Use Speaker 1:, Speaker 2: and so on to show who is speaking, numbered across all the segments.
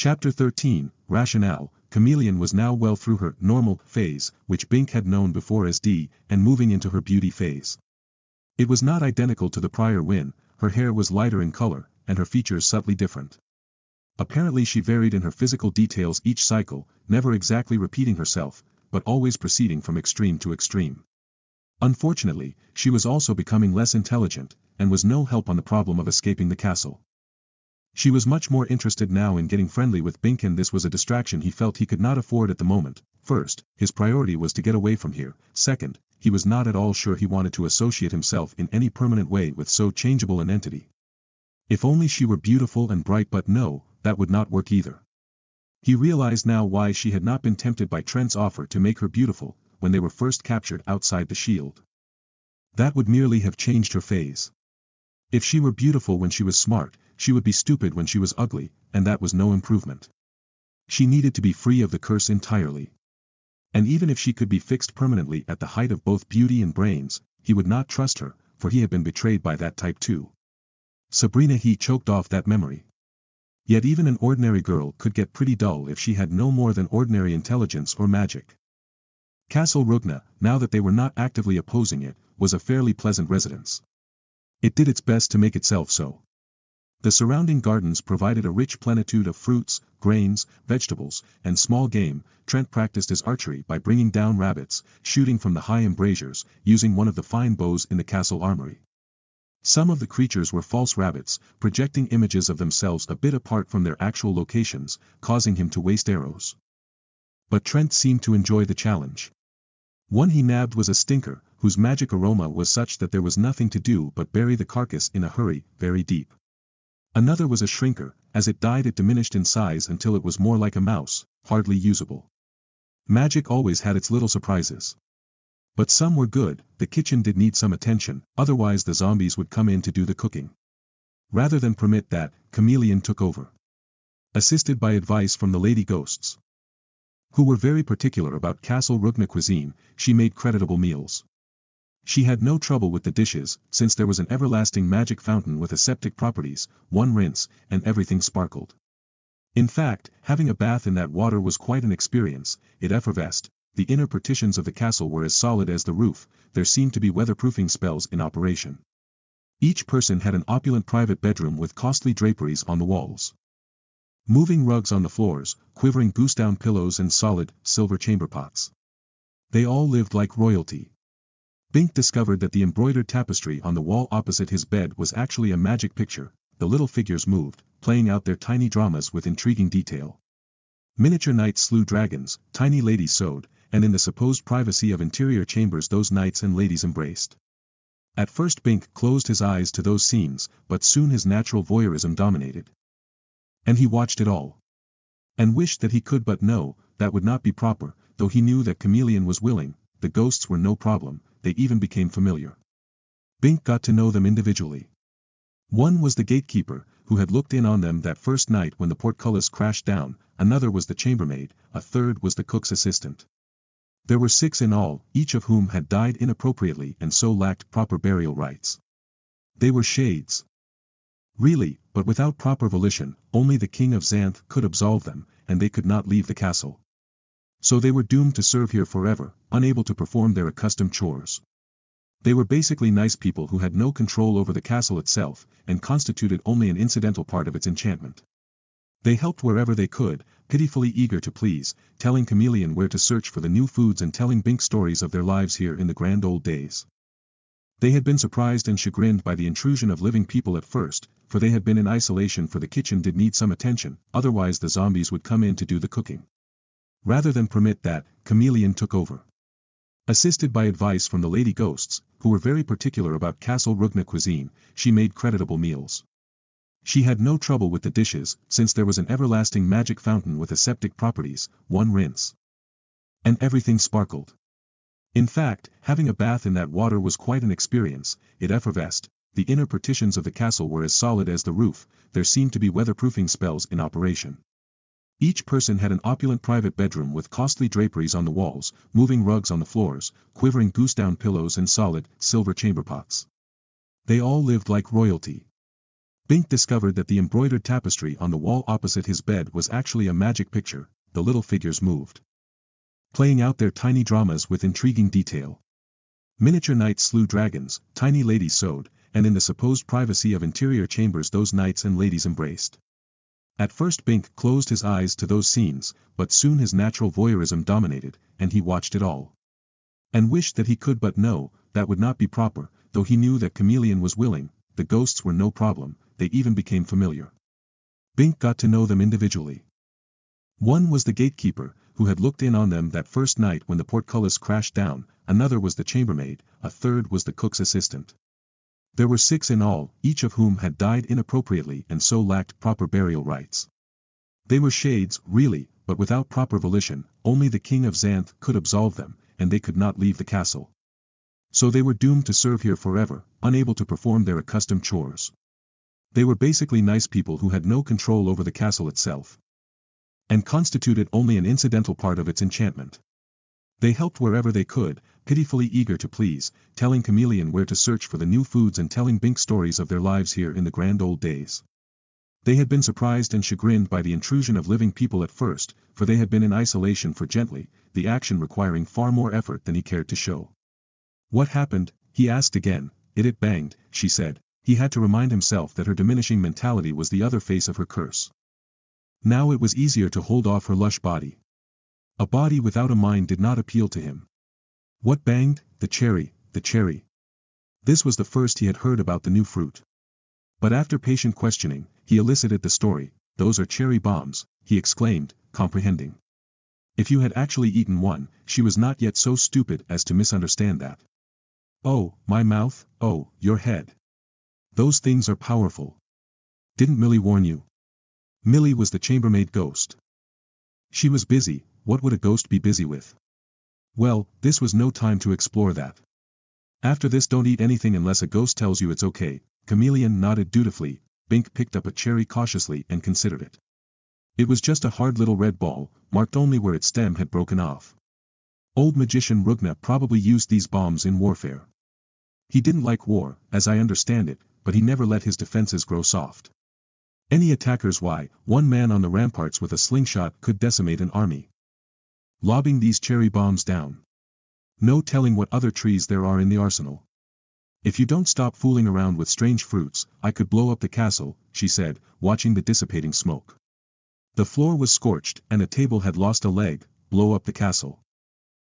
Speaker 1: Chapter 13, Rationale. Chameleon was now well through her normal phase, which Bink had known before as D, and moving into her beauty phase. It was not identical to the prior win, her hair was lighter in color, and her features subtly different. Apparently she varied in her physical details each cycle, never exactly repeating herself, but always proceeding from extreme to extreme. Unfortunately, she was also becoming less intelligent, and was no help on the problem of escaping the castle. She was much more interested now in getting friendly with Bink, and this was a distraction he felt he could not afford at the moment. First, his priority was to get away from here. Second, he was not at all sure he wanted to associate himself in any permanent way with so changeable an entity. If only she were beautiful and bright, but no, that would not work either. He realized now why she had not been tempted by Trent's offer to make her beautiful, when they were first captured outside the shield. That would merely have changed her phase. If she were beautiful when she was smart, she would be stupid when she was ugly, and that was no improvement. She needed to be free of the curse entirely. And even if she could be fixed permanently at the height of both beauty and brains, he would not trust her, for he had been betrayed by that type too. Sabrina, he choked off that memory. Yet even an ordinary girl could get pretty dull if she had no more than ordinary intelligence or magic. Castle Rugna, now that they were not actively opposing it, was a fairly pleasant residence. It did its best to make itself so. The surrounding gardens provided a rich plenitude of fruits, grains, vegetables, and small game. Trent practiced his archery by bringing down rabbits, shooting from the high embrasures, using one of the fine bows in the castle armory. Some of the creatures were false rabbits, projecting images of themselves a bit apart from their actual locations, causing him to waste arrows. But Trent seemed to enjoy the challenge. One he nabbed was a stinker, whose magic aroma was such that there was nothing to do but bury the carcass in a hurry, very deep. Another was a shrinker. As it died it diminished in size until it was more like a mouse, hardly usable. Magic always had its little surprises. But some were good. The kitchen did need some attention, otherwise the zombies would come in to do the cooking. Rather than permit that, Chameleon took over. Assisted by advice from the lady ghosts, who were very particular about Castle Rugna cuisine, she made creditable meals. She had no trouble with the dishes, since there was an everlasting magic fountain with aseptic properties, one rinse, and everything sparkled. In fact, having a bath in that water was quite an experience. It effervesced. The inner partitions of the castle were as solid as the roof. There seemed to be weatherproofing spells in operation. Each person had an opulent private bedroom with costly draperies on the walls, moving rugs on the floors, quivering goose-down pillows, and solid, silver chamber pots. They all lived like royalty. Bink discovered that the embroidered tapestry on the wall opposite his bed was actually a magic picture. The little figures moved, playing out their tiny dramas with intriguing detail. Miniature knights slew dragons, tiny ladies sewed, and in the supposed privacy of interior chambers those knights and ladies embraced. At first Bink closed his eyes to those scenes, but soon his natural voyeurism dominated. And he watched it all. And wished that he could, but no, that would not be proper, though he knew that Chameleon was willing. The ghosts were no problem, they even became familiar. Bink got to know them individually. One was the gatekeeper, who had looked in on them that first night when the portcullis crashed down. Another was the chambermaid, a third was the cook's assistant. There were 6 in all, each of whom had died inappropriately and so lacked proper burial rites. They were shades. Really, but without proper volition, only the king of Xanth could absolve them, and they could not leave the castle. So they were doomed to serve here forever, unable to perform their accustomed chores. They were basically nice people who had no control over the castle itself, and constituted only an incidental part of its enchantment. They helped wherever they could, pitifully eager to please, telling Chameleon where to search for the new foods and telling Bink stories of their lives here in the grand old days. They had been surprised and chagrined by the intrusion of living people at first, for they had been in isolation, for the kitchen did need some attention, otherwise the zombies would come in to do the cooking. Rather than permit that, Chameleon took over. Assisted by advice from the lady ghosts, who were very particular about Castle Rugna cuisine, she made creditable meals. She had no trouble with the dishes, since there was an everlasting magic fountain with aseptic properties, one rinse. And everything sparkled. In fact, having a bath in that water was quite an experience. It effervesced. The inner partitions of the castle were as solid as the roof. There seemed to be weatherproofing spells in operation. Each person had an opulent private bedroom with costly draperies on the walls, moving rugs on the floors, quivering goose-down pillows, and solid, silver chamber pots. They all lived like royalty. Bink discovered that the embroidered tapestry on the wall opposite his bed was actually a magic picture. The little figures moved, playing out their tiny dramas with intriguing detail. Miniature knights slew dragons, tiny ladies sewed, and in the supposed privacy of interior chambers those knights and ladies embraced. At first Bink closed his eyes to those scenes, but soon his natural voyeurism dominated, and he watched it all. And wished that he could, but no, that would not be proper, though he knew that Chameleon was willing. The ghosts were no problem, they even became familiar. Bink got to know them individually. One was the gatekeeper, who had looked in on them that first night when the portcullis crashed down, another was the chambermaid, a third was the cook's assistant. There were 6 in all, each of whom had died inappropriately and so lacked proper burial rites. They were shades, really, but without proper volition. Only the king of Xanth could absolve them, and they could not leave the castle. So they were doomed to serve here forever, unable to perform their accustomed chores. They were basically nice people who had no control over the castle itself, and constituted only an incidental part of its enchantment. They helped wherever they could, pitifully eager to please, telling Chameleon where to search for the new foods and telling Bink stories of their lives here in the grand old days. They had been surprised and chagrined by the intrusion of living people at first, for they had been in isolation for gently, the action requiring far more effort than he cared to show. What happened? He asked again. It banged, she said. He had to remind himself that her diminishing mentality was the other face of her curse. Now it was easier to hold off her lush body. A body without a mind did not appeal to him. What banged? The cherry, the cherry. This was the first he had heard about the new fruit. But after patient questioning, he elicited the story. Those are cherry bombs, he exclaimed, comprehending. If you had actually eaten one, she was not yet so stupid as to misunderstand that. Oh, my mouth, oh, your head. Those things are powerful. Didn't Millie warn you? Millie was the chambermaid ghost. She was busy. What would a ghost be busy with? Well, this was no time to explore that. After this, don't eat anything unless a ghost tells you it's okay. Chameleon nodded dutifully. Bink picked up a cherry cautiously and considered it. It was just a hard little red ball, marked only where its stem had broken off. Old magician Rugna probably used these bombs in warfare. He didn't like war, as I understand it, but he never let his defenses grow soft. Any attackers? Why, one man on the ramparts with a slingshot could decimate an army. Lobbing these cherry bombs down. No telling what other trees there are in the arsenal. If you don't stop fooling around with strange fruits, I could blow up the castle, she said, watching the dissipating smoke. The floor was scorched, and a table had lost a leg. Blow up the castle.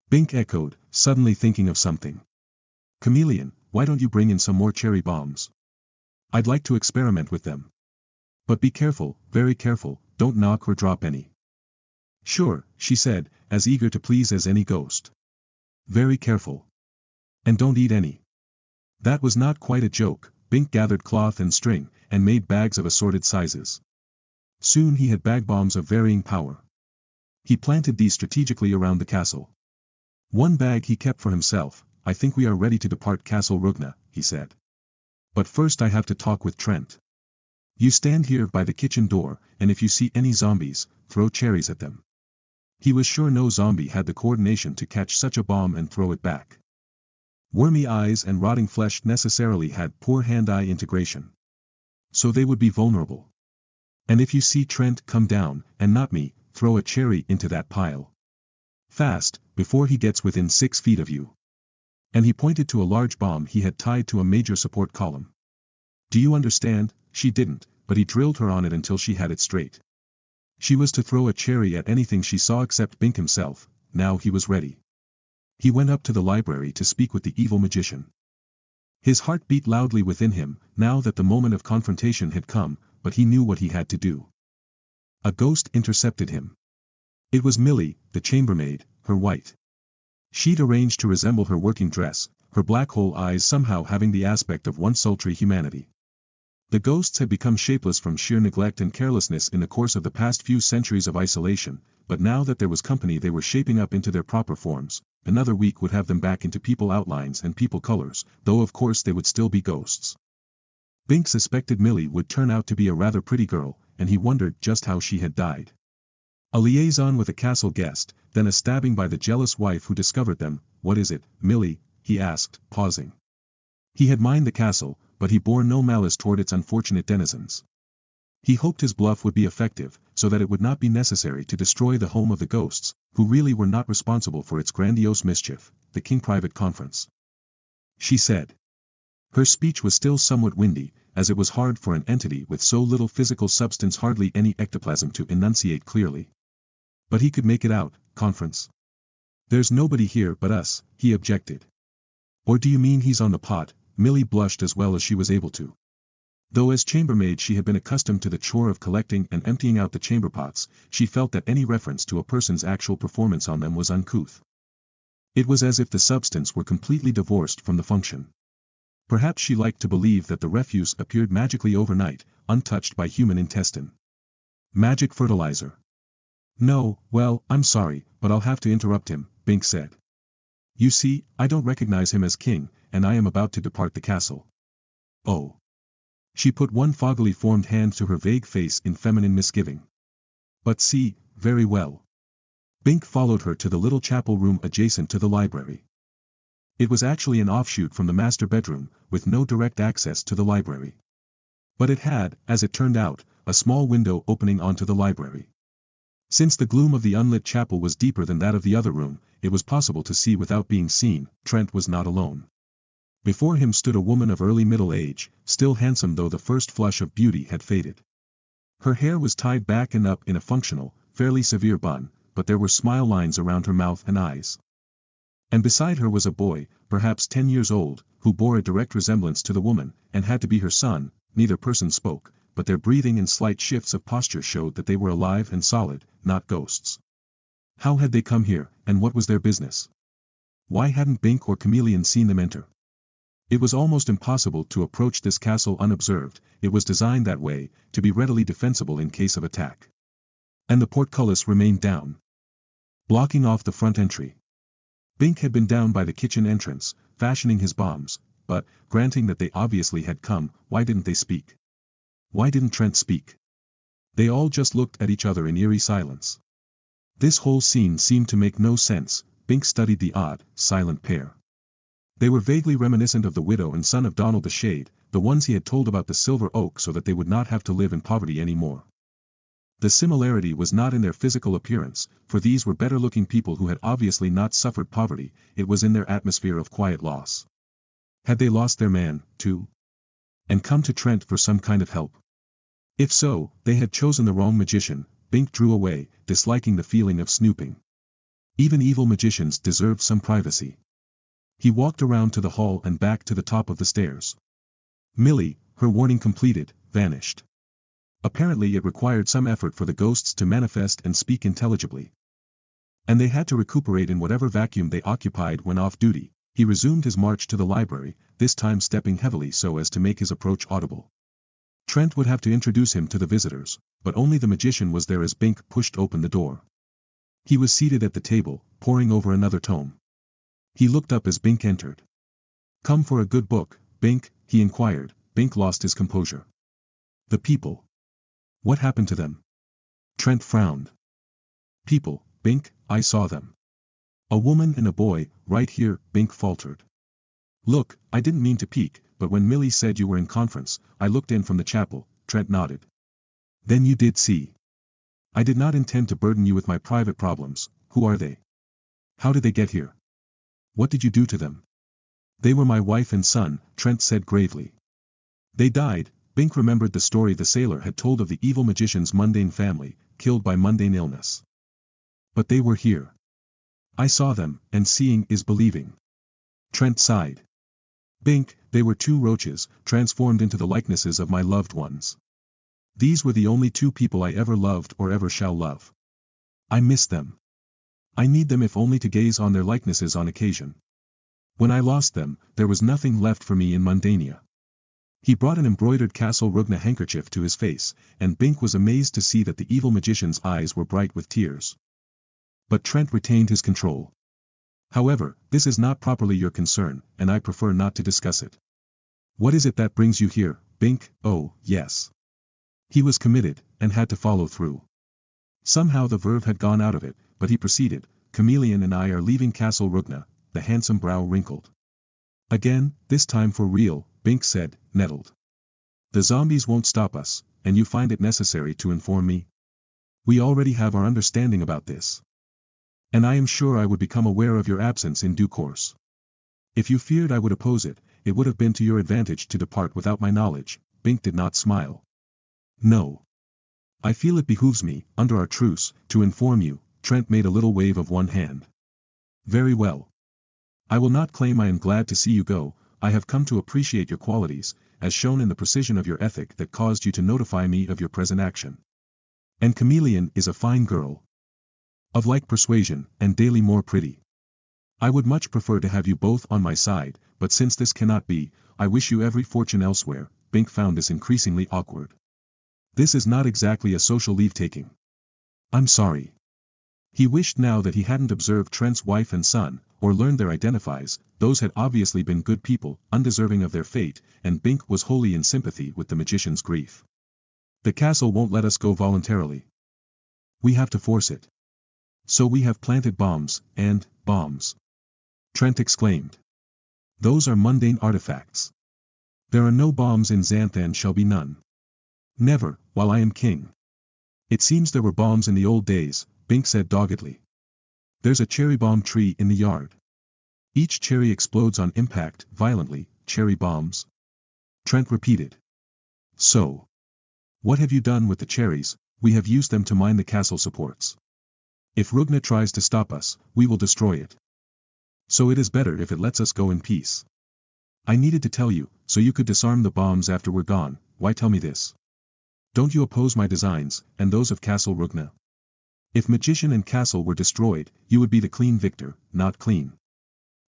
Speaker 1: Bink echoed, suddenly thinking of something. Chameleon, why don't you bring in some more cherry bombs? I'd like to experiment with them. But be careful, very careful, don't knock or drop any. Sure, she said, as eager to please as any ghost. Very careful. And don't eat any. That was not quite a joke. Bink gathered cloth and string, and made bags of assorted sizes. Soon he had bag bombs of varying power. He planted these strategically around the castle. One bag he kept for himself. I think we are ready to depart Castle Rugna, he said. But first I have to talk with Trent. You stand here by the kitchen door, and if you see any zombies, throw cherries at them. He was sure no zombie had the coordination to catch such a bomb and throw it back. Wormy eyes and rotting flesh necessarily had poor hand-eye integration. So they would be vulnerable. And if you see Trent come down, and not me, throw a cherry into that pile. Fast, before he gets within 6 feet of you. And he pointed to a large bomb he had tied to a major support column. Do you understand? She didn't, but he drilled her on it until she had it straight. She was to throw a cherry at anything she saw except Bink himself. Now he was ready. He went up to the library to speak with the evil magician. His heart beat loudly within him, now that the moment of confrontation had come, but he knew what he had to do. A ghost intercepted him. It was Millie, the chambermaid, her white sheet arranged to resemble her working dress, her black hole eyes somehow having the aspect of one sultry humanity. The ghosts had become shapeless from sheer neglect and carelessness in the course of the past few centuries of isolation, but now that there was company they were shaping up into their proper forms. Another week would have them back into people outlines and people colors, though of course they would still be ghosts. Bink suspected Millie would turn out to be a rather pretty girl, and he wondered just how she had died. A liaison with a castle guest, then a stabbing by the jealous wife who discovered them. What is it, Millie? He asked, pausing. He had mined the castle, but he bore no malice toward its unfortunate denizens. He hoped his bluff would be effective, so that it would not be necessary to destroy the home of the ghosts, who really were not responsible for its grandiose mischief, the King Private Conference. She said. Her speech was still somewhat windy, as it was hard for an entity with so little physical substance, hardly any ectoplasm, to enunciate clearly. But he could make it out. Conference. There's nobody here but us, he objected. Or do you mean he's on the pot? Millie blushed as well as she was able to. Though as chambermaid she had been accustomed to the chore of collecting and emptying out the chamber pots, she felt that any reference to a person's actual performance on them was uncouth. It was as if the substance were completely divorced from the function. Perhaps she liked to believe that the refuse appeared magically overnight, untouched by human intestine. Magic fertilizer. No, well, I'm sorry, but I'll have to interrupt him, Bink said. You see, I don't recognize him as king, and I am about to depart the castle. Oh. She put one foggily formed hand to her vague face in feminine misgiving. But see, very well. Bink followed her to the little chapel room adjacent to the library. It was actually an offshoot from the master bedroom, with no direct access to the library. But it had, as it turned out, a small window opening onto the library. Since the gloom of the unlit chapel was deeper than that of the other room, it was possible to see without being seen. Trent was not alone. Before him stood a woman of early middle age, still handsome though the first flush of beauty had faded. Her hair was tied back and up in a functional, fairly severe bun, but there were smile lines around her mouth and eyes. And beside her was a boy, perhaps 10 years old, who bore a direct resemblance to the woman, and had to be her son. Neither person spoke, but their breathing and slight shifts of posture showed that they were alive and solid, not ghosts. How had they come here, and what was their business? Why hadn't Bink or Chameleon seen them enter? It was almost impossible to approach this castle unobserved. It was designed that way, to be readily defensible in case of attack. And the portcullis remained down, blocking off the front entry. Bink had been down by the kitchen entrance, fashioning his bombs, but, granting that they obviously had come, why didn't they speak? Why didn't Trent speak? They all just looked at each other in eerie silence. This whole scene seemed to make no sense. Bink studied the odd, silent pair. They were vaguely reminiscent of the widow and son of Donald the Shade, the ones he had told about the Silver Oak so that they would not have to live in poverty anymore. The similarity was not in their physical appearance, for these were better-looking people who had obviously not suffered poverty. It was in their atmosphere of quiet loss. Had they lost their man, too? And come to Trent for some kind of help? If so, they had chosen the wrong magician. Bink drew away, disliking the feeling of snooping. Even evil magicians deserved some privacy. He walked around to the hall and back to the top of the stairs. Millie, her warning completed, vanished. Apparently it required some effort for the ghosts to manifest and speak intelligibly. And they had to recuperate in whatever vacuum they occupied when off duty. He resumed his march to the library, this time stepping heavily so as to make his approach audible. Trent would have to introduce him to the visitors, but only the magician was there as Bink pushed open the door. He was seated at the table, poring over another tome. He looked up as Bink entered. Come for a good book, Bink? He inquired. Bink lost his composure. The people. What happened to them? Trent frowned. People, Bink, I saw them. A woman and a boy, right here, Bink faltered. Look, I didn't mean to peek, but when Millie said you were in conference, I looked in from the chapel. Trent nodded. Then you did see. I did not intend to burden you with my private problems. Who are they? How did they get here? What did you do to them? They were my wife and son, Trent said gravely. They died. Bink remembered the story the sailor had told of the evil magician's mundane family, killed by mundane illness. But they were here. I saw them, and seeing is believing. Trent sighed. Bink, they were 2 roaches, transformed into the likenesses of my loved ones. These were the only 2 people I ever loved or ever shall love. I miss them. I need them if only to gaze on their likenesses on occasion. When I lost them, there was nothing left for me in Mundania. He brought an embroidered Castle Rugna handkerchief to his face, and Bink was amazed to see that the evil magician's eyes were bright with tears. But Trent retained his control. However, this is not properly your concern, and I prefer not to discuss it. What is it that brings you here, Bink? Oh, yes. He was committed, and had to follow through. Somehow the verve had gone out of it, but he proceeded. Chameleon and I are leaving Castle Rugna. The handsome brow wrinkled. Again, this time for real, Bink said, nettled. The zombies won't stop us, and you find it necessary to inform me? We already have our understanding about this. And I am sure I would become aware of your absence in due course. If you feared I would oppose it, it would have been to your advantage to depart without my knowledge. Bink did not smile. No. I feel it behooves me, under our truce, to inform you. Trent made a little wave of one hand. Very well. I will not claim I am glad to see you go. I have come to appreciate your qualities, as shown in the precision of your ethic that caused you to notify me of your present action. And Chameleon is a fine girl. Of like persuasion, and daily more pretty. I would much prefer to have you both on my side, but since this cannot be, I wish you every fortune elsewhere. Bink found this increasingly awkward. This is not exactly a social leave-taking. I'm sorry. He wished now that he hadn't observed Trent's wife and son, or learned their identities. Those had obviously been good people, undeserving of their fate, and Bink was wholly in sympathy with the magician's grief. The castle won't let us go voluntarily. We have to force it. So we have planted bombs, and bombs. Trent exclaimed. Those are mundane artifacts. There are no bombs in Xanth and shall be none. Never, while I am king. It seems there were bombs in the old days, Bink said doggedly. There's a cherry bomb tree in the yard. Each cherry explodes on impact, violently. Cherry bombs? Trent repeated. So. What have you done with the cherries? We have used them to mine the castle supports. If Rugna tries to stop us, we will destroy it. So it is better if it lets us go in peace. I needed to tell you, so you could disarm the bombs after we're gone. Why tell me this? Don't you oppose my designs, and those of Castle Rugna? If magician and castle were destroyed, you would be the clean victor, not clean.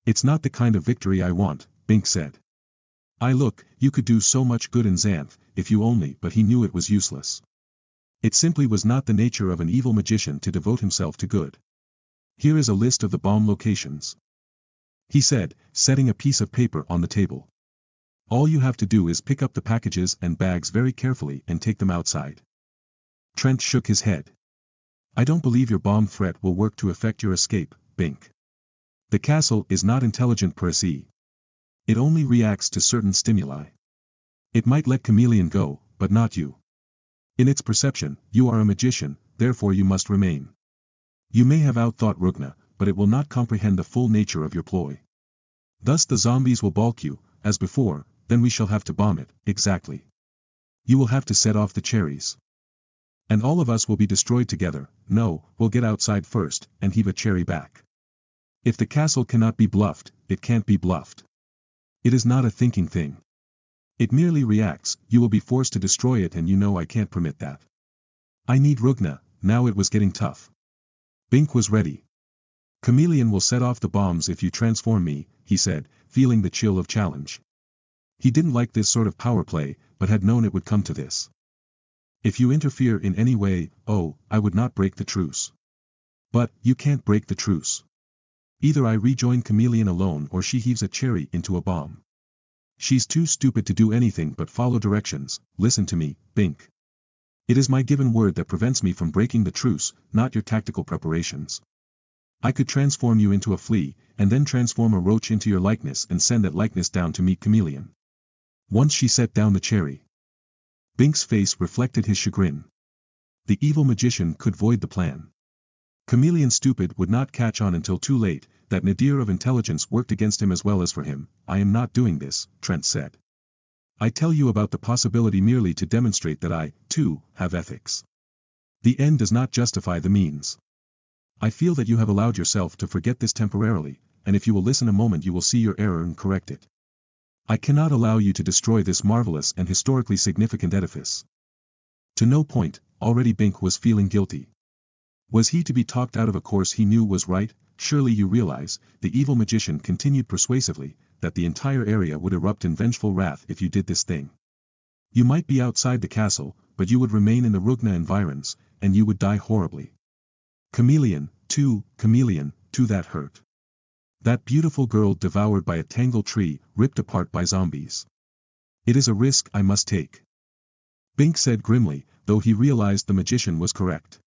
Speaker 1: It's not the kind of victory I want, Bink said. Look, you could do so much good in Xanth, if you only, but he knew it was useless. It simply was not the nature of an evil magician to devote himself to good. Here is a list of the bomb locations. He said, setting a piece of paper on the table. All you have to do is pick up the packages and bags very carefully and take them outside. Trent shook his head. I don't believe your bomb threat will work to effect your escape, Bink. The castle is not intelligent per se. It only reacts to certain stimuli. It might let Chameleon go, but not you. In its perception, you are a magician, therefore you must remain. You may have outthought Rugna, but it will not comprehend the full nature of your ploy. Thus the zombies will balk you, as before, then we shall have to bomb it, exactly. You will have to set off the cherries. And all of us will be destroyed together. No, we'll get outside first, and heave a cherry back. If the castle cannot be bluffed, it can't be bluffed. It is not a thinking thing. It merely reacts. You will be forced to destroy it, and you know I can't permit that. I need Rugna. Now it was getting tough. Bink was ready. Chameleon will set off the bombs if you transform me, he said, feeling the chill of challenge. He didn't like this sort of power play, but had known it would come to this. If you interfere in any way, I would not break the truce. But, you can't break the truce. Either I rejoin Chameleon alone or she heaves a cherry into a bomb. She's too stupid to do anything but follow directions. Listen to me, Bink. It is my given word that prevents me from breaking the truce, not your tactical preparations. I could transform you into a flea, and then transform a roach into your likeness and send that likeness down to meet Chameleon. Once she set down the cherry. Bink's face reflected his chagrin. The evil magician could void the plan. Chameleon stupid would not catch on until too late. That nadir of intelligence worked against him as well as for him. I am not doing this, Trent said. I tell you about the possibility merely to demonstrate that I, too, have ethics. The end does not justify the means. I feel that you have allowed yourself to forget this temporarily, and if you will listen a moment you will see your error and correct it. I cannot allow you to destroy this marvelous and historically significant edifice. To no point, already Bink was feeling guilty. Was he to be talked out of a course he knew was right? Surely you realize, the evil magician continued persuasively, that the entire area would erupt in vengeful wrath if you did this thing. You might be outside the castle, but you would remain in the Rugna environs, and you would die horribly. Chameleon, too, that hurt. That beautiful girl devoured by a tangled tree, ripped apart by zombies. It is a risk I must take. Bink said grimly, though he realized the magician was correct.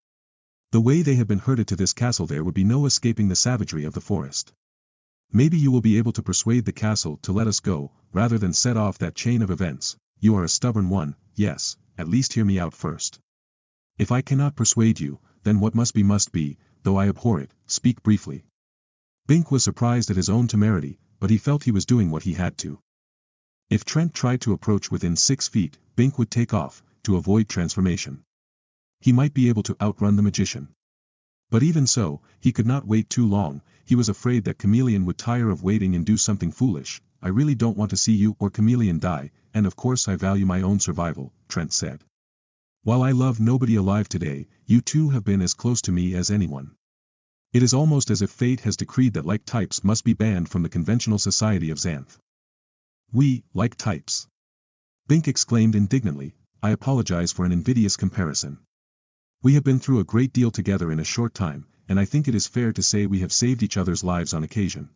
Speaker 1: The way they had been herded to this castle there would be no escaping the savagery of the forest. Maybe you will be able to persuade the castle to let us go, rather than set off that chain of events. You are a stubborn one, yes, at least hear me out first. If I cannot persuade you, then what must be, though I abhor it, speak briefly. Bink was surprised at his own temerity, but he felt he was doing what he had to. If Trent tried to approach within 6 feet, Bink would take off, to avoid transformation. He might be able to outrun the magician. But even so, he could not wait too long. He was afraid that Chameleon would tire of waiting and do something foolish. I really don't want to see you or Chameleon die, and of course I value my own survival, Trent said. While I love nobody alive today, you two have been as close to me as anyone. It is almost as if fate has decreed that like types must be banned from the conventional society of Xanth. We, like types. Bink exclaimed indignantly, I apologize for an invidious comparison. We have been through a great deal together in a short time, and I think it is fair to say we have saved each other's lives on occasion.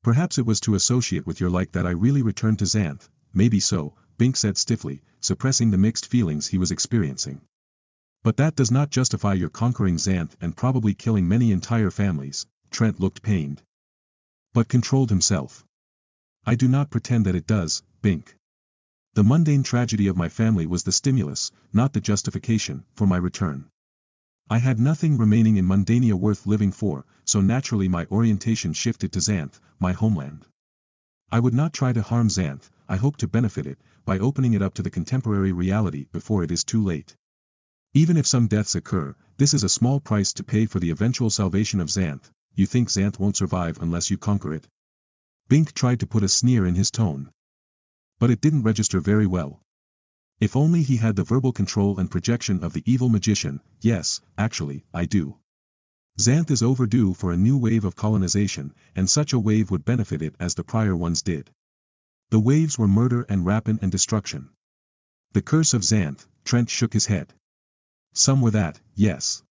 Speaker 1: Perhaps it was to associate with your like that I really returned to Xanth. Maybe so, Bink said stiffly, suppressing the mixed feelings he was experiencing. But that does not justify your conquering Xanth and probably killing many entire families. Trent looked pained. But controlled himself. I do not pretend that it does, Bink. The mundane tragedy of my family was the stimulus, not the justification, for my return. I had nothing remaining in Mundania worth living for, so naturally my orientation shifted to Xanth, my homeland. I would not try to harm Xanth, I hope to benefit it, by opening it up to the contemporary reality before it is too late. Even if some deaths occur, this is a small price to pay for the eventual salvation of Xanth. You think Xanth won't survive unless you conquer it? Bink tried to put a sneer in his tone. But it didn't register very well. If only he had the verbal control and projection of the evil magician. Yes, actually, I do. Xanth is overdue for a new wave of colonization, and such a wave would benefit it as the prior ones did. The waves were murder and rapine and destruction. The curse of Xanth, Trent shook his head. Some were that, yes.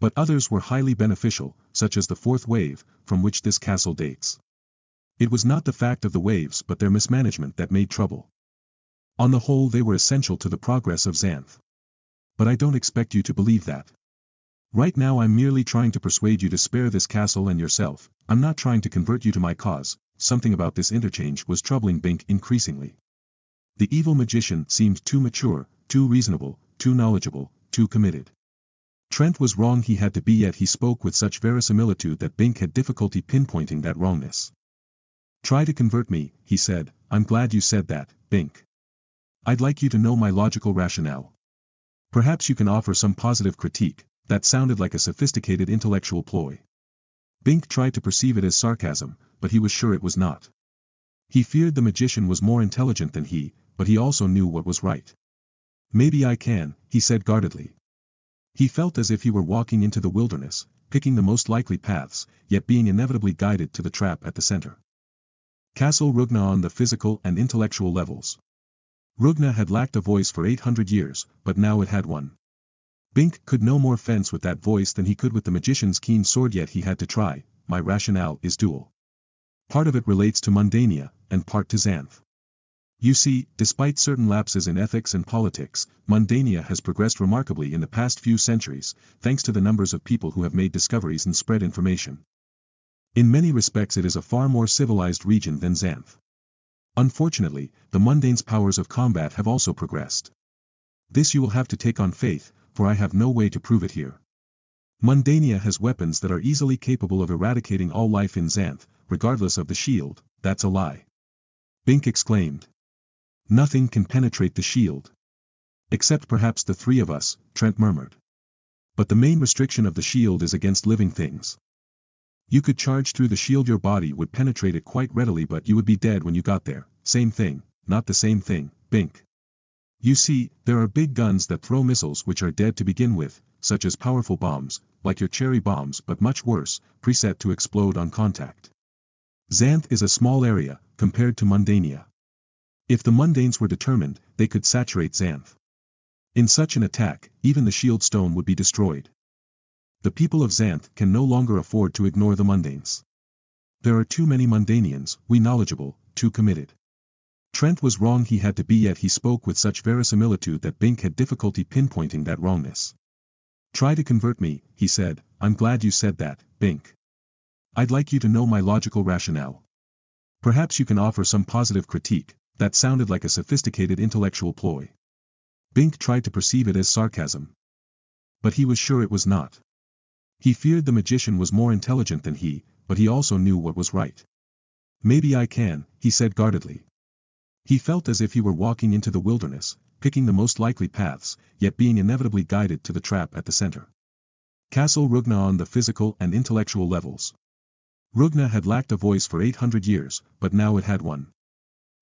Speaker 1: But others were highly beneficial, such as the fourth wave, from which this castle dates. It was not the fact of the waves but their mismanagement that made trouble. On the whole they were essential to the progress of Xanth. But I don't expect you to believe that. Right now I'm merely trying to persuade you to spare this castle and yourself. I'm not trying to convert you to my cause. Something about this interchange was troubling Bink increasingly. The evil magician seemed too mature, too reasonable, too knowledgeable, too committed. Trent was wrong he had to be, yet he spoke with such verisimilitude that Bink had difficulty pinpointing that wrongness. Try to convert me, he said. I'm glad you said that, Bink. I'd like you to know my logical rationale. Perhaps you can offer some positive critique. That sounded like a sophisticated intellectual ploy. Bink tried to perceive it as sarcasm, but he was sure it was not. He feared the magician was more intelligent than he, but he also knew what was right. Maybe I can, he said guardedly. He felt as if he were walking into the wilderness, picking the most likely paths, yet being inevitably guided to the trap at the center. Castle Rugna on the physical and intellectual levels. Rugna had lacked a voice for 800 years, but now it had one. Bink could no more fence with that voice than he could with the magician's keen sword, yet he had to try. My rationale is dual. Part of it relates to Mundania, and part to Xanth. You see, despite certain lapses in ethics and politics, Mundania has progressed remarkably in the past few centuries, thanks to the numbers of people who have made discoveries and spread information. In many respects it is a far more civilized region than Xanth. Unfortunately, the mundane's powers of combat have also progressed. This you will have to take on faith, for I have no way to prove it here. Mundania has weapons that are easily capable of eradicating all life in Xanth, regardless of the shield. That's a lie. Bink exclaimed. Nothing can penetrate the shield. Except perhaps the three of us, Trent murmured. But the main restriction of the shield is against living things. You could charge through the shield, your body would penetrate it quite readily, but you would be dead when you got there. Same thing, not the same thing, Bink. You see, there are big guns that throw missiles which are dead to begin with, such as powerful bombs, like your cherry bombs, but much worse, preset to explode on contact. Xanth is a small area, compared to Mundania. If the mundanes were determined, they could saturate Xanth. In such an attack, even the shield stone would be destroyed. The people of Xanth can no longer afford to ignore the mundanes. There are too many Mundanians, we knowledgeable, too committed. Trent was wrong he had to be, yet he spoke with such verisimilitude that Bink had difficulty pinpointing that wrongness. Try to convert me, he said. I'm glad you said that, Bink. I'd like you to know my logical rationale. Perhaps you can offer some positive critique. That sounded like a sophisticated intellectual ploy. Bink tried to perceive it as sarcasm. But he was sure it was not. He feared the magician was more intelligent than he, but he also knew what was right. Maybe I can, he said guardedly. He felt as if he were walking into the wilderness, picking the most likely paths, yet being inevitably guided to the trap at the center. Castle Rugna on the physical and intellectual levels. Rugna had lacked a voice for 800 years, but now it had one.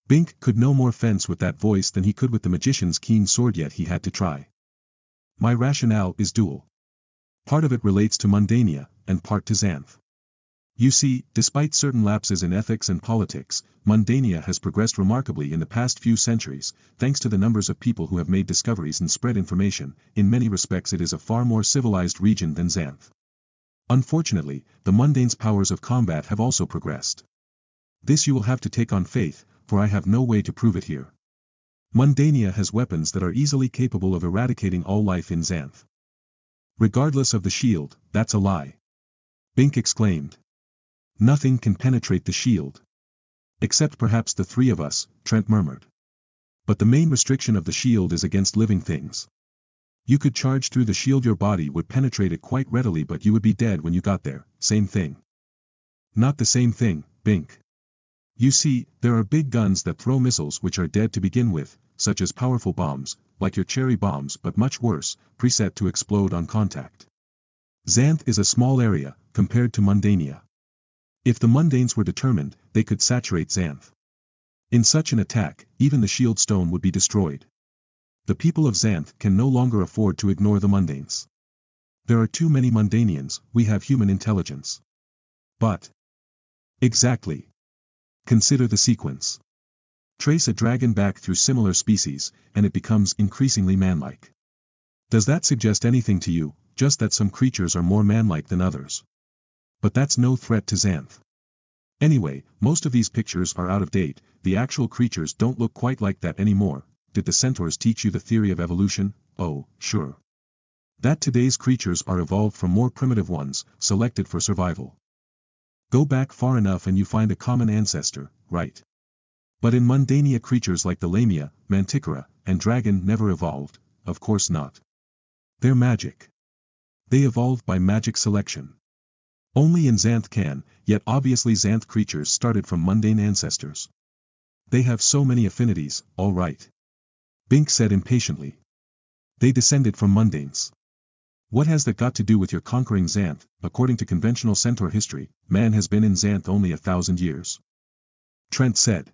Speaker 1: Bink could no more fence with that voice than he could with the magician's keen sword, yet he had to try. My rationale is dual. Part of it relates to Mundania, and part to Xanth. You see, despite certain lapses in ethics and politics, Mundania has progressed remarkably in the past few centuries, thanks to the numbers of people who have made discoveries and spread information. In many respects it is a far more civilized region than Xanth. Unfortunately, the mundane's powers of combat have also progressed. This you will have to take on faith, for I have no way to prove it here. Mundania has weapons that are easily capable of eradicating all life in Xanth. Regardless of the shield, that's a lie. Bink exclaimed. Nothing can penetrate the shield. Except perhaps the three of us, Trent murmured. But the main restriction of the shield is against living things. You could charge through the shield, your body would penetrate it quite readily, but you would be dead when you got there. Same thing. Not the same thing, Bink. You see, there are big guns that throw missiles which are dead to begin with, such as powerful bombs, like your cherry bombs, but much worse, preset to explode on contact. Xanth is a small area, compared to Mundania. If the mundanes were determined, they could saturate Xanth. In such an attack, even the shield stone would be destroyed. The people of Xanth can no longer afford to ignore the mundanes. There are too many Mundanians, we have human intelligence. But. Exactly. Consider the sequence. Trace a dragon back through similar species, and it becomes increasingly manlike. Does that suggest anything to you? Just that some creatures are more manlike than others. But that's no threat to Xanth. Anyway, most of these pictures are out of date, the actual creatures don't look quite like that anymore. Did the centaurs teach you the theory of evolution? Oh, sure. That today's creatures are evolved from more primitive ones, selected for survival. Go back far enough and you find a common ancestor, right? But in Mundania, creatures like the lamia, manticora, and dragon never evolved, of course not. They're magic. They evolved by magic selection. Only in Xanth can, yet obviously Xanth creatures started from mundane ancestors. They have so many affinities, all right. Bink said impatiently. They descended from mundanes. What has that got to do with your conquering Xanth? According to conventional centaur history, man has been in Xanth only 1,000 years. Trent said.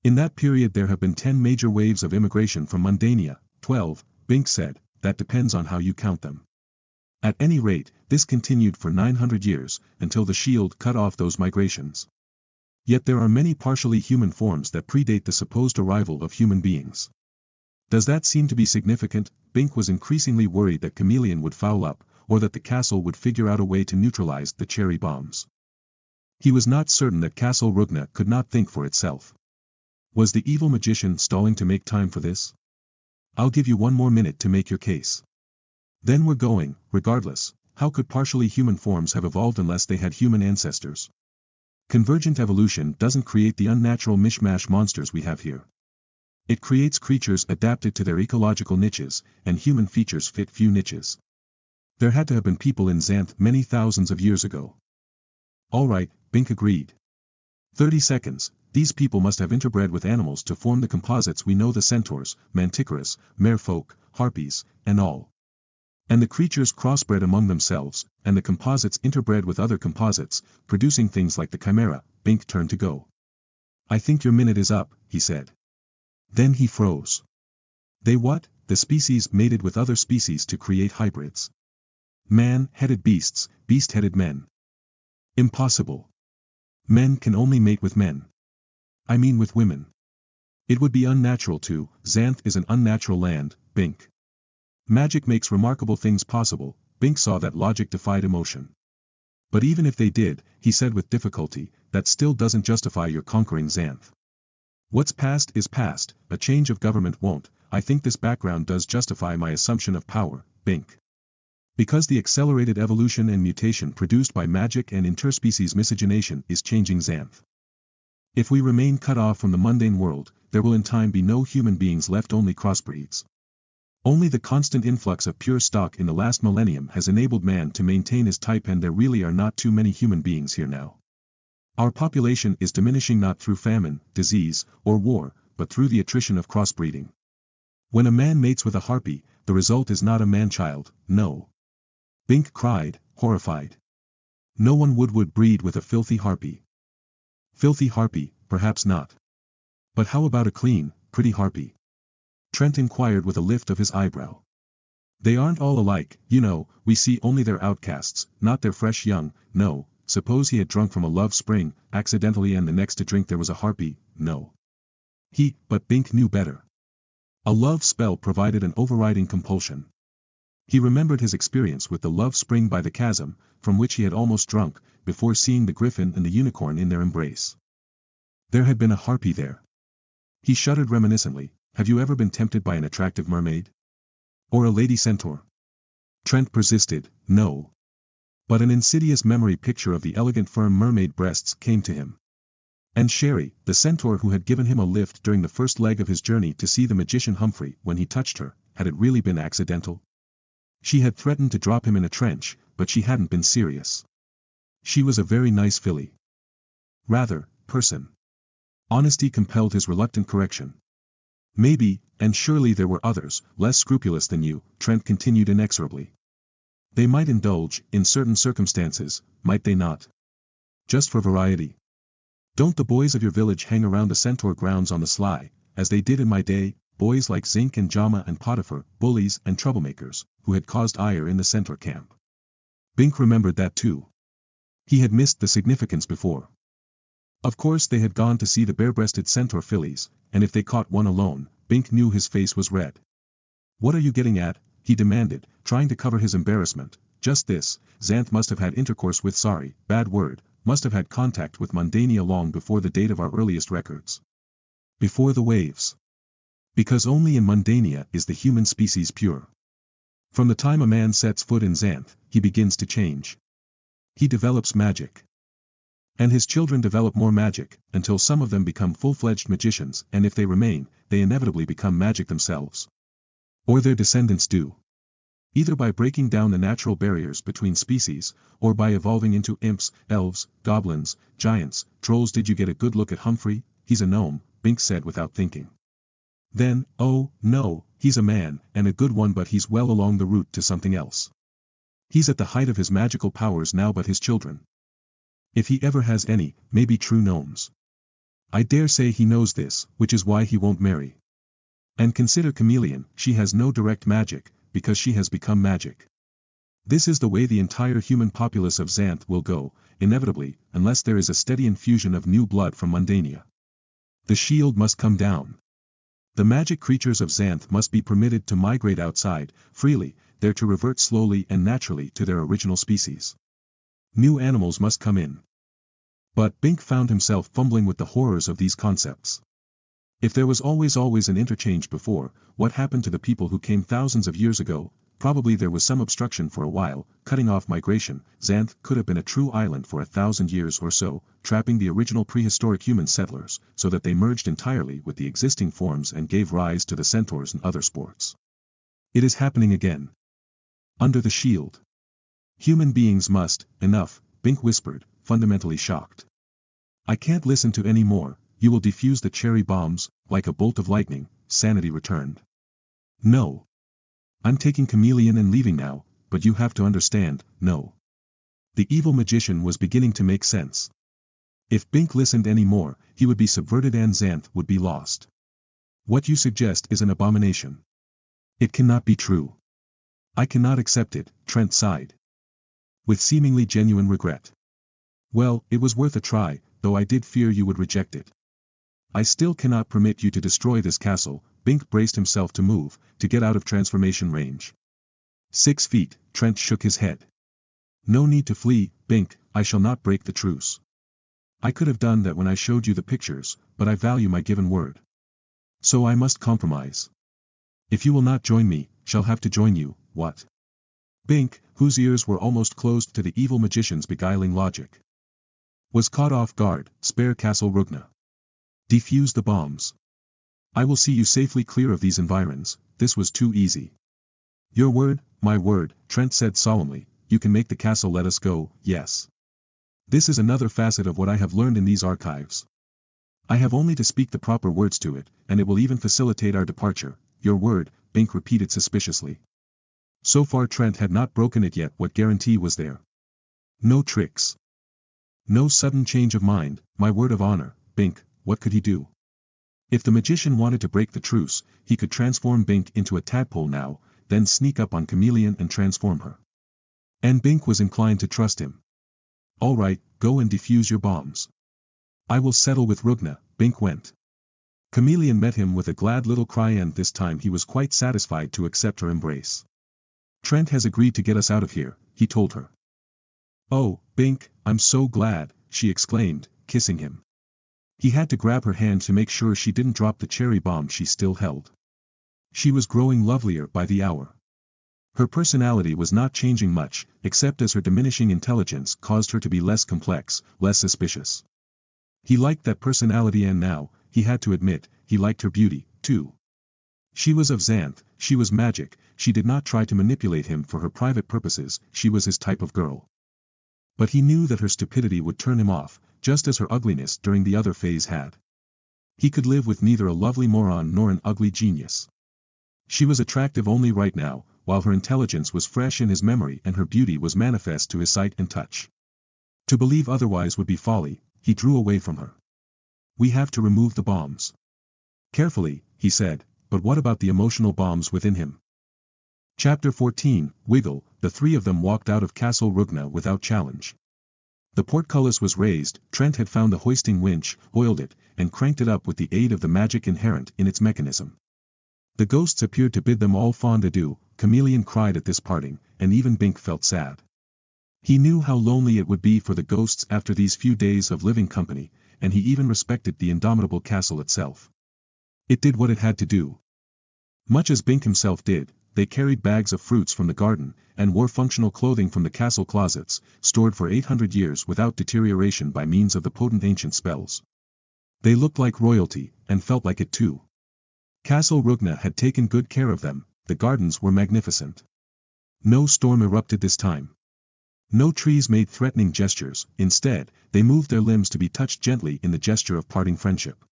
Speaker 1: In that period there have been 10 major waves of immigration from Mundania, 12, Bink said, that depends on how you count them. At any rate, this continued for 900 years, until the shield cut off those migrations. Yet there are many partially human forms that predate the supposed arrival of human beings. Does that seem to be significant? Bink was increasingly worried that Chameleon would foul up, or that the castle would figure out a way to neutralize the cherry bombs. He was not certain that Castle Rugna could not think for itself. Was the evil magician stalling to make time for this? I'll give you one more minute to make your case. Then we're going. Regardless, how could partially human forms have evolved unless they had human ancestors? Convergent evolution doesn't create the unnatural mishmash monsters we have here. It creates creatures adapted to their ecological niches, and human features fit few niches. There had to have been people in Xanth many thousands of years ago. All right, Bink agreed. 30 seconds, these people must have interbred with animals to form the composites we know, the centaurs, manticoras, merfolk, harpies, and all. And the creatures crossbred among themselves, and the composites interbred with other composites, producing things like the chimera. Bink turned to go. I think your minute is up, he said. Then he froze. They what? The species mated with other species to create hybrids. Man-headed beasts, beast-headed men. Impossible. Men can only mate with men. I mean with women. It would be unnatural to. Xanth is an unnatural land, Bink. Magic makes remarkable things possible. Bink saw that logic defied emotion. But even if they did, he said with difficulty, that still doesn't justify your conquering Xanth. What's past is past, a change of government won't. I think this background does justify my assumption of power, Bink. Because the accelerated evolution and mutation produced by magic and interspecies miscegenation is changing Xanth. If we remain cut off from the mundane world, there will in time be no human beings left, only crossbreeds. Only the constant influx of pure stock in the last millennium has enabled man to maintain his type, and there really are not too many human beings here now. Our population is diminishing not through famine, disease, or war, but through the attrition of crossbreeding. When a man mates with a harpy, the result is not a man-child, no. Bink cried, horrified. No one would breed with a filthy harpy. Filthy harpy, perhaps not. But how about a clean, pretty harpy? Trent inquired with a lift of his eyebrow. They aren't all alike, you know, we see only their outcasts, not their fresh young. No, suppose he had drunk from a love spring, accidentally, and the next to drink there was a harpy, no. But Bink knew better. A love spell provided an overriding compulsion. He remembered his experience with the love spring by the chasm, from which he had almost drunk, before seeing the griffin and the unicorn in their embrace. There had been a harpy there. He shuddered reminiscently. Have you ever been tempted by an attractive mermaid? Or a lady centaur? Trent persisted, no. But an insidious memory picture of the elegant firm mermaid breasts came to him. And Sherry, the centaur who had given him a lift during the first leg of his journey to see the magician Humphrey, when he touched her, had it really been accidental? She had threatened to drop him in a trench, but she hadn't been serious. She was a very nice filly. Rather, person. Honesty compelled his reluctant correction. Maybe, and surely there were others, less scrupulous than you, Trent continued inexorably. They might indulge, in certain circumstances, might they not? Just for variety. Don't the boys of your village hang around the centaur grounds on the sly, as they did in my day, boys like Zinc and Jama and Potiphar, bullies and troublemakers, who had caused ire in the centaur camp? Bink remembered that too. He had missed the significance before. Of course they had gone to see the bare-breasted centaur fillies, and if they caught one alone, Bink knew his face was red. What are you getting at? He demanded, trying to cover his embarrassment. Just this, Xanth must have had intercourse with bad word, must have had contact with Mundania long before the date of our earliest records. Before the waves. Because only in Mundania is the human species pure. From the time a man sets foot in Xanth, he begins to change. He develops magic. And his children develop more magic, until some of them become full-fledged magicians, and if they remain, they inevitably become magic themselves. Or their descendants do. Either by breaking down the natural barriers between species, or by evolving into imps, elves, goblins, giants, trolls. Did you get a good look at Humphrey? He's a gnome, Bink said without thinking. Then, oh, no, he's a man, and a good one, but he's well along the route to something else. He's at the height of his magical powers now, but his children. If he ever has any, may be true gnomes. I dare say he knows this, which is why he won't marry. And consider Chameleon, she has no direct magic, because she has become magic. This is the way the entire human populace of Xanth will go, inevitably, unless there is a steady infusion of new blood from Mundania. The shield must come down. The magic creatures of Xanth must be permitted to migrate outside, freely, there to revert slowly and naturally to their original species. New animals must come in. But Bink found himself fumbling with the horrors of these concepts. If there was always an interchange before, what happened to the people who came thousands of years ago? Probably there was some obstruction for a while, cutting off migration. Xanth could have been a true island for 1,000 years or so, trapping the original prehistoric human settlers, so that they merged entirely with the existing forms and gave rise to the centaurs and other sports. It is happening again. Under the shield. Human beings must, enough, Bink whispered, fundamentally shocked. I can't listen to any more, you will defuse the cherry bombs, like a bolt of lightning, sanity returned. No. I'm taking Chameleon and leaving now, but you have to understand, no. The evil magician was beginning to make sense. If Bink listened any more, he would be subverted and Xanth would be lost. What you suggest is an abomination. It cannot be true. I cannot accept it, Trent sighed. With seemingly genuine regret. Well, it was worth a try, though I did fear you would reject it. I still cannot permit you to destroy this castle. Bink braced himself to move, to get out of transformation range. 6 feet, Trent shook his head. No need to flee, Bink, I shall not break the truce. I could have done that when I showed you the pictures, but I value my given word. So I must compromise. If you will not join me, shall have to join you, what? Bink, whose ears were almost closed to the evil magician's beguiling logic, was caught off guard. Spare Castle Rugna. Defuse the bombs. I will see you safely clear of these environs. This was too easy. Your word, my word, Trent said solemnly. You can make the castle let us go, yes. This is another facet of what I have learned in these archives. I have only to speak the proper words to it, and it will even facilitate our departure. Your word, Bink repeated suspiciously. So far Trent had not broken it yet. What guarantee was there? No tricks. No sudden change of mind. My word of honor, Bink. What could he do? If the magician wanted to break the truce, he could transform Bink into a tadpole now, then sneak up on Chameleon and transform her. And Bink was inclined to trust him. All right, go and defuse your bombs. I will settle with Rugna. Bink went. Chameleon met him with a glad little cry, and this time he was quite satisfied to accept her embrace. Trent has agreed to get us out of here, he told her. Oh, Bink, I'm so glad, she exclaimed, kissing him. He had to grab her hand to make sure she didn't drop the cherry bomb she still held. She was growing lovelier by the hour. Her personality was not changing much, except as her diminishing intelligence caused her to be less complex, less suspicious. He liked that personality, and now, he had to admit, he liked her beauty, too. She was of Xanth, she was magic, she did not try to manipulate him for her private purposes, she was his type of girl. But he knew that her stupidity would turn him off, just as her ugliness during the other phase had. He could live with neither a lovely moron nor an ugly genius. She was attractive only right now, while her intelligence was fresh in his memory and her beauty was manifest to his sight and touch. To believe otherwise would be folly. He drew away from her. We have to remove the bombs. Carefully, he said, but what about the emotional bombs within him? Chapter 14, Wiggle. The three of them walked out of Castle Rugna without challenge. The portcullis was raised. Trent had found a hoisting winch, oiled it, and cranked it up with the aid of the magic inherent in its mechanism. The ghosts appeared to bid them all fond adieu. Chameleon cried at this parting, and even Bink felt sad. He knew how lonely it would be for the ghosts after these few days of living company, and he even respected the indomitable castle itself. It did what it had to do. Much as Bink himself did, they carried bags of fruits from the garden, and wore functional clothing from the castle closets, stored for 800 years without deterioration by means of the potent ancient spells. They looked like royalty, and felt like it too. Castle Rugna had taken good care of them. The gardens were magnificent. No storm erupted this time. No trees made threatening gestures, instead, they moved their limbs to be touched gently in the gesture of parting friendship.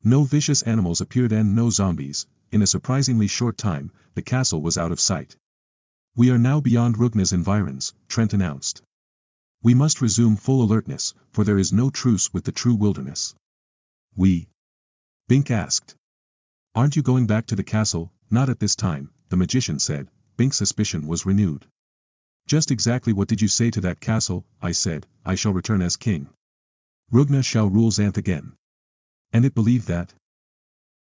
Speaker 1: No vicious animals appeared and no zombies. In a surprisingly short time, the castle was out of sight. We are now beyond Rugna's environs, Trent announced. We must resume full alertness, for there is no truce with the true wilderness. Bink asked. Aren't you going back to the castle? Not at this time, the magician said. Bink's suspicion was renewed. Just exactly what did you say to that castle? I said, I shall return as king. Rugna shall rule Xanth again. And it believed that?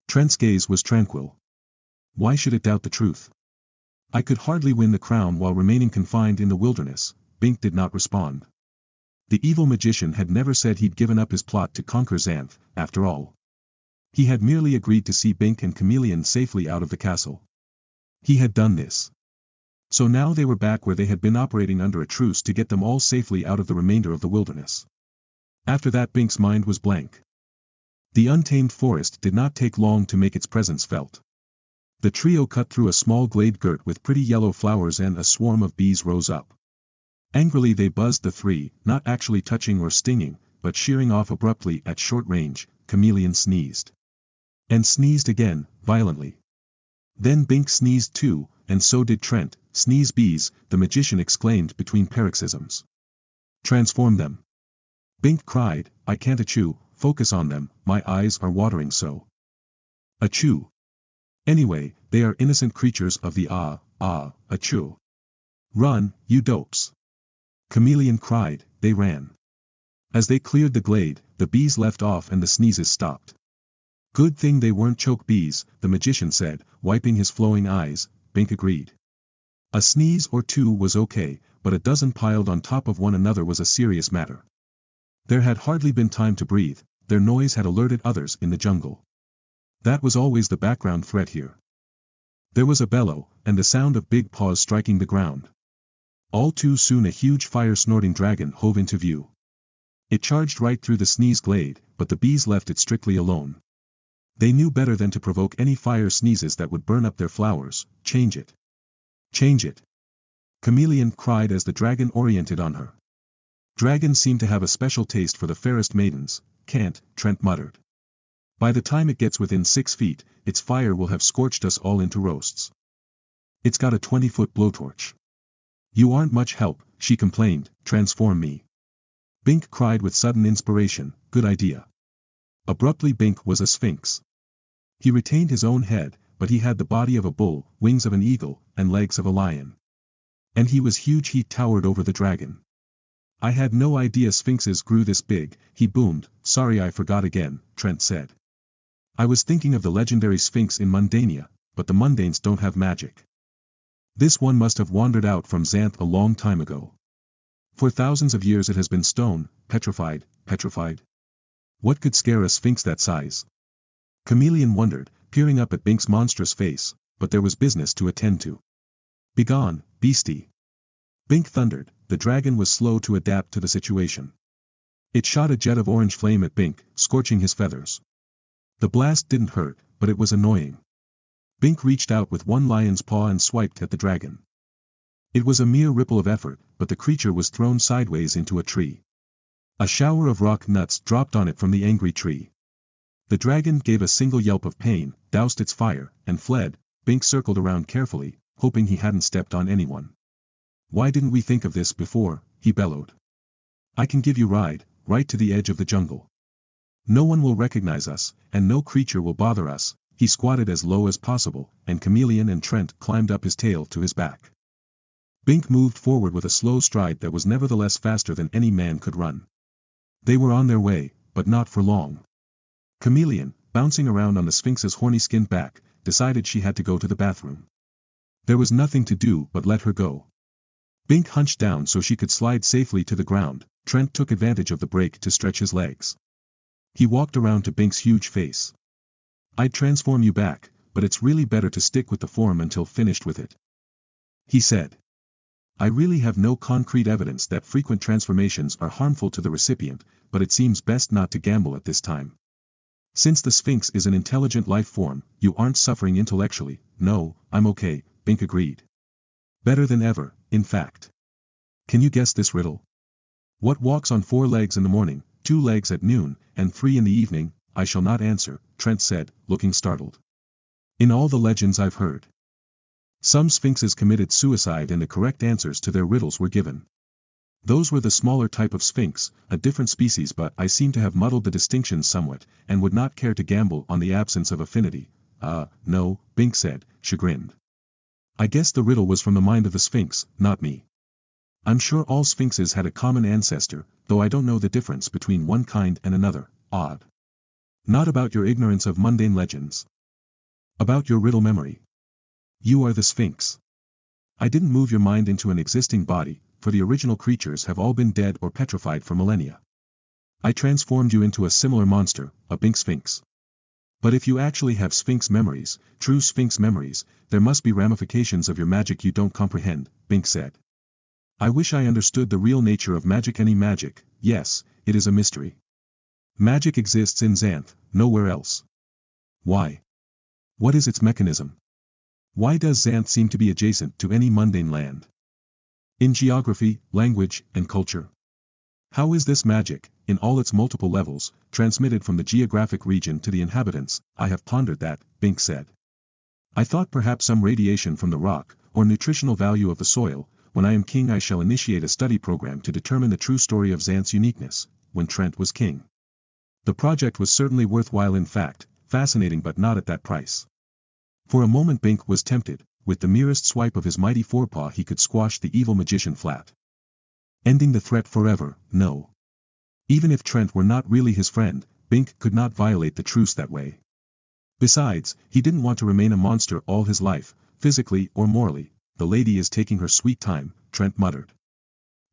Speaker 1: Trent's gaze was tranquil. Why should it doubt the truth? I could hardly win the crown while remaining confined in the wilderness. Bink did not respond. The evil magician had never said he'd given up his plot to conquer Xanth, after all. He had merely agreed to see Bink and Chameleon safely out of the castle. He had done this. So now they were back where they had been operating under a truce to get them all safely out of the remainder of the wilderness. After that Bink's mind was blank. The untamed forest did not take long to make its presence felt. The trio cut through a small glade girt with pretty yellow flowers, and a swarm of bees rose up. Angrily they buzzed the three, not actually touching or stinging, but shearing off abruptly at short range. Chameleon sneezed. And sneezed again, violently. Then Bink sneezed too, and so did Trent. Sneeze bees, the magician exclaimed between paroxysms. Transform them. Bink cried, I can't achoo, focus on them, my eyes are watering so. Achoo. Anyway, they are innocent creatures of the achoo. Run, you dopes. Chameleon cried. They ran. As they cleared the glade, the bees left off and the sneezes stopped. Good thing they weren't choke bees, the magician said, wiping his flowing eyes. Bink agreed. A sneeze or two was okay, but a dozen piled on top of one another was a serious matter. There had hardly been time to breathe. Their noise had alerted others in the jungle. That was always the background threat here. There was a bellow, and the sound of big paws striking the ground. All too soon a huge fire-snorting dragon hove into view. It charged right through the sneeze glade, but the bees left it strictly alone. They knew better than to provoke any fire sneezes that would burn up their flowers. Change it. Change it. Chameleon cried as the dragon oriented on her. Dragons seem to have a special taste for the fairest maidens. Can't, Trent muttered. By the time it gets within 6 feet, its fire will have scorched us all into roasts. It's got a 20-foot blowtorch. You aren't much help, she complained. Transform me. Bink cried with sudden inspiration. Good idea. Abruptly Bink was a sphinx. He retained his own head, but he had the body of a bull, wings of an eagle, and legs of a lion. And he was huge. He towered over the dragon. I had no idea sphinxes grew this big, he boomed. Sorry, I forgot again, Trent said. I was thinking of the legendary sphinx in Mundania, but the mundanes don't have magic. This one must have wandered out from Xanth a long time ago. For thousands of years it has been stone, petrified. What could scare a sphinx that size? Chameleon wondered, peering up at Bink's monstrous face, but there was business to attend to. Begone, beastie. Bink thundered. The dragon was slow to adapt to the situation. It shot a jet of orange flame at Bink, scorching his feathers. The blast didn't hurt, but it was annoying. Bink reached out with one lion's paw and swiped at the dragon. It was a mere ripple of effort, but the creature was thrown sideways into a tree. A shower of rock nuts dropped on it from the angry tree. The dragon gave a single yelp of pain, doused its fire, and fled. Bink circled around carefully, hoping he hadn't stepped on anyone. Why didn't we think of this before, he bellowed. I can give you ride, right to the edge of the jungle. No one will recognize us, and no creature will bother us. He squatted as low as possible, and Chameleon and Trent climbed up his tail to his back. Bink moved forward with a slow stride that was nevertheless faster than any man could run. They were on their way, but not for long. Chameleon, bouncing around on the sphinx's horny-skinned back, decided she had to go to the bathroom. There was nothing to do but let her go. Bink hunched down so she could slide safely to the ground. Trent took advantage of the break to stretch his legs. He walked around to Bink's huge face. I'd transform you back, but it's really better to stick with the form until finished with it, he said. I really have no concrete evidence that frequent transformations are harmful to the recipient, but it seems best not to gamble at this time. Since the Sphinx is an intelligent life form, you aren't suffering intellectually. No, I'm okay, Bink agreed. Better than ever, in fact. Can you guess this riddle? What walks on 4 legs in the morning, 2 legs at noon, and 3 in the evening? I shall not answer, Trent said, looking startled. In all the legends I've heard, some sphinxes committed suicide and the correct answers to their riddles were given. Those were the smaller type of sphinx, a different species, but I seem to have muddled the distinctions somewhat, and would not care to gamble on the absence of affinity. No, Bink said, chagrined. I guess the riddle was from the mind of the sphinx, not me. I'm sure all sphinxes had a common ancestor, though I don't know the difference between one kind and another. Odd. Not about your ignorance of mundane legends. About your riddle memory. You are the Sphinx. I didn't move your mind into an existing body, for the original creatures have all been dead or petrified for millennia. I transformed you into a similar monster, a Bink Sphinx. But if you actually have Sphinx memories, true Sphinx memories, there must be ramifications of your magic you don't comprehend, Bink said. I wish I understood the real nature of magic. Any magic, yes, it is a mystery. Magic exists in Xanth, nowhere else. Why? What is its mechanism? Why does Xanth seem to be adjacent to any mundane land? In geography, language, and culture. How is this magic, in all its multiple levels, transmitted from the geographic region to the inhabitants? I have pondered that, Bink said. I thought perhaps some radiation from the rock, or nutritional value of the soil. When I am king I shall initiate a study program to determine the true story of Xanth's uniqueness, when Trent was king. The project was certainly worthwhile, in fact, fascinating, but not at that price. For a moment Bink was tempted. With the merest swipe of his mighty forepaw he could squash the evil magician flat. Ending the threat forever, no. Even if Trent were not really his friend, Bink could not violate the truce that way. Besides, he didn't want to remain a monster all his life, physically or morally. The lady is taking her sweet time, Trent muttered.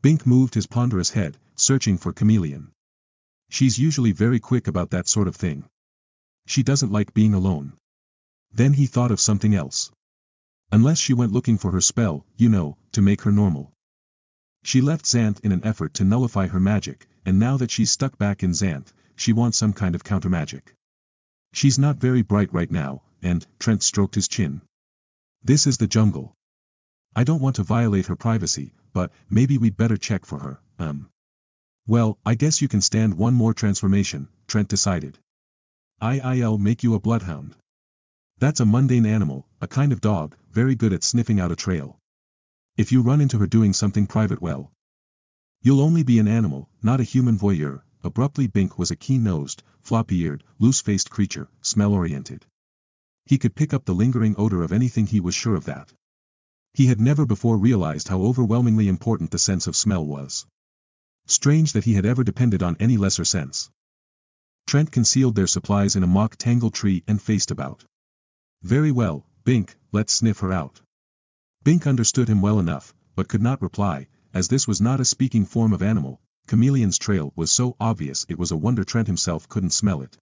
Speaker 1: Bink moved his ponderous head, searching for Chameleon. She's usually very quick about that sort of thing. She doesn't like being alone. Then he thought of something else. Unless she went looking for her spell, to make her normal. She left Xanth in an effort to nullify her magic, and now that she's stuck back in Xanth, she wants some kind of countermagic. She's not very bright right now, and Trent stroked his chin. This is the jungle. I don't want to violate her privacy, but maybe we'd better check for her. Well, I guess you can stand one more transformation, Trent decided. I'll make you a bloodhound. That's a mundane animal, a kind of dog, very good at sniffing out a trail. If you run into her doing something private, well, you'll only be an animal, not a human voyeur. Abruptly, Bink was a keen-nosed, floppy-eared, loose-faced creature, smell-oriented. He could pick up the lingering odor of anything, he was sure of that. He had never before realized how overwhelmingly important the sense of smell was. Strange that he had ever depended on any lesser sense. Trent concealed their supplies in a mock tangle tree and faced about. Very well, Bink, let's sniff her out. Bink understood him well enough, but could not reply, as this was not a speaking form of animal. Chameleon's trail was so obvious it was a wonder Trent himself couldn't smell it.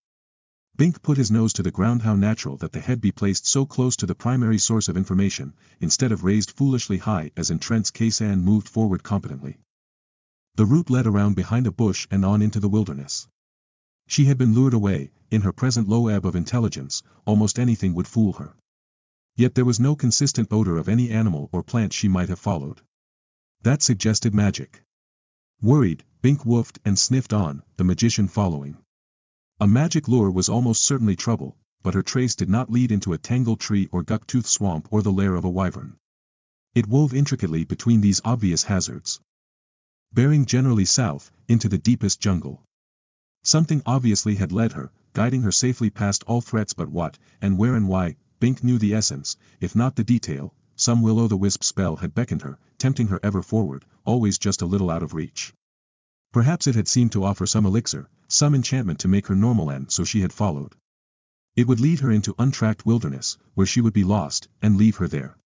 Speaker 1: Bink put his nose to the ground. How natural that the head be placed so close to the primary source of information, instead of raised foolishly high as in Trent's case. Anne moved forward competently. The route led around behind a bush and on into the wilderness. She had been lured away. In her present low ebb of intelligence, almost anything would fool her. Yet there was no consistent odor of any animal or plant she might have followed. That suggested magic. Worried, Bink woofed and sniffed on, the magician following. A magic lure was almost certainly trouble, but her trace did not lead into a tangled tree or guck-toothed swamp or the lair of a wyvern. It wove intricately between these obvious hazards, bearing generally south, into the deepest jungle. Something obviously had led her, guiding her safely past all threats, but what, and where and why, Bink knew the essence, if not the detail. Some will-o'-the-wisp spell had beckoned her, tempting her ever forward, always just a little out of reach. Perhaps it had seemed to offer some elixir, some enchantment to make her normal, and so she had followed. It would lead her into untracked wilderness, where she would be lost, and leave her there.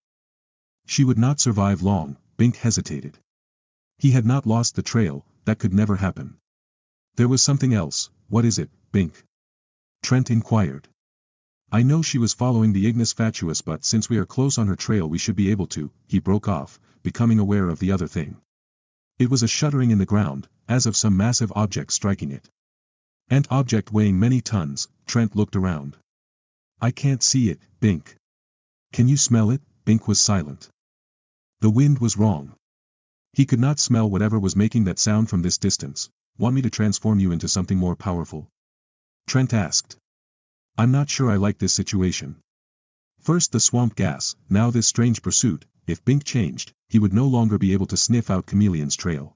Speaker 1: She would not survive long. Bink hesitated. He had not lost the trail, that could never happen. There was something else. What is it, Bink? Trent inquired. I know she was following the Ignis Fatuus, but since we are close on her trail we should be able to. He broke off, becoming aware of the other thing. It was a shuddering in the ground, as of some massive object striking it. An object weighing many tons. Trent looked around. I can't see it, Bink. Can you smell it? Bink was silent. The wind was wrong. He could not smell whatever was making that sound from this distance. Want me to transform you into something more powerful? Trent asked. I'm not sure I like this situation. First the swamp gas, now this strange pursuit. If Bink changed, he would no longer be able to sniff out Chameleon's trail.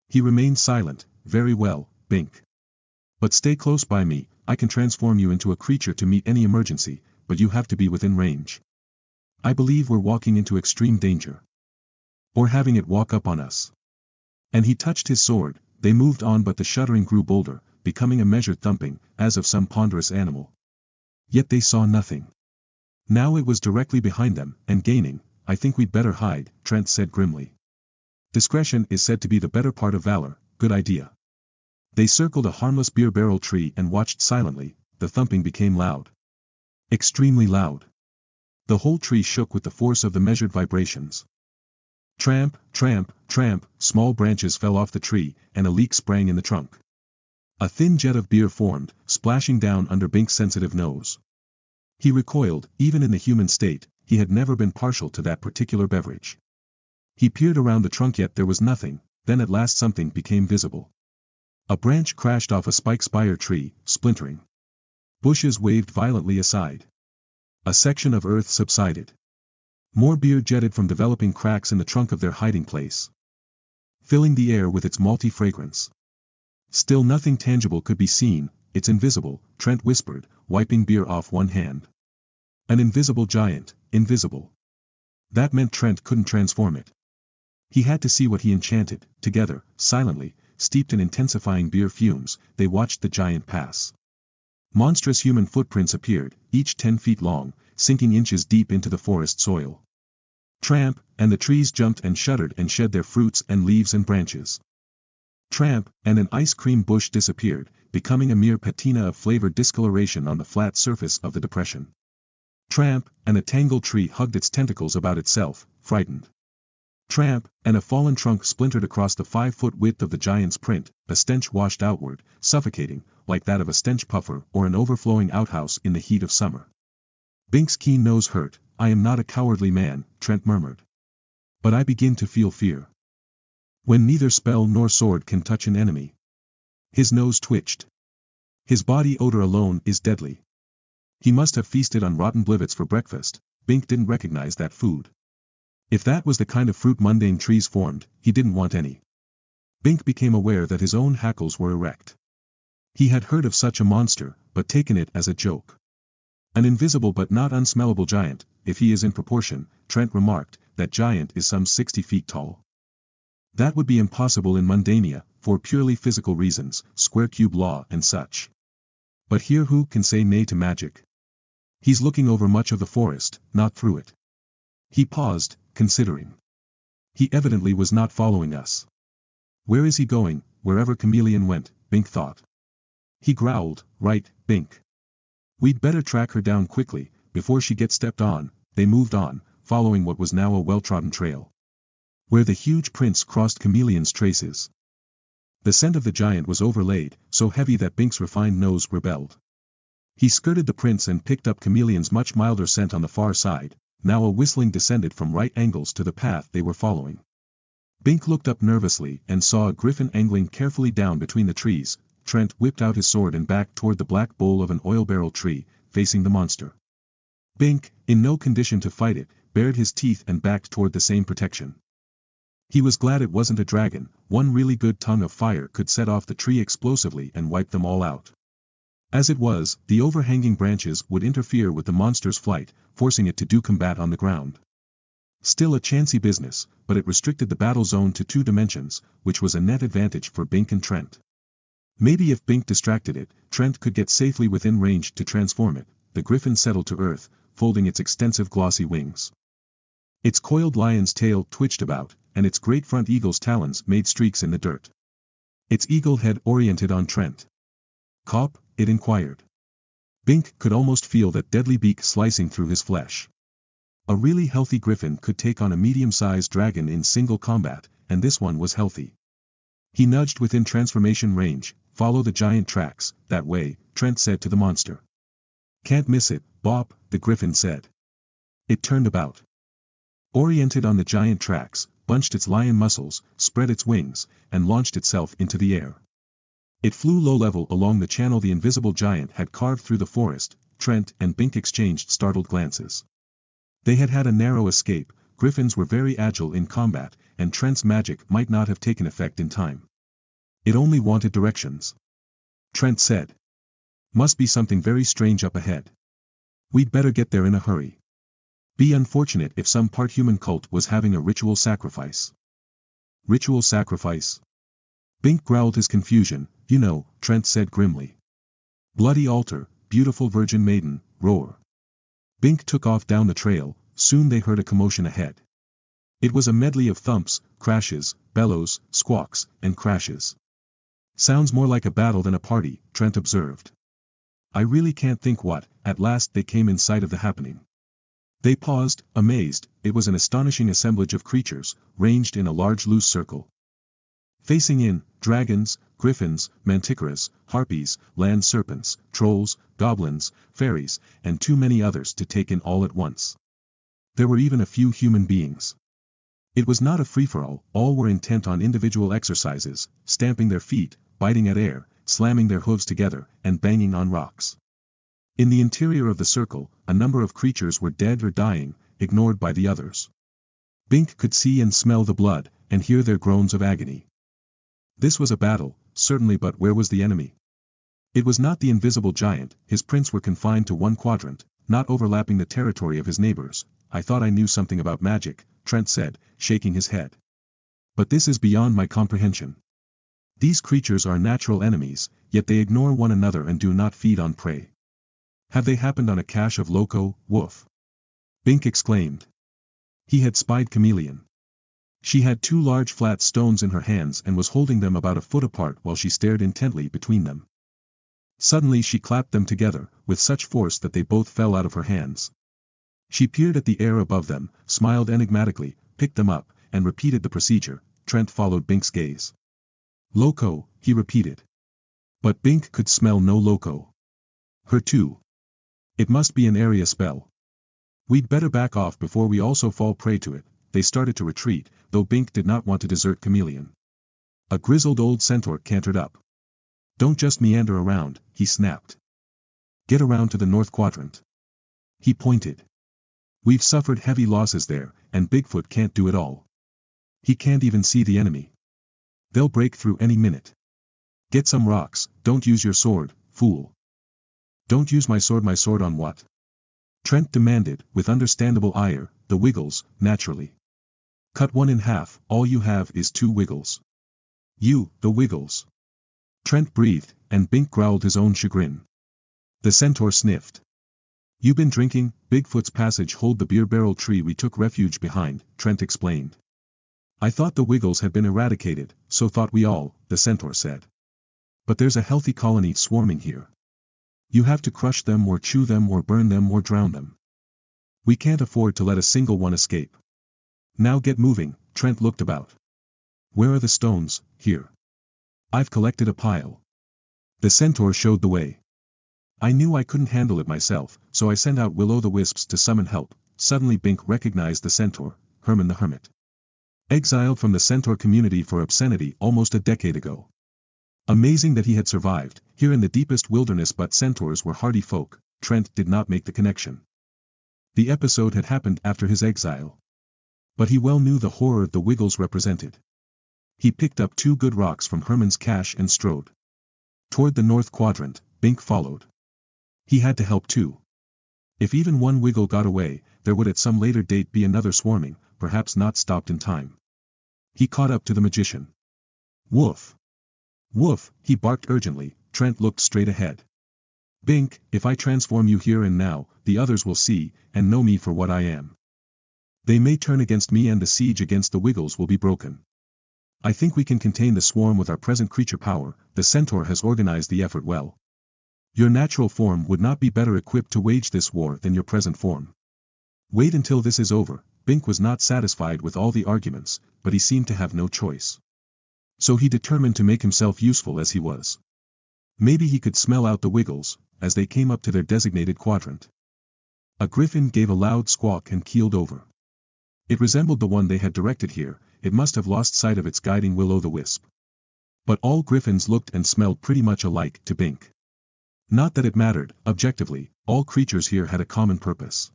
Speaker 1: He remained silent. Very well, Bink. But stay close by me. I can transform you into a creature to meet any emergency, but you have to be within range. I believe we're walking into extreme danger. Or having it walk up on us. And he touched his sword. They moved on, but the shuddering grew bolder, becoming a measured thumping, as of some ponderous animal. Yet they saw nothing. Now it was directly behind them, and gaining. I think we'd better hide, Trent said grimly. Discretion is said to be the better part of valor. Good idea. They circled a harmless beer barrel tree and watched silently. The thumping became loud. Extremely loud. The whole tree shook with the force of the measured vibrations. Tramp, tramp, tramp, small branches fell off the tree, and a leak sprang in the trunk. A thin jet of beer formed, splashing down under Bink's sensitive nose. He recoiled. Even in the human state, he had never been partial to that particular beverage. He peered around the trunk, yet there was nothing. Then at last something became visible. A branch crashed off a spike-spire tree, splintering. Bushes waved violently aside. A section of earth subsided. More beer jetted from developing cracks in the trunk of their hiding place, filling the air with its malty fragrance. Still nothing tangible could be seen. It's invisible, Trent whispered, wiping beer off one hand. An invisible giant, invisible. That meant Trent couldn't transform it. He had to see what he enchanted. Together, silently, steeped in intensifying beer fumes, they watched the giant pass. Monstrous human footprints appeared, each 10 feet long, sinking inches deep into the forest soil. Tramp, and the trees jumped and shuddered and shed their fruits and leaves and branches. Tramp, and an ice cream bush disappeared, becoming a mere patina of flavored discoloration on the flat surface of the depression. Tramp, and a tangled tree hugged its tentacles about itself, frightened. Tramp, and a fallen trunk splintered across the 5-foot width of the giant's print, a stench washed outward, suffocating, like that of a stench puffer or an overflowing outhouse in the heat of summer. Bink's keen nose hurt. I am not a cowardly man, Trent murmured. But I begin to feel fear. When neither spell nor sword can touch an enemy. His nose twitched. His body odor alone is deadly. He must have feasted on rotten blivets for breakfast. Bink didn't recognize that food. If that was the kind of fruit mundane trees formed, he didn't want any. Bink became aware that his own hackles were erect. He had heard of such a monster, but taken it as a joke. An invisible but not unsmellable giant, if he is in proportion, Trent remarked, that giant is some 60 feet tall. That would be impossible in Mundania, for purely physical reasons, square cube law and such. But here who can say nay to magic? He's looking over much of the forest, not through it. He paused, considering. He evidently was not following us. Where is he going? Wherever Chameleon went, Bink thought. He growled, right, Bink. We'd better track her down quickly, before she gets stepped on. They moved on, following what was now a well-trodden trail. Where the huge prints crossed Chameleon's traces. The scent of the giant was overlaid, so heavy that Bink's refined nose rebelled. He skirted the prints and picked up Chameleon's much milder scent on the far side. Now a whistling descended from right angles to the path they were following. Bink looked up nervously and saw a griffin angling carefully down between the trees. Trent whipped out his sword and backed toward the black bole of an oil barrel tree, facing the monster. Bink, in no condition to fight it, bared his teeth and backed toward the same protection. He was glad it wasn't a dragon. One really good tongue of fire could set off the tree explosively and wipe them all out. As it was, the overhanging branches would interfere with the monster's flight, forcing it to do combat on the ground. Still a chancy business, but it restricted the battle zone to 2 dimensions, which was a net advantage for Bink and Trent. Maybe if Bink distracted it, Trent could get safely within range to transform it. The griffin settled to earth, folding its extensive glossy wings. Its coiled lion's tail twitched about, and its great front eagle's talons made streaks in the dirt. Its eagle head oriented on Trent. Cop? It inquired. Bink could almost feel that deadly beak slicing through his flesh. A really healthy griffin could take on a medium-sized dragon in single combat, and this one was healthy. He nudged within transformation range. Follow the giant tracks, that way, Trent said to the monster. Can't miss it, Bop, the griffin said. It turned about. Oriented on the giant tracks, bunched its lion muscles, spread its wings, and launched itself into the air. It flew low-level along the channel the invisible giant had carved through the forest. Trent and Bink exchanged startled glances. They had had a narrow escape. Griffins were very agile in combat, and Trent's magic might not have taken effect in time. It only wanted directions. Trent said. Must be something very strange up ahead. We'd better get there in a hurry. Be unfortunate if some part human cult was having a ritual sacrifice. Ritual sacrifice? Bink growled his confusion. You know, Trent said grimly. Bloody altar, beautiful virgin maiden, roar. Bink took off down the trail. Soon they heard a commotion ahead. It was a medley of thumps, crashes, bellows, squawks, and crashes. Sounds more like a battle than a party, Trent observed. I really can't think what. At last they came in sight of the happening. They paused, amazed. It was an astonishing assemblage of creatures, ranged in a large loose circle. Facing in, dragons, griffins, manticoras, harpies, land serpents, trolls, goblins, fairies, and too many others to take in all at once. There were even a few human beings. It was not a free-for-all. All were intent on individual exercises, stamping their feet, biting at air, slamming their hooves together, and banging on rocks. In the interior of the circle, a number of creatures were dead or dying, ignored by the others. Bink could see and smell the blood, and hear their groans of agony. This was a battle, certainly, but where was the enemy? It was not the invisible giant. His prints were confined to one quadrant, not overlapping the territory of his neighbors. I thought I knew something about magic, Trent said, shaking his head. But this is beyond my comprehension. These creatures are natural enemies, yet they ignore one another and do not feed on prey. Have they happened on a cache of loco, woof? Bink exclaimed. He had spied Chameleon. She had 2 large flat stones in her hands and was holding them about a foot apart while she stared intently between them. Suddenly she clapped them together, with such force that they both fell out of her hands. She peered at the air above them, smiled enigmatically, picked them up, and repeated the procedure. Trent followed Bink's gaze. Loco, he repeated. But Bink could smell no loco. Her too. It must be an area spell. We'd better back off before we also fall prey to it. They started to retreat, though Bink did not want to desert Chameleon. A grizzled old centaur cantered up. Don't just meander around, he snapped. Get around to the north quadrant. He pointed. We've suffered heavy losses there, and Bigfoot can't do it all. He can't even see the enemy. They'll break through any minute. Get some rocks, don't use your sword, fool. Don't use my sword on what? Trent demanded, with understandable ire, the wiggles, naturally. Cut one in half, all you have is 2 wiggles. You, the wiggles. Trent breathed, and Bink growled his own chagrin. The centaur sniffed. You been drinking? Bigfoot's passage hold the beer barrel tree we took refuge behind, Trent explained. I thought the wiggles had been eradicated, so thought we all, the centaur said. But there's a healthy colony swarming here. You have to crush them or chew them or burn them or drown them. We can't afford to let a single one escape. Now get moving, Trent looked about. Where are the stones? Here. I've collected a pile. The centaur showed the way. I knew I couldn't handle it myself, so I sent out will-o'-the-wisps to summon help. Suddenly Bink recognized the centaur, Herman the Hermit. Exiled from the centaur community for obscenity almost a decade ago. Amazing that he had survived, here in the deepest wilderness, but centaurs were hardy folk. Trent did not make the connection. The episode had happened after his exile. But he well knew the horror the wiggles represented. He picked up 2 good rocks from Herman's cache and strode toward the north quadrant. Bink followed. He had to help too. If even one wiggle got away, there would at some later date be another swarming, perhaps not stopped in time. He caught up to the magician. Woof! Woof! He barked urgently. Trent looked straight ahead. Bink, if I transform you here and now, the others will see, and know me for what I am. They may turn against me and the siege against the wiggles will be broken. I think we can contain the swarm with our present creature power. The centaur has organized the effort well. Your natural form would not be better equipped to wage this war than your present form. Wait until this is over. Bink was not satisfied with all the arguments, but he seemed to have no choice. So he determined to make himself useful as he was. Maybe he could smell out the wiggles, as they came up to their designated quadrant. A griffin gave a loud squawk and keeled over. It resembled the one they had directed here. It must have lost sight of its guiding will-o'-the-wisp. But all griffins looked and smelled pretty much alike to Bink. Not that it mattered, objectively, all creatures here had a common purpose.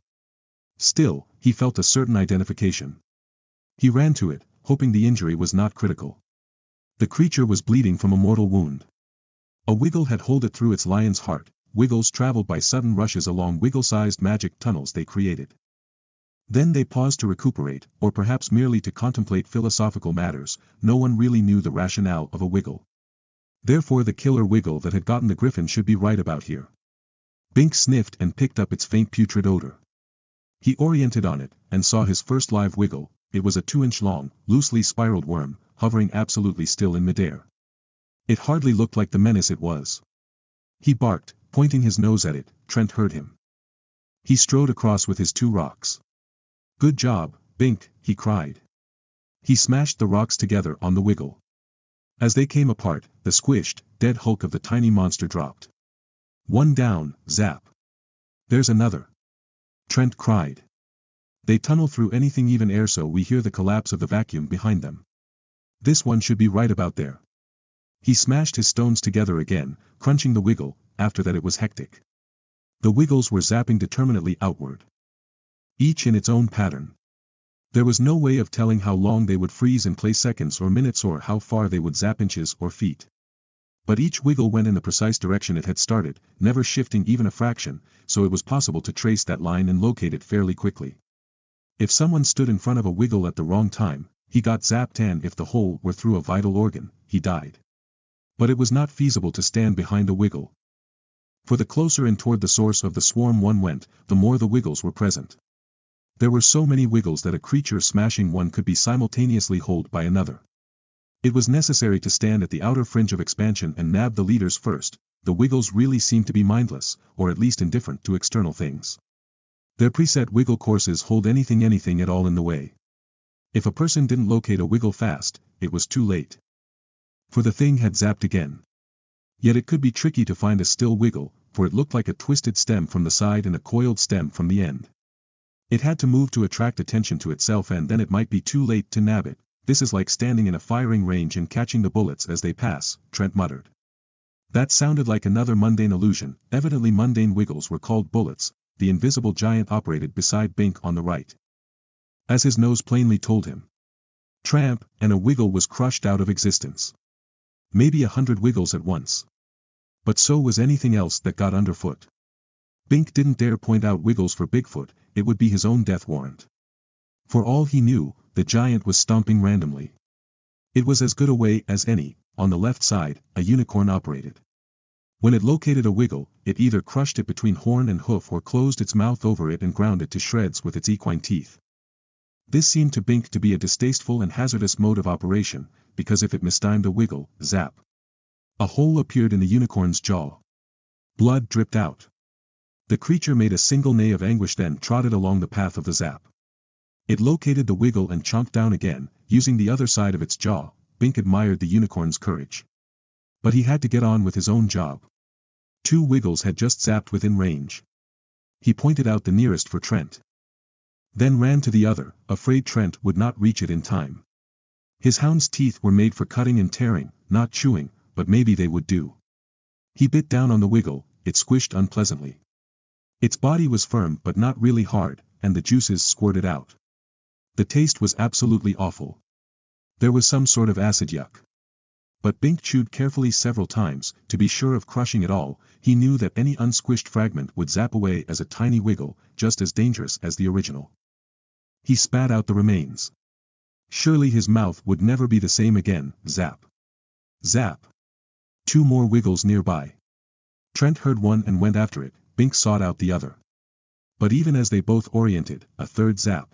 Speaker 1: Still, he felt a certain identification. He ran to it, hoping the injury was not critical. The creature was bleeding from a mortal wound. A wiggle had holed it through its lion's heart. Wiggles traveled by sudden rushes along wiggle-sized magic tunnels they created. Then they paused to recuperate, or perhaps merely to contemplate philosophical matters. No one really knew the rationale of a wiggle. Therefore the killer wiggle that had gotten the griffin should be right about here. Bink sniffed and picked up its faint putrid odor. He oriented on it, and saw his first live wiggle. It was a 2-inch long, loosely spiraled worm, hovering absolutely still in midair. It hardly looked like the menace it was. He barked, pointing his nose at it. Trent heard him. He strode across with his 2 rocks. Good job, Bink, he cried. He smashed the rocks together on the wiggle. As they came apart, the squished, dead hulk of the tiny monster dropped. One down, zap. There's another. Trent cried. They tunnel through anything, even air, so we hear the collapse of the vacuum behind them. This one should be right about there. He smashed his stones together again, crunching the wiggle. After that it was hectic. The wiggles were zapping determinately outward. Each in its own pattern. There was no way of telling how long they would freeze in place, seconds or minutes, or how far they would zap, inches or feet. But each wiggle went in the precise direction it had started, never shifting even a fraction, so it was possible to trace that line and locate it fairly quickly. If someone stood in front of a wiggle at the wrong time, he got zapped, and if the hole were through a vital organ, he died. But it was not feasible to stand behind a wiggle. For the closer in toward the source of the swarm one went, the more the wiggles were present. There were so many wiggles that a creature smashing one could be simultaneously holed by another. It was necessary to stand at the outer fringe of expansion and nab the leaders first. The wiggles really seemed to be mindless, or at least indifferent to external things. Their preset wiggle courses hold anything at all in the way. If a person didn't locate a wiggle fast, it was too late. For the thing had zapped again. Yet it could be tricky to find a still wiggle, for it looked like a twisted stem from the side and a coiled stem from the end. It had to move to attract attention to itself, and then it might be too late to nab it. This is like standing in a firing range and catching the bullets as they pass, Trent muttered. That sounded like another mundane illusion. Evidently mundane wiggles were called bullets. The invisible giant operated beside Bink on the right. As his nose plainly told him. Tramp, and a wiggle was crushed out of existence. Maybe 100 wiggles at once. But so was anything else that got underfoot. Bink didn't dare point out wiggles for Bigfoot, it would be his own death warrant. For all he knew, the giant was stomping randomly. It was as good a way as any. On the left side, a unicorn operated. When it located a wiggle, it either crushed it between horn and hoof or closed its mouth over it and ground it to shreds with its equine teeth. This seemed to Bink to be a distasteful and hazardous mode of operation, because if it mistimed a wiggle, zap. A hole appeared in the unicorn's jaw. Blood dripped out. The creature made a single neigh of anguish, then trotted along the path of the zap. It located the wiggle and chomped down again, using the other side of its jaw. Bink admired the unicorn's courage. But he had to get on with his own job. 2 wiggles had just zapped within range. He pointed out the nearest for Trent. Then ran to the other, afraid Trent would not reach it in time. His hound's teeth were made for cutting and tearing, not chewing, but maybe they would do. He bit down on the wiggle, it squished unpleasantly. Its body was firm but not really hard, and the juices squirted out. The taste was absolutely awful. There was some sort of acid yuck. But Bink chewed carefully several times, to be sure of crushing it all. He knew that any unsquished fragment would zap away as a tiny wiggle, just as dangerous as the original. He spat out the remains. Surely his mouth would never be the same again. Zap. Zap. 2 more wiggles nearby. Trent heard one and went after it. Bink sought out the other. But even as they both oriented, a third zap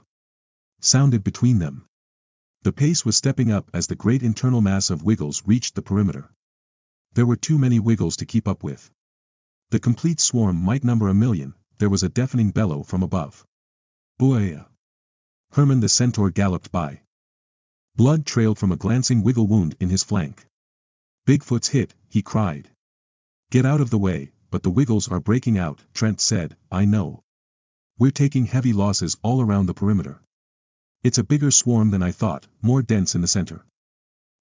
Speaker 1: sounded between them. The pace was stepping up as the great internal mass of wiggles reached the perimeter. There were too many wiggles to keep up with. The complete swarm might number 1,000,000. There was a deafening bellow from above. Booyah! Herman the centaur galloped by. Blood trailed from a glancing wiggle wound in his flank. Bigfoot's hit, he cried. Get out of the way, but the wiggles are breaking out, Trent said. I know. We're taking heavy losses all around the perimeter. It's a bigger swarm than I thought, more dense in the center.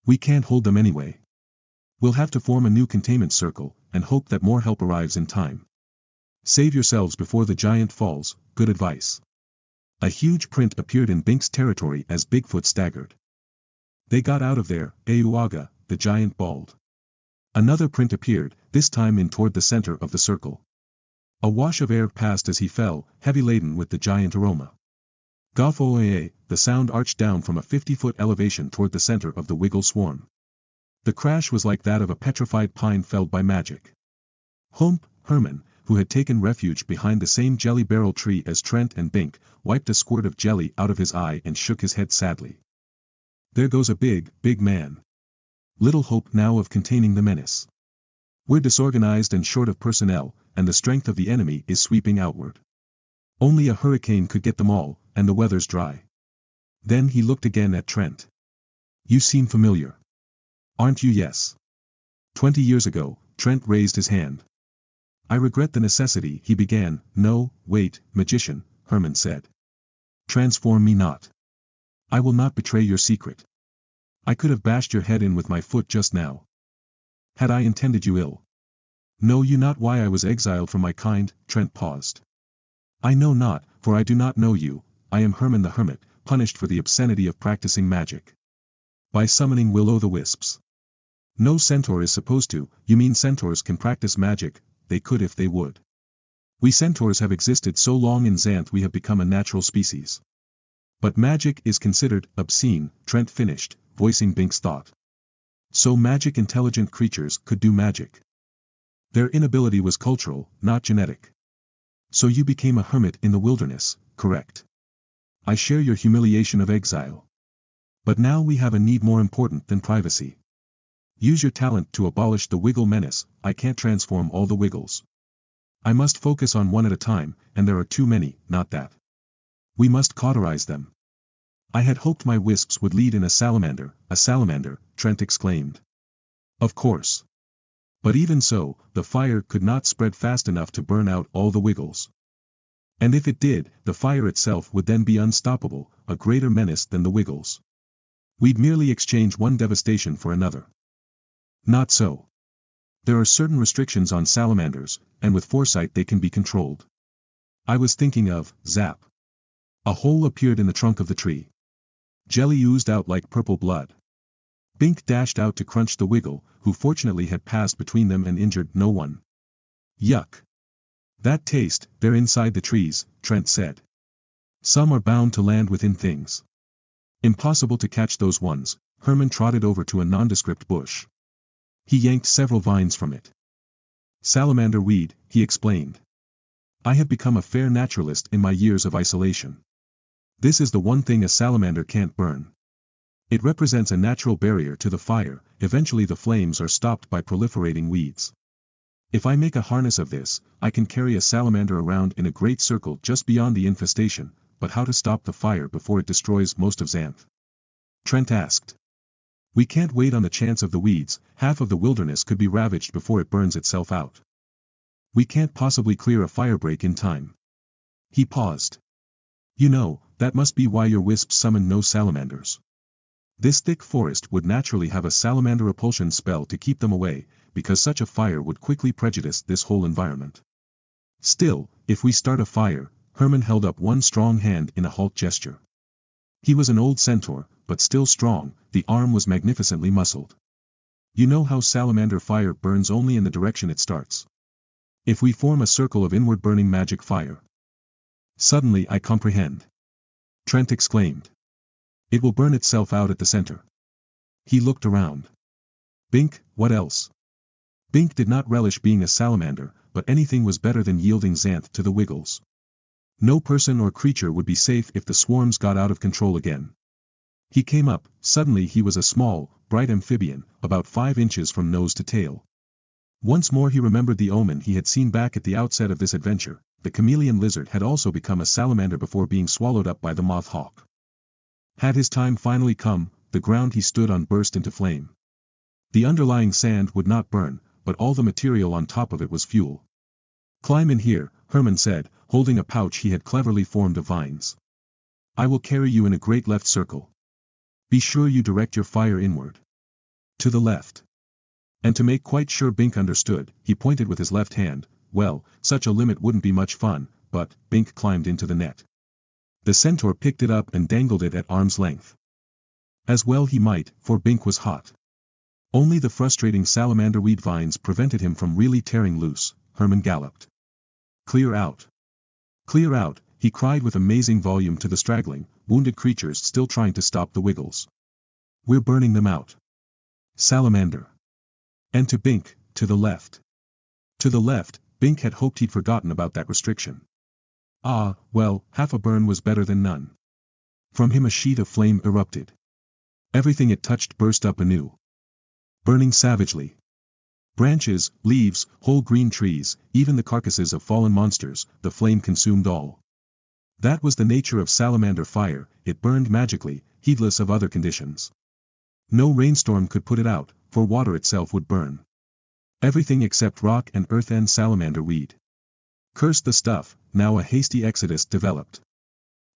Speaker 1: We can't hold them anyway. We'll have to form a new containment circle, and hope that more help arrives in time. Save yourselves before the giant falls, good advice. A huge print appeared in Bink's territory as Bigfoot staggered. They got out of there, Euaga, the giant bawled. Another print appeared, this time in toward the center of the circle. A wash of air passed as he fell, heavy laden with the giant aroma. Gaffoe, the sound arched down from a 50-foot elevation toward the center of the wiggle swarm. The crash was like that of a petrified pine felled by magic. Hump, Herman, who had taken refuge behind the same jelly barrel tree as Trent and Bink, wiped a squirt of jelly out of his eye and shook his head sadly. There goes a big man. Little hope now of containing the menace. We're disorganized and short of personnel, and the strength of the enemy is sweeping outward. Only a hurricane could get them all, and the weather's dry. Then he looked again at Trent. You seem familiar. Aren't you? Yes. 20 years ago, Trent raised his hand. I regret the necessity, he began. No, wait, magician, Herman said. Transform me not. I will not betray your secret. I could have bashed your head in with my foot just now. Had I intended you ill? Know you not why I was exiled from my kind? Trent paused. I know not, for I do not know you. I am Herman the Hermit, punished for the obscenity of practicing magic. By summoning will-o'-the-wisps. No centaur is supposed to. You mean centaurs can practice magic? They could if they would. We centaurs have existed so long in Xanth we have become a natural species. But magic is considered obscene, Trent finished, voicing Bink's thought. So magic-intelligent creatures could do magic. Their inability was cultural, not genetic. So you became a hermit in the wilderness, correct? I share your humiliation of exile. But now we have a need more important than privacy. Use your talent to abolish the wiggle menace. I can't transform all the wiggles. I must focus on one at a time, and there are too many, not that. We must cauterize them. I had hoped my wisps would lead in a salamander, Trent exclaimed. Of course. But even so, the fire could not spread fast enough to burn out all the wiggles. And if it did, the fire itself would then be unstoppable, a greater menace than the wiggles. We'd merely exchange one devastation for another. Not so. There are certain restrictions on salamanders, and with foresight they can be controlled. I was thinking of, zap. A hole appeared in the trunk of the tree. Jelly oozed out like purple blood. Bink dashed out to crunch the wiggle, who fortunately had passed between them and injured no one. Yuck. That taste, they're inside the trees, Trent said. Some are bound to land within things. Impossible to catch those ones. Herman trotted over to a nondescript bush. He yanked several vines from it. Salamander weed, he explained. I have become a fair naturalist in my years of isolation. This is the one thing a salamander can't burn. It represents a natural barrier to the fire. Eventually the flames are stopped by proliferating weeds. If I make a harness of this, I can carry a salamander around in a great circle just beyond the infestation, but how to stop the fire before it destroys most of Xanth? Trent asked. We can't wait on the chance of the weeds. Half of the wilderness could be ravaged before it burns itself out. We can't possibly clear a firebreak in time. He paused. You know, that must be why your wisps summon no salamanders. This thick forest would naturally have a salamander repulsion spell to keep them away, because such a fire would quickly prejudice this whole environment. Still, if we start a fire, Herman held up one strong hand in a halt gesture. He was an old centaur, but still strong, the arm was magnificently muscled. You know how salamander fire burns only in the direction it starts. If we form a circle of inward burning magic fire. Suddenly I comprehend. Trent exclaimed. It will burn itself out at the center. He looked around. Bink, what else? Bink did not relish being a salamander, but anything was better than yielding Xanth to the wiggles. No person or creature would be safe if the swarms got out of control again. He came up. Suddenly he was a small, bright amphibian, about 5 inches from nose to tail. Once more he remembered the omen he had seen back at the outset of this adventure. The chameleon lizard had also become a salamander before being swallowed up by the moth hawk. Had his time finally come, the ground he stood on burst into flame. The underlying sand would not burn, but all the material on top of it was fuel. Climb in here, Herman said, holding a pouch he had cleverly formed of vines. I will carry you in a great left circle. Be sure you direct your fire inward. To the left. And to make quite sure Bink understood, he pointed with his left hand. Well, such a limit wouldn't be much fun, but Bink climbed into the net. The centaur picked it up and dangled it at arm's length. As well he might, for Bink was hot. Only the frustrating salamander weed vines prevented him from really tearing loose. Herman galloped. Clear out. Clear out, he cried with amazing volume to the straggling, wounded creatures still trying to stop the wiggles. We're burning them out. Salamander. And to Bink, to the left. To the left, Bink had hoped he'd forgotten about that restriction. Ah, well, half a burn was better than none. From him a sheet of flame erupted. Everything it touched burst up anew. Burning savagely. Branches, leaves, whole green trees, even the carcasses of fallen monsters, the flame consumed all. That was the nature of salamander fire, it burned magically, heedless of other conditions. No rainstorm could put it out, for water itself would burn. Everything except rock and earth and salamander weed. Curse the stuff, now a hasty exodus developed.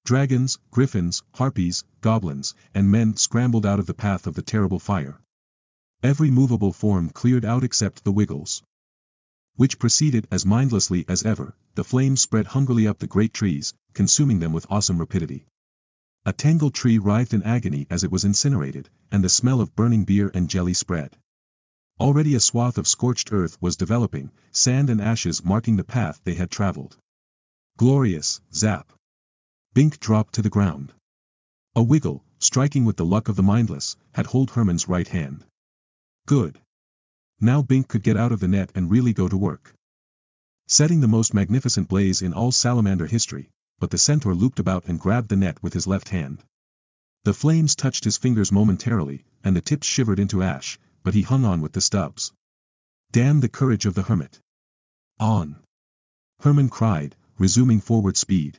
Speaker 1: Dragons, griffins, harpies, goblins, and men scrambled out of the path of the terrible fire. Every movable form cleared out except the wiggles. Which proceeded as mindlessly as ever. The flames spread hungrily up the great trees, consuming them with awesome rapidity. A tangled tree writhed in agony as it was incinerated, and the smell of burning beer and jelly spread. Already a swath of scorched earth was developing, sand and ashes marking the path they had traveled. Glorious, zap. Bink dropped to the ground. A wiggle, striking with the luck of the mindless, had hold Herman's right hand. Good. Now Bink could get out of the net and really go to work. Setting the most magnificent blaze in all salamander history, but the centaur looped about and grabbed the net with his left hand. The flames touched his fingers momentarily, and the tips shivered into ash, but he hung on with the stubs. Damn the courage of the hermit. On. Herman cried, resuming forward speed.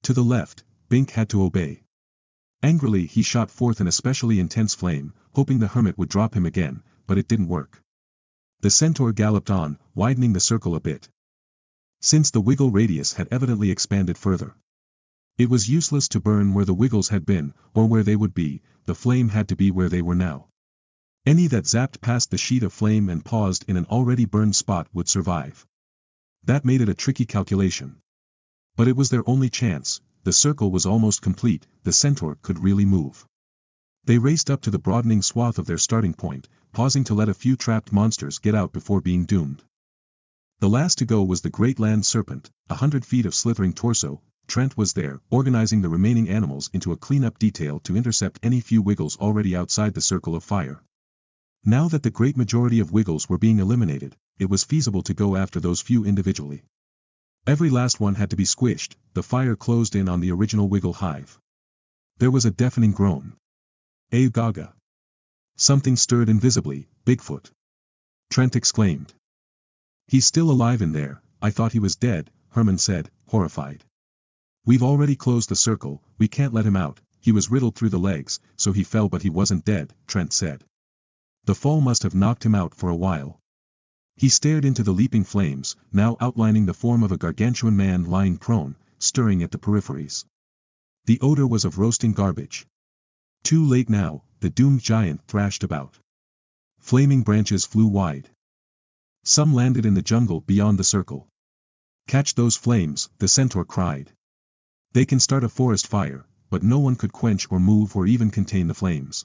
Speaker 1: To the left, Bink had to obey. Angrily he shot forth an especially intense flame, hoping the hermit would drop him again, but it didn't work. The centaur galloped on, widening the circle a bit. Since the wiggle radius had evidently expanded further. It was useless to burn where the wiggles had been, or where they would be, the flame had to be where they were now. Any that zapped past the sheet of flame and paused in an already burned spot would survive. That made it a tricky calculation. But it was their only chance, the circle was almost complete, the centaur could really move. They raced up to the broadening swath of their starting point, pausing to let a few trapped monsters get out before being doomed. The last to go was the great land serpent, 100 feet of slithering torso. Trent was there, organizing the remaining animals into a cleanup detail to intercept any few wiggles already outside the circle of fire. Now that the great majority of wiggles were being eliminated, it was feasible to go after those few individually. Every last one had to be squished, the fire closed in on the original wiggle hive. There was a deafening groan. Gaga. Something stirred invisibly, Bigfoot. Trent exclaimed. He's still alive in there, I thought he was dead, Herman said, horrified. We've already closed the circle, we can't let him out, he was riddled through the legs, so he fell but he wasn't dead, Trent said. The fall must have knocked him out for a while. He stared into the leaping flames, now outlining the form of a gargantuan man lying prone, stirring at the peripheries. The odor was of roasting garbage. Too late now, the doomed giant thrashed about. Flaming branches flew wide. Some landed in the jungle beyond the circle. Catch those flames, the centaur cried. They can start a forest fire, but no one could quench or move or even contain the flames.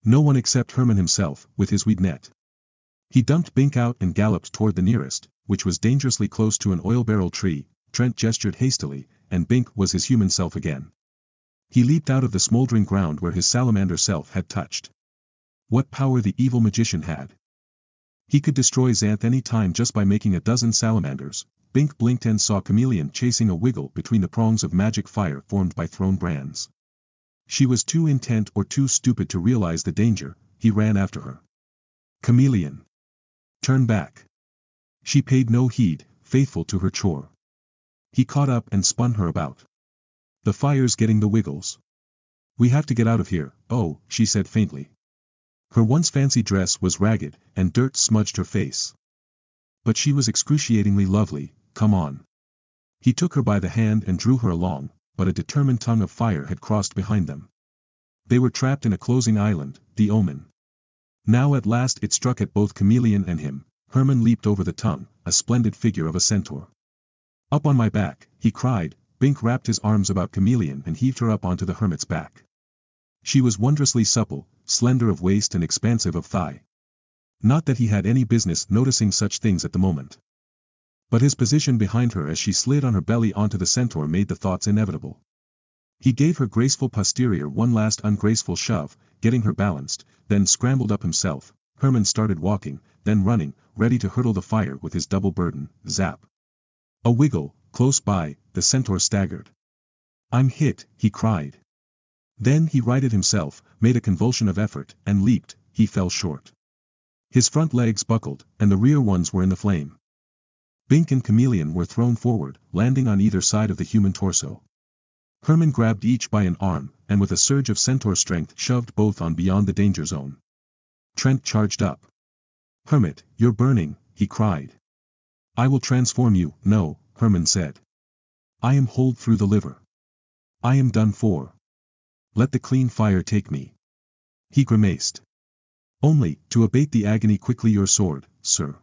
Speaker 1: No one except Herman himself, with his weed net. He dumped Bink out and galloped toward the nearest, which was dangerously close to an oil barrel tree. Trent gestured hastily, and Bink was his human self again. He leaped out of the smoldering ground where his salamander self had touched. What power the evil magician had! He could destroy Xanth any time just by making a dozen salamanders. Bink blinked and saw Chameleon chasing a wiggle between the prongs of magic fire formed by thrown brands. She was too intent or too stupid to realize the danger, he ran after her. Chameleon. Turn back. She paid no heed, faithful to her chore. He caught up and spun her about. The fire's getting the wiggles. We have to get out of here, oh, she said faintly. Her once fancy dress was ragged, and dirt smudged her face. But she was excruciatingly lovely, come on. He took her by the hand and drew her along, but a determined tongue of fire had crossed behind them. They were trapped in a closing island, the omen. Now at last it struck at both Chameleon and him. Herman leaped over the tongue, a splendid figure of a centaur. Up on my back, he cried. Bink wrapped his arms about Chameleon and heaved her up onto the hermit's back. She was wondrously supple, slender of waist and expansive of thigh. Not that he had any business noticing such things at the moment. But his position behind her as she slid on her belly onto the centaur made the thoughts inevitable. He gave her graceful posterior one last ungraceful shove, getting her balanced, then scrambled up himself. Herman started walking, then running, ready to hurdle the fire with his double burden, zap. A wiggle, close by, the centaur staggered. I'm hit, he cried. Then he righted himself, made a convulsion of effort, and leaped. He fell short. His front legs buckled, and the rear ones were in the flame. Bink and Chameleon were thrown forward, landing on either side of the human torso. Herman grabbed each by an arm, and with a surge of centaur strength shoved both on beyond the danger zone. Trent charged up. Hermit, you're burning, he cried. I will transform you. No, Herman said. I am holed through the liver. I am done for. Let the clean fire take me. He grimaced. Only, to abate the agony quickly your sword, sir.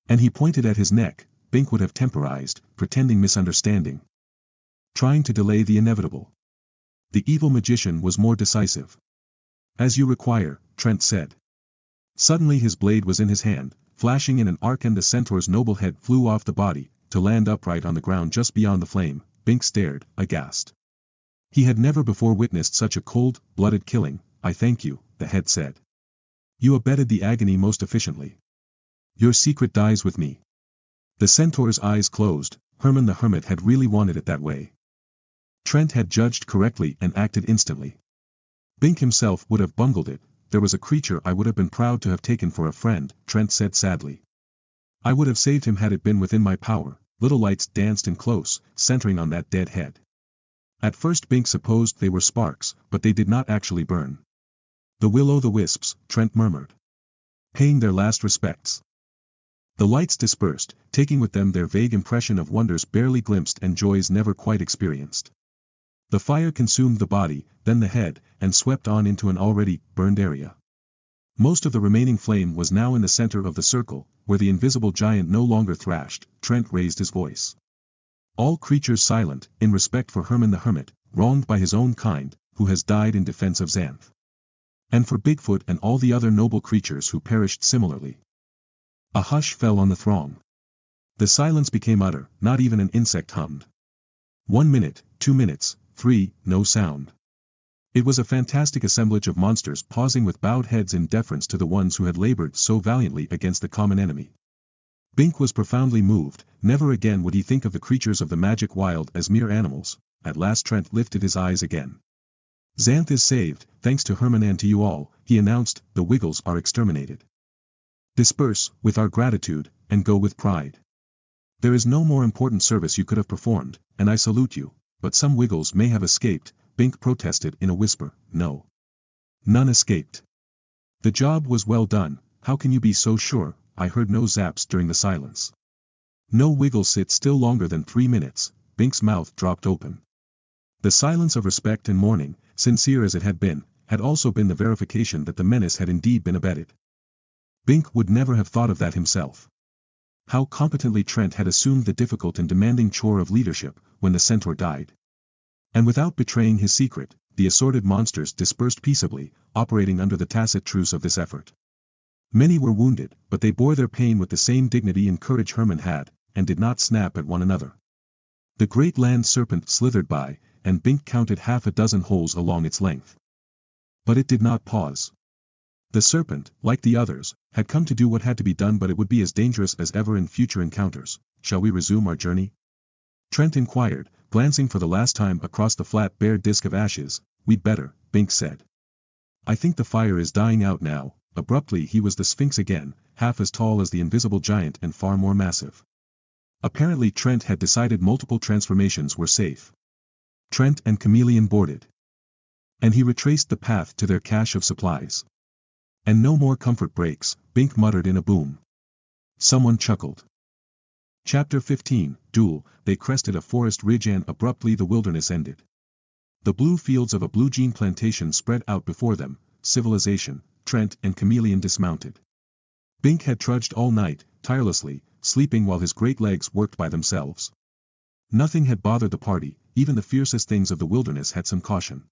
Speaker 1: And he pointed at his neck. Bink would have temporized, pretending misunderstanding. Trying to delay the inevitable. The evil magician was more decisive. As you require, Trent said. Suddenly his blade was in his hand, flashing in an arc and the centaur's noble head flew off the body, to land upright on the ground just beyond the flame. Bink stared, aghast. He had never before witnessed such a cold-blooded killing. I thank you, the head said. You abetted the agony most efficiently. Your secret dies with me. The centaur's eyes closed. Herman the hermit had really wanted it that way. Trent had judged correctly and acted instantly. Bink himself would have bungled it. There was a creature I would have been proud to have taken for a friend, Trent said sadly. I would have saved him had it been within my power. Little lights danced in close, centering on that dead head. At first Bink supposed they were sparks, but they did not actually burn. "The will-o'-the-wisps," Trent murmured. "Paying their last respects." The lights dispersed, taking with them their vague impression of wonders barely glimpsed and joys never quite experienced. The fire consumed the body, then the head, and swept on into an already burned area. Most of the remaining flame was now in the center of the circle, where the invisible giant no longer thrashed. Trent raised his voice. "All creatures silent, in respect for Herman the Hermit, wronged by his own kind, who has died in defense of Xanth. And for Bigfoot and all the other noble creatures who perished similarly." A hush fell on the throng. The silence became utter, not even an insect hummed. 1 minute, 2 minutes, 3, no sound. It was a fantastic assemblage of monsters pausing with bowed heads in deference to the ones who had labored so valiantly against the common enemy. Bink was profoundly moved. Never again would he think of the creatures of the magic wild as mere animals. At last Trent lifted his eyes again. "Xanth is saved, thanks to Herman and to you all," he announced. "The Wiggles are exterminated. Disperse, with our gratitude, and go with pride. There is no more important service you could have performed, and I salute you, but some Wiggles may have escaped." Bink protested in a whisper. "No. None escaped. The job was well done." "How can you be so sure?" I heard no zaps during the silence. "No Wiggles sit still longer than 3 minutes, Bink's mouth dropped open. The silence of respect and mourning, sincere as it had also been the verification that the menace had indeed been abetted. Bink would never have thought of that himself. How competently Trent had assumed the difficult and demanding chore of leadership, when the centaur died. And without betraying his secret, the assorted monsters dispersed peaceably, operating under the tacit truce of this effort. Many were wounded, but they bore their pain with the same dignity and courage Herman had, and did not snap at one another. The great land serpent slithered by, and Bink counted 6 holes along its length. But it did not pause. The serpent, like the others, had come to do what had to be done, but it would be as dangerous as ever in future encounters. "Shall we resume our journey?" Trent inquired, glancing for the last time across the flat bare disk of ashes. "We'd better," Bink said. "I think the fire is dying out now." Abruptly he was the Sphinx again, half as tall as the invisible giant and far more massive. Apparently Trent had decided multiple transformations were safe. Trent and Chameleon boarded. And he retraced the path to their cache of supplies. "And no more comfort breaks," Bink muttered in a boom. Someone chuckled. Chapter 15, Duel. They crested a forest ridge and abruptly the wilderness ended. The blue fields of a blue jean plantation spread out before them. Civilization. Trent and Chameleon dismounted. Bink had trudged all night, tirelessly, sleeping while his great legs worked by themselves. Nothing had bothered the party, even the fiercest things of the wilderness had some caution.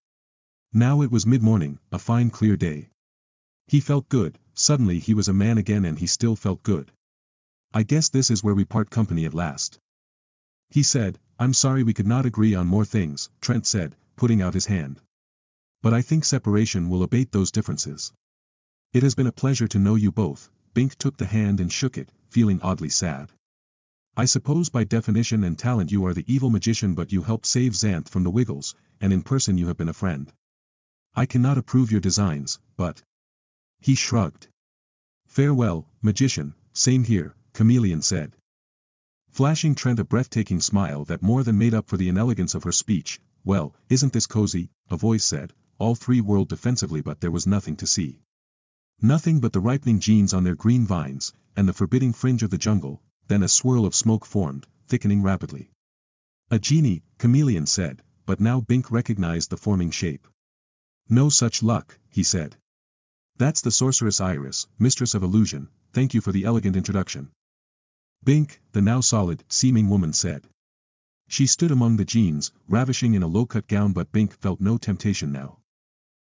Speaker 1: Now it was mid-morning, a fine clear day. He felt good. Suddenly he was a man again and he still felt good. "I guess this is where we part company at last," he said. "I'm sorry we could not agree on more things," Trent said, putting out his hand. "But I think separation will abate those differences. It has been a pleasure to know you both." Bink took the hand and shook it, feeling oddly sad. "I suppose by definition and talent you are the evil magician, but you helped save Xanth from the Wiggles, and in person you have been a friend. I cannot approve your designs, but..." He shrugged. "Farewell, magician." "Same here," Chameleon said, flashing Trent a breathtaking smile that more than made up for the inelegance of her speech. "Well, isn't this cozy?" a voice said. All three whirled defensively, but there was nothing to see. Nothing but the ripening genes on their green vines, and the forbidding fringe of the jungle. Then a swirl of smoke formed, thickening rapidly. "A genie," Chameleon said, but now Bink recognized the forming shape. "No such luck," he said. "That's the sorceress Iris, mistress of illusion. Thank you for the elegant introduction." Bink, the now solid-seeming woman said. She stood among the genes, ravishing in a low-cut gown, but Bink felt no temptation now.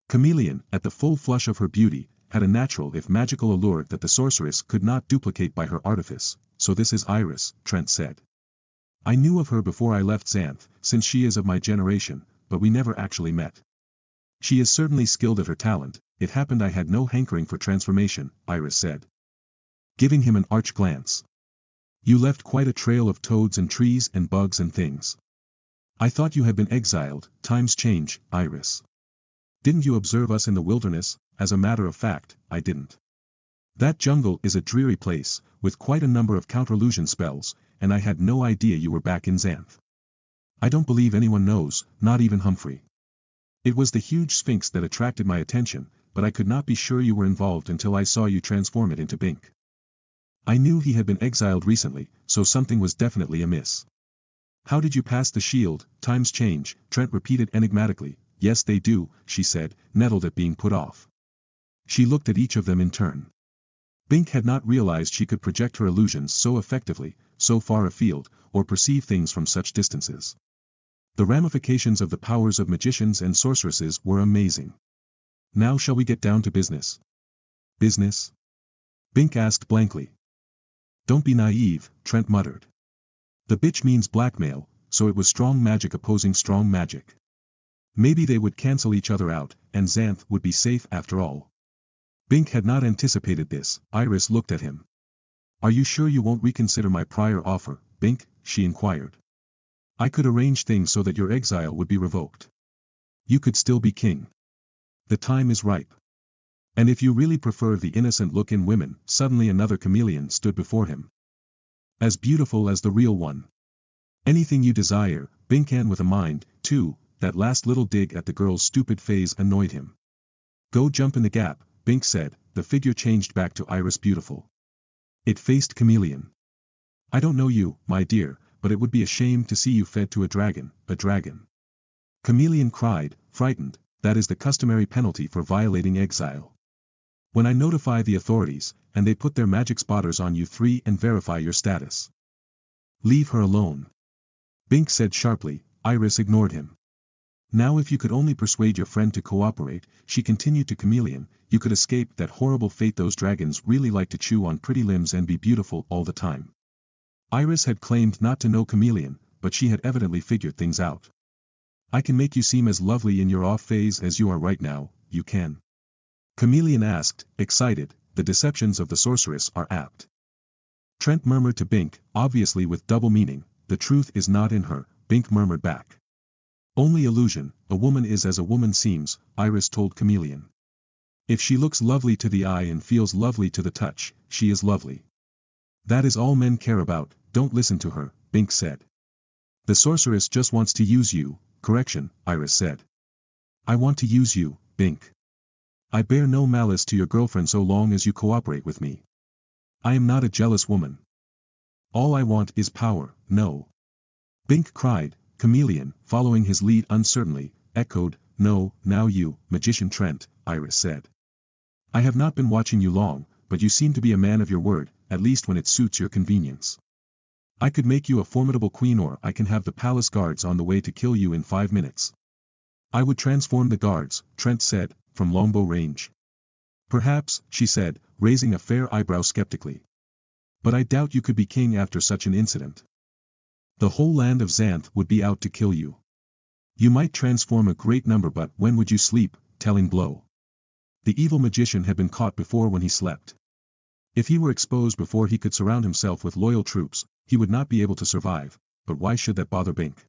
Speaker 1: Chameleon, at the full flush of her beauty, had a natural if magical allure that the sorceress could not duplicate by her artifice. "So this is Iris," Trent said. "I knew of her before I left Xanth, since she is of my generation, but we never actually met. She is certainly skilled at her talent. It happened I had no hankering for transformation," Iris said, giving him an arch glance. "You left quite a trail of toads and trees and bugs and things. I thought you had been exiled." "Times change, Iris. Didn't you observe us in the wilderness?" "As a matter of fact, I didn't. That jungle is a dreary place, with quite a number of counter-illusion spells, and I had no idea you were back in Xanth." I don't believe anyone knows, not even Humphrey. It was the huge sphinx that attracted my attention, but I could not be sure you were involved until I saw you transform it into Bink. I knew he had been exiled recently, so something was definitely amiss. How did you pass the shield? Times change, Trent repeated enigmatically. Yes they do, she said, nettled at being put off. She looked at each of them in turn. Bink had not realized she could project her illusions so effectively, so far afield, or perceive things from such distances. The ramifications of the powers of magicians and sorceresses were amazing. Now shall we get down to business? Business? Bink asked blankly. Don't be naive, Trent muttered. The bitch means blackmail, so it was strong magic opposing strong magic. Maybe they would cancel each other out, and Xanth would be safe after all. Bink had not anticipated this. Iris looked at him. Are you sure you won't reconsider my prior offer, Bink? She inquired. I could arrange things so that your exile would be revoked. You could still be king. The time is ripe. And if you really prefer the innocent look in women, suddenly another chameleon stood before him. As beautiful as the real one. Anything you desire, Binkan with a mind, too. That last little dig at the girl's stupid phase annoyed him. Go jump in the gap, Bink said. The figure changed back to Iris beautiful. It faced Chameleon. I don't know you, my dear, but it would be a shame to see you fed to a dragon, a dragon. Chameleon cried, frightened. That is the customary penalty for violating exile. When I notify the authorities, and they put their magic spotters on you three and verify your status. Leave her alone. Bink said sharply. Iris ignored him. Now if you could only persuade your friend to cooperate, she continued to Chameleon, you could escape that horrible fate. Those dragons really like to chew on pretty limbs and be beautiful all the time. Iris had claimed not to know Chameleon, but she had evidently figured things out. I can make you seem as lovely in your off phase as you are right now, you can. Chameleon asked, excited. The deceptions of the sorceress are apt. Trent murmured to Bink, obviously with double meaning, the truth is not in her, Bink murmured back. Only illusion, a woman is as a woman seems, Iris told Chameleon. If she looks lovely to the eye and feels lovely to the touch, she is lovely. That is all men care about, don't listen to her, Bink said. The sorceress just wants to use you, correction, Iris said. I want to use you, Bink. I bear no malice to your girlfriend so long as you cooperate with me. I am not a jealous woman. All I want is power, no. Bink cried. Chameleon, following his lead uncertainly, echoed, no, now you, Magician Trent, Iris said. I have not been watching you long, but you seem to be a man of your word, at least when it suits your convenience. I could make you a formidable queen, or I can have the palace guards on the way to kill you in 5 minutes. I would transform the guards, Trent said, from longbow range. Perhaps, she said, raising a fair eyebrow skeptically. But I doubt you could be king after such an incident. The whole land of Xanth would be out to kill you. You might transform a great number, but when would you sleep? Telling blow. The evil magician had been caught before when he slept. If he were exposed before he could surround himself with loyal troops, he would not be able to survive, but why should that bother Bink?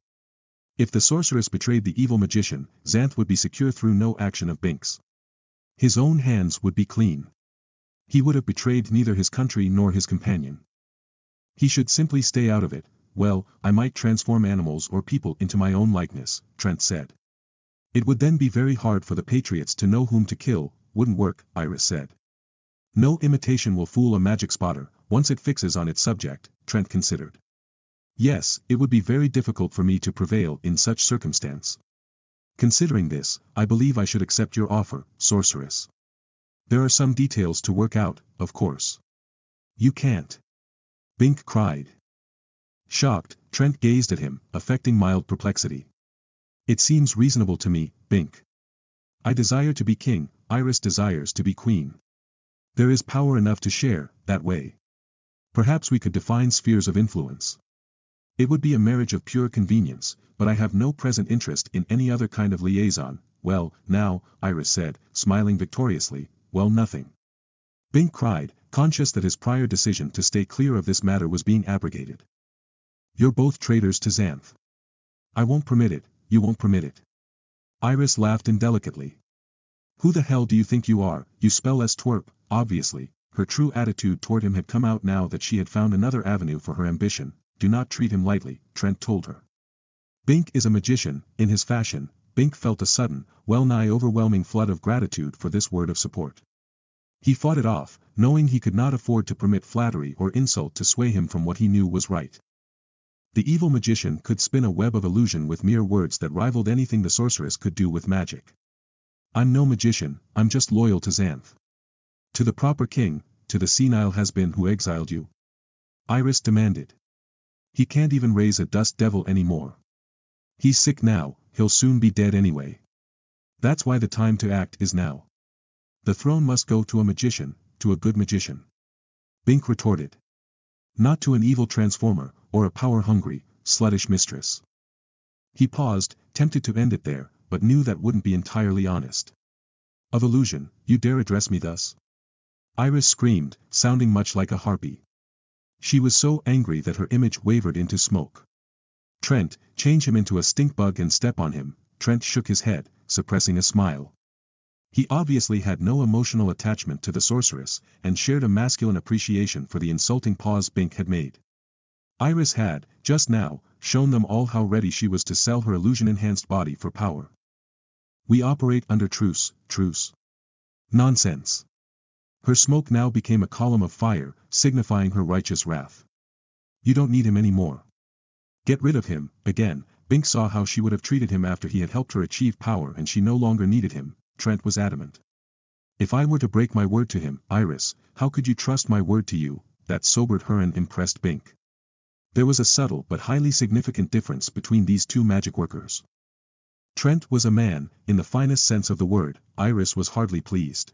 Speaker 1: If the sorceress betrayed the evil magician, Xanth would be secure through no action of Bink's. His own hands would be clean. He would have betrayed neither his country nor his companion. He should simply stay out of it. Well, I might transform animals or people into my own likeness, Trent said. It would then be very hard for the Patriots to know whom to kill. Wouldn't work, Iris said. No imitation will fool a magic spotter, once it fixes on its subject, Trent considered. Yes, it would be very difficult for me to prevail in such circumstance. Considering this, I believe I should accept your offer, sorceress. There are some details to work out, of course. You can't. Bink cried. Shocked, Trent gazed at him, affecting mild perplexity. It seems reasonable to me, Bink. I desire to be king, Iris desires to be queen. There is power enough to share, that way. Perhaps we could define spheres of influence. It would be a marriage of pure convenience, but I have no present interest in any other kind of liaison. Well, now, Iris said, smiling victoriously, well, nothing. Bink cried, conscious that his prior decision to stay clear of this matter was being abrogated. You're both traitors to Xanth. I won't permit it, you won't permit it. Iris laughed indelicately. Who the hell do you think you are, you spell-less twerp? Obviously, her true attitude toward him had come out now that she had found another avenue for her ambition. Do not treat him lightly, Trent told her. Bink is a magician, in his fashion. Bink felt a sudden, well-nigh overwhelming flood of gratitude for this word of support. He fought it off, knowing he could not afford to permit flattery or insult to sway him from what he knew was right. The evil magician could spin a web of illusion with mere words that rivaled anything the sorceress could do with magic. "I'm no magician, I'm just loyal to Xanth. To the proper king, to the senile has-been who exiled you?" Iris demanded. "He can't even raise a dust devil anymore. He's sick now, he'll soon be dead anyway. That's why the time to act is now. The throne must go to a magician, to a good magician." Bink retorted. "Not to an evil transformer, or a power-hungry, sluttish mistress." He paused, tempted to end it there, but knew that wouldn't be entirely honest. "Of illusion, you dare address me thus?" Iris screamed, sounding much like a harpy. She was so angry that her image wavered into smoke. "Trent, change him into a stink bug and step on him." Trent shook his head, suppressing a smile. He obviously had no emotional attachment to the sorceress, and shared a masculine appreciation for the insulting pause Bink had made. Iris had, just now, shown them all how ready she was to sell her illusion-enhanced body for power. "We operate under truce." "Truce? Nonsense." Her smoke now became a column of fire, signifying her righteous wrath. "You don't need him anymore. Get rid of him." Again, Bink saw how she would have treated him after he had helped her achieve power and she no longer needed him. Trent was adamant. "If I were to break my word to him, Iris, how could you trust my word to you?" That sobered her and impressed Bink. There was a subtle but highly significant difference between these two magic workers. Trent was a man, in the finest sense of the word. Iris was hardly pleased.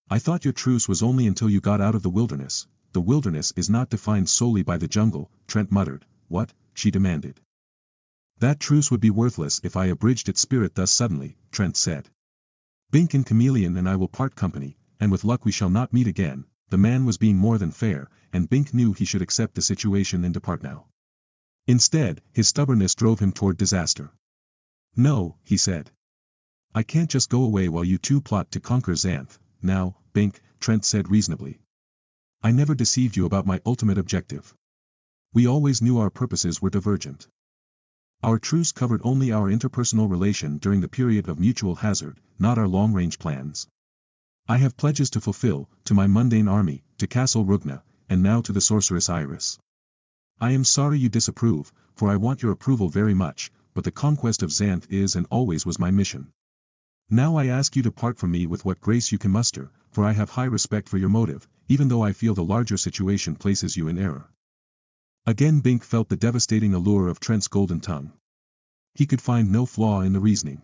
Speaker 1: "I thought your truce was only until you got out of the wilderness." "The wilderness is not defined solely by the jungle," Trent muttered. "What?" she demanded. "That truce would be worthless if I abridged its spirit thus suddenly," Trent said. "Bink and Chameleon and I will part company, and with luck we shall not meet again." The man was being more than fair, and Bink knew he should accept the situation and depart now. Instead, his stubbornness drove him toward disaster. "No," he said. "I can't just go away while you two plot to conquer Xanth." "Now, Bink," Trent said reasonably. "I never deceived you about my ultimate objective. We always knew our purposes were divergent. Our truce covered only our interpersonal relation during the period of mutual hazard, not our long-range plans. I have pledges to fulfill, to my mundane army, to Castle Rugna, and now to the sorceress Iris. I am sorry you disapprove, for I want your approval very much, but the conquest of Xanth is and always was my mission. Now I ask you to part from me with what grace you can muster, for I have high respect for your motive, even though I feel the larger situation places you in error." Again Bink felt the devastating allure of Trent's golden tongue. He could find no flaw in the reasoning.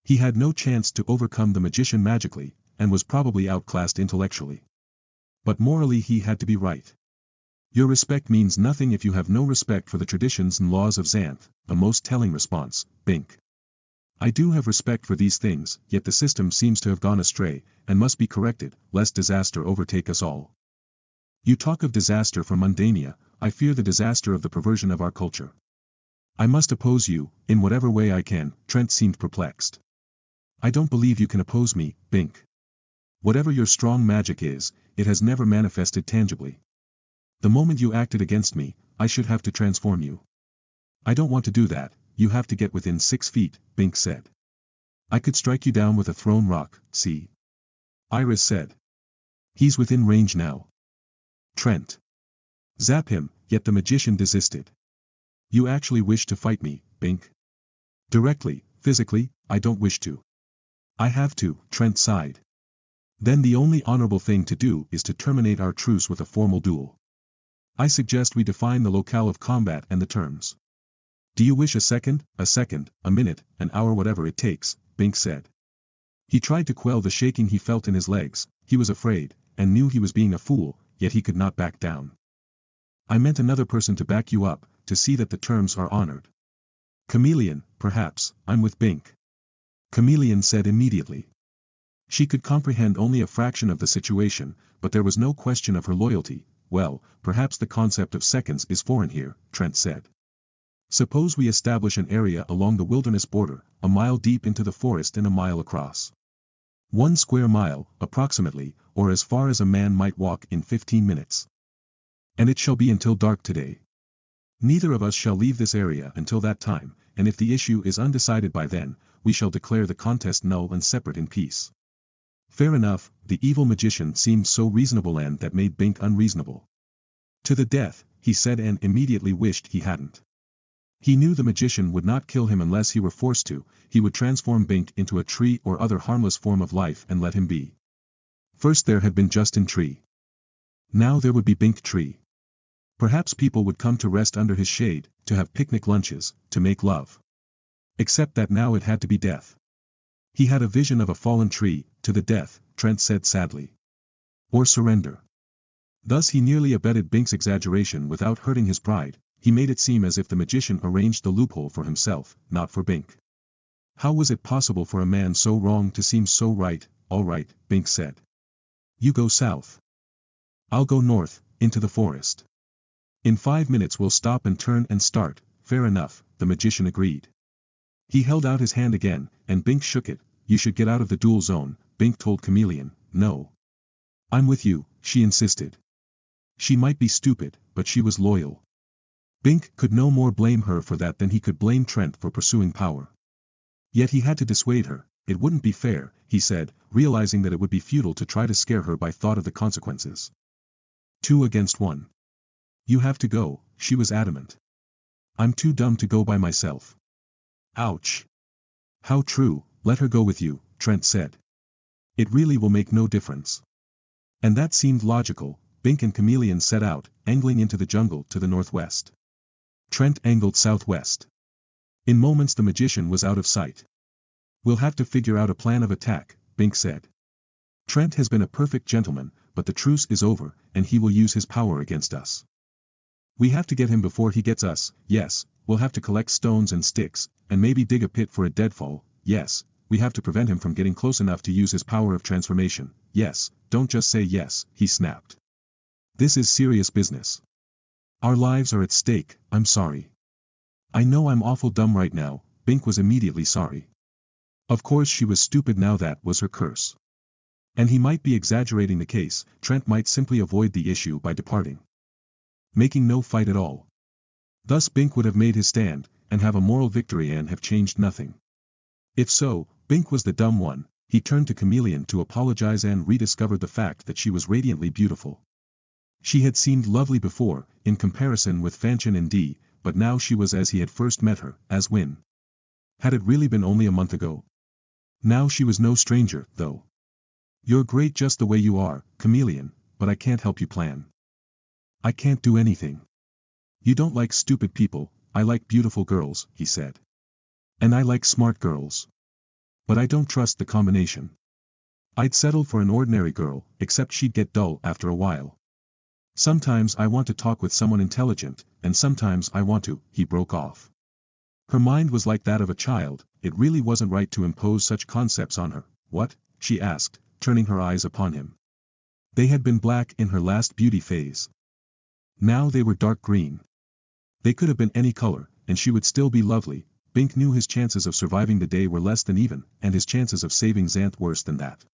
Speaker 1: He had no chance to overcome the magician magically, and was probably outclassed intellectually. But morally he had to be right. "Your respect means nothing if you have no respect for the traditions and laws of Xanth," a most telling response, Bink. "I do have respect for these things, yet the system seems to have gone astray, and must be corrected, lest disaster overtake us all." "You talk of disaster for Mundania, I fear the disaster of the perversion of our culture. I must oppose you, in whatever way I can." Trent seemed perplexed. "I don't believe you can oppose me, Bink. Whatever your strong magic is, it has never manifested tangibly. The moment you acted against me, I should have to transform you." "I don't want to do that, you have to get within 6 feet, Bink said. "I could strike you down with a thrown rock, see?" Iris said. "He's within range now." Trent. "Zap him," yet the magician desisted. "You actually wish to fight me, Bink?" "Directly, physically, I don't wish to." "I have to," Trent sighed. "Then the only honorable thing to do is to terminate our truce with a formal duel. I suggest we define the locale of combat and the terms." "Do you wish a second, a minute, an hour, whatever it takes?" Bink said. He tried to quell the shaking he felt in his legs. He was afraid, and knew he was being a fool, yet he could not back down. "I meant another person to back you up, to see that the terms are honored." "Chameleon, perhaps." "I'm with Bink." Chameleon said immediately. She could comprehend only a fraction of the situation, but there was no question of her loyalty. "Well, perhaps the concept of seconds is foreign here," Trent said. "Suppose we establish an area along the wilderness border, a mile deep into the forest and a mile across. 1 square mile, approximately, or as far as a man might walk in 15 minutes. And it shall be until dark today. Neither of us shall leave this area until that time, and if the issue is undecided by then, we shall declare the contest null and separate in peace. Fair enough, the evil magician seemed so reasonable and that made Bink unreasonable. To the death, he said, and immediately wished he hadn't. He knew the magician would not kill him unless he were forced to. He would transform Bink into a tree or other harmless form of life and let him be. First there had been Justin Tree. Now there would be Bink Tree. Perhaps people would come to rest under his shade, to have picnic lunches, to make love. Except that now it had to be death. He had a vision of a fallen tree, to the death, Trent said sadly. Or surrender. Thus he nearly abetted Bink's exaggeration without hurting his pride. He made it seem as if the magician arranged the loophole for himself, not for Bink. How was it possible for a man so wrong to seem so right? All right, Bink said. You go south. I'll go north, into the forest. In 5 minutes we'll stop and turn and start. Fair enough, the magician agreed. He held out his hand again, and Bink shook it. You should get out of the duel zone, Bink told Chameleon. No. I'm with you, she insisted. She might be stupid, but she was loyal. Bink could no more blame her for that than he could blame Trent for pursuing power. Yet he had to dissuade her. It wouldn't be fair, he said, realizing that it would be futile to try to scare her by thought of the consequences. 2 against 1. You have to go, she was adamant. I'm too dumb to go by myself. Ouch. How true, let her go with you, Trent said. It really will make no difference. And that seemed logical. Bink and Chameleon set out, angling into the jungle to the northwest. Trent angled southwest. In moments the magician was out of sight. We'll have to figure out a plan of attack, Bink said. Trent has been a perfect gentleman, but the truce is over, and he will use his power against us. We have to get him before he gets us. Yes, we'll have to collect stones and sticks, and maybe dig a pit for a deadfall. Yes, we have to prevent him from getting close enough to use his power of transformation. Yes, don't just say yes, he snapped. This is serious business. Our lives are at stake. I'm sorry. I know I'm awful dumb right now. Bink was immediately sorry. Of course she was stupid now, that was her curse. And he might be exaggerating the case. Trent might simply avoid the issue by departing. Making no fight at all. Thus Bink would have made his stand, and have a moral victory and have changed nothing. If so, Bink was the dumb one. He turned to Chameleon to apologize and rediscovered the fact that she was radiantly beautiful. She had seemed lovely before, in comparison with Fanchon and Dee, but now she was as he had first met her, as when. Had it really been only a month ago? Now she was no stranger, though. You're great just the way you are, Chameleon, but I can't help you plan. I can't do anything. You don't like stupid people, I like beautiful girls, he said. And I like smart girls. But I don't trust the combination. I'd settle for an ordinary girl, except she'd get dull after a while. Sometimes I want to talk with someone intelligent, and sometimes I want to, he broke off. Her mind was like that of a child. It really wasn't right to impose such concepts on her. What? She asked, turning her eyes upon him. They had been black in her last beauty phase. Now they were dark green. They could have been any color, and she would still be lovely. Bink knew his chances of surviving the day were less than even, and his chances of saving Xanth worse than that.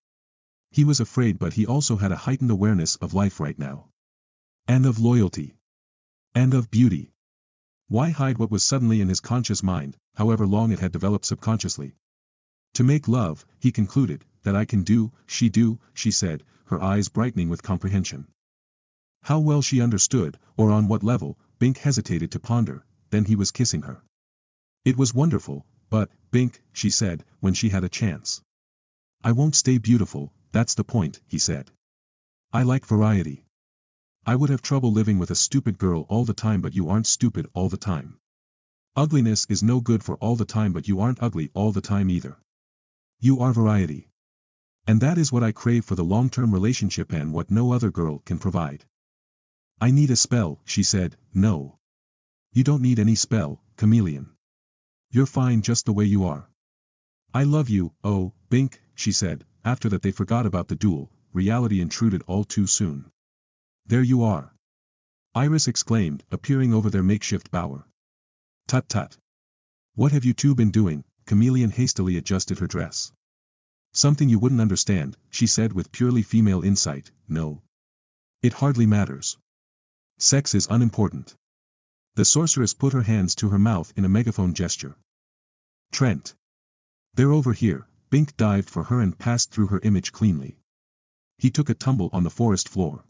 Speaker 1: He was afraid, but he also had a heightened awareness of life right now. And of loyalty. And of beauty. Why hide what was suddenly in his conscious mind, however long it had developed subconsciously? To make love, he concluded, that I can do, she said, her eyes brightening with comprehension. How well she understood, or on what level, Bink hesitated to ponder. Then he was kissing her. It was wonderful, but, Bink, she said, when she had a chance. I won't stay beautiful, that's the point, he said. I like variety. I would have trouble living with a stupid girl all the time, but you aren't stupid all the time. Ugliness is no good for all the time, but you aren't ugly all the time either. You are variety. And that is what I crave for the long-term relationship and what no other girl can provide. I need a spell, she said. No. You don't need any spell, Chameleon. You're fine just the way you are. I love you, oh, Bink, she said. After that they forgot about the duel. Reality intruded all too soon. There you are. Iris exclaimed, appearing over their makeshift bower. Tut tut. What have you two been doing? Chameleon hastily adjusted her dress. Something you wouldn't understand, she said with purely female insight. No. It hardly matters. Sex is unimportant. The sorceress put her hands to her mouth in a megaphone gesture. Trent. They're over here. Bink dived for her and passed through her image cleanly. He took a tumble on the forest floor.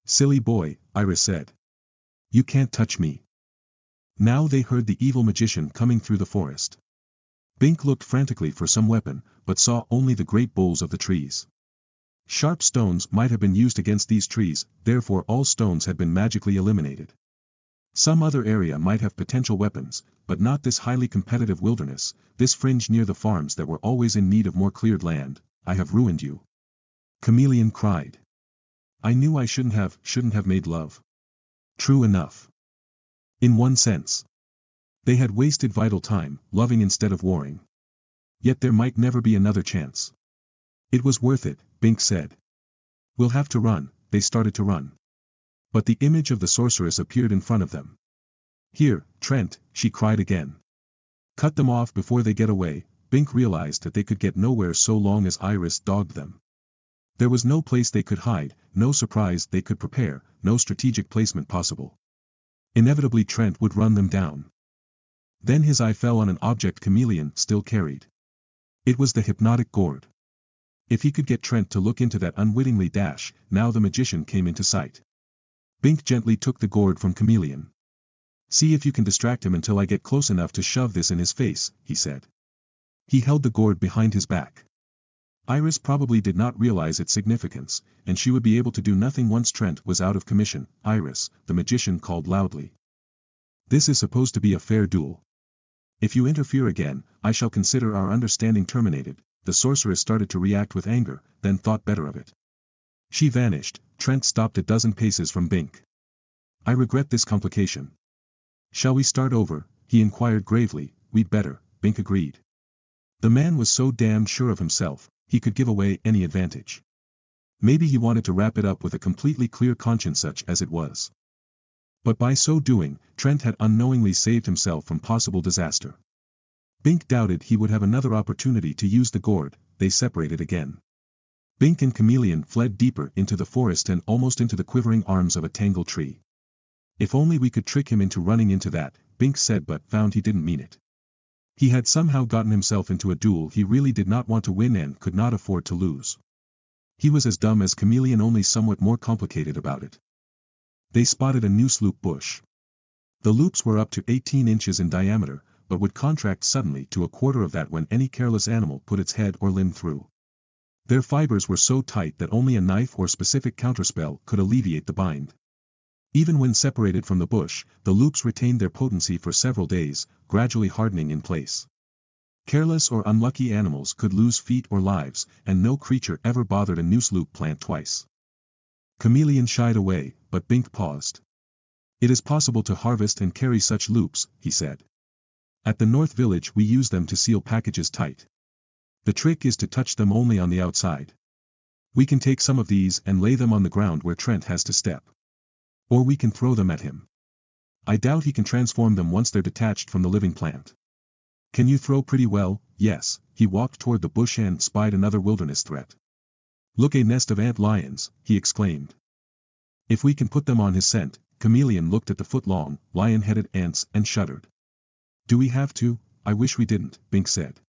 Speaker 1: Silly boy, Iris said. You can't touch me. Now they heard the evil magician coming through the forest. Bink looked frantically for some weapon, but saw only the great boles of the trees. Sharp stones might have been used against these trees, therefore all stones had been magically eliminated. Some other area might have potential weapons, but not this highly competitive wilderness, this fringe near the farms that were always in need of more cleared land. I have ruined you. Chameleon cried. I knew I shouldn't have made love. True enough. In one sense. They had wasted vital time, loving instead of warring. Yet there might never be another chance. It was worth it, Bink said. We'll have to run. They started to run. But the image of the sorceress appeared in front of them. Here, Trent, she cried again. Cut them off before they get away. Bink realized that they could get nowhere so long as Iris dogged them. There was no place they could hide, no surprise they could prepare, no strategic placement possible. Inevitably Trent would run them down. Then his eye fell on an object Chameleon still carried. It was the hypnotic gourd. If he could get Trent to look into that unwittingly dash, now the magician came into sight. Bink gently took the gourd from Chameleon. See if you can distract him until I get close enough to shove this in his face, he said. He held the gourd behind his back. Iris probably did not realize its significance, and she would be able to do nothing once Trent was out of commission. Iris, the magician called loudly. This is supposed to be a fair duel. If you interfere again, I shall consider our understanding terminated. The sorceress started to react with anger, then thought better of it. She vanished. Trent stopped a dozen paces from Bink. I regret this complication. Shall we start over? He inquired gravely. We'd better, Bink agreed. The man was so damned sure of himself, he could give away any advantage. Maybe he wanted to wrap it up with a completely clear conscience such as it was. But by so doing, Trent had unknowingly saved himself from possible disaster. Bink doubted he would have another opportunity to use the gourd. They separated again. Bink and Chameleon fled deeper into the forest and almost into the quivering arms of a tangled tree. If only we could trick him into running into that, Bink said, but found he didn't mean it. He had somehow gotten himself into a duel he really did not want to win and could not afford to lose. He was as dumb as Chameleon, only somewhat more complicated about it. They spotted a new loop bush. The loops were up to 18 inches in diameter, but would contract suddenly to a quarter of that when any careless animal put its head or limb through. Their fibers were so tight that only a knife or specific counterspell could alleviate the bind. Even when separated from the bush, the loops retained their potency for several days, gradually hardening in place. Careless or unlucky animals could lose feet or lives, and no creature ever bothered a noose loop plant twice. Chameleon shied away, but Bink paused. It is possible to harvest and carry such loops, he said. At the North Village we use them to seal packages tight. The trick is to touch them only on the outside. We can take some of these and lay them on the ground where Trent has to step. Or we can throw them at him. I doubt he can transform them once they're detached from the living plant. Can you throw pretty well? Yes. He walked toward the bush and spied another wilderness threat. Look, a nest of ant lions, he exclaimed. If we can put them on his scent. Chameleon looked at the foot-long, lion-headed ants and shuddered. Do we have to? I wish we didn't, Bink said.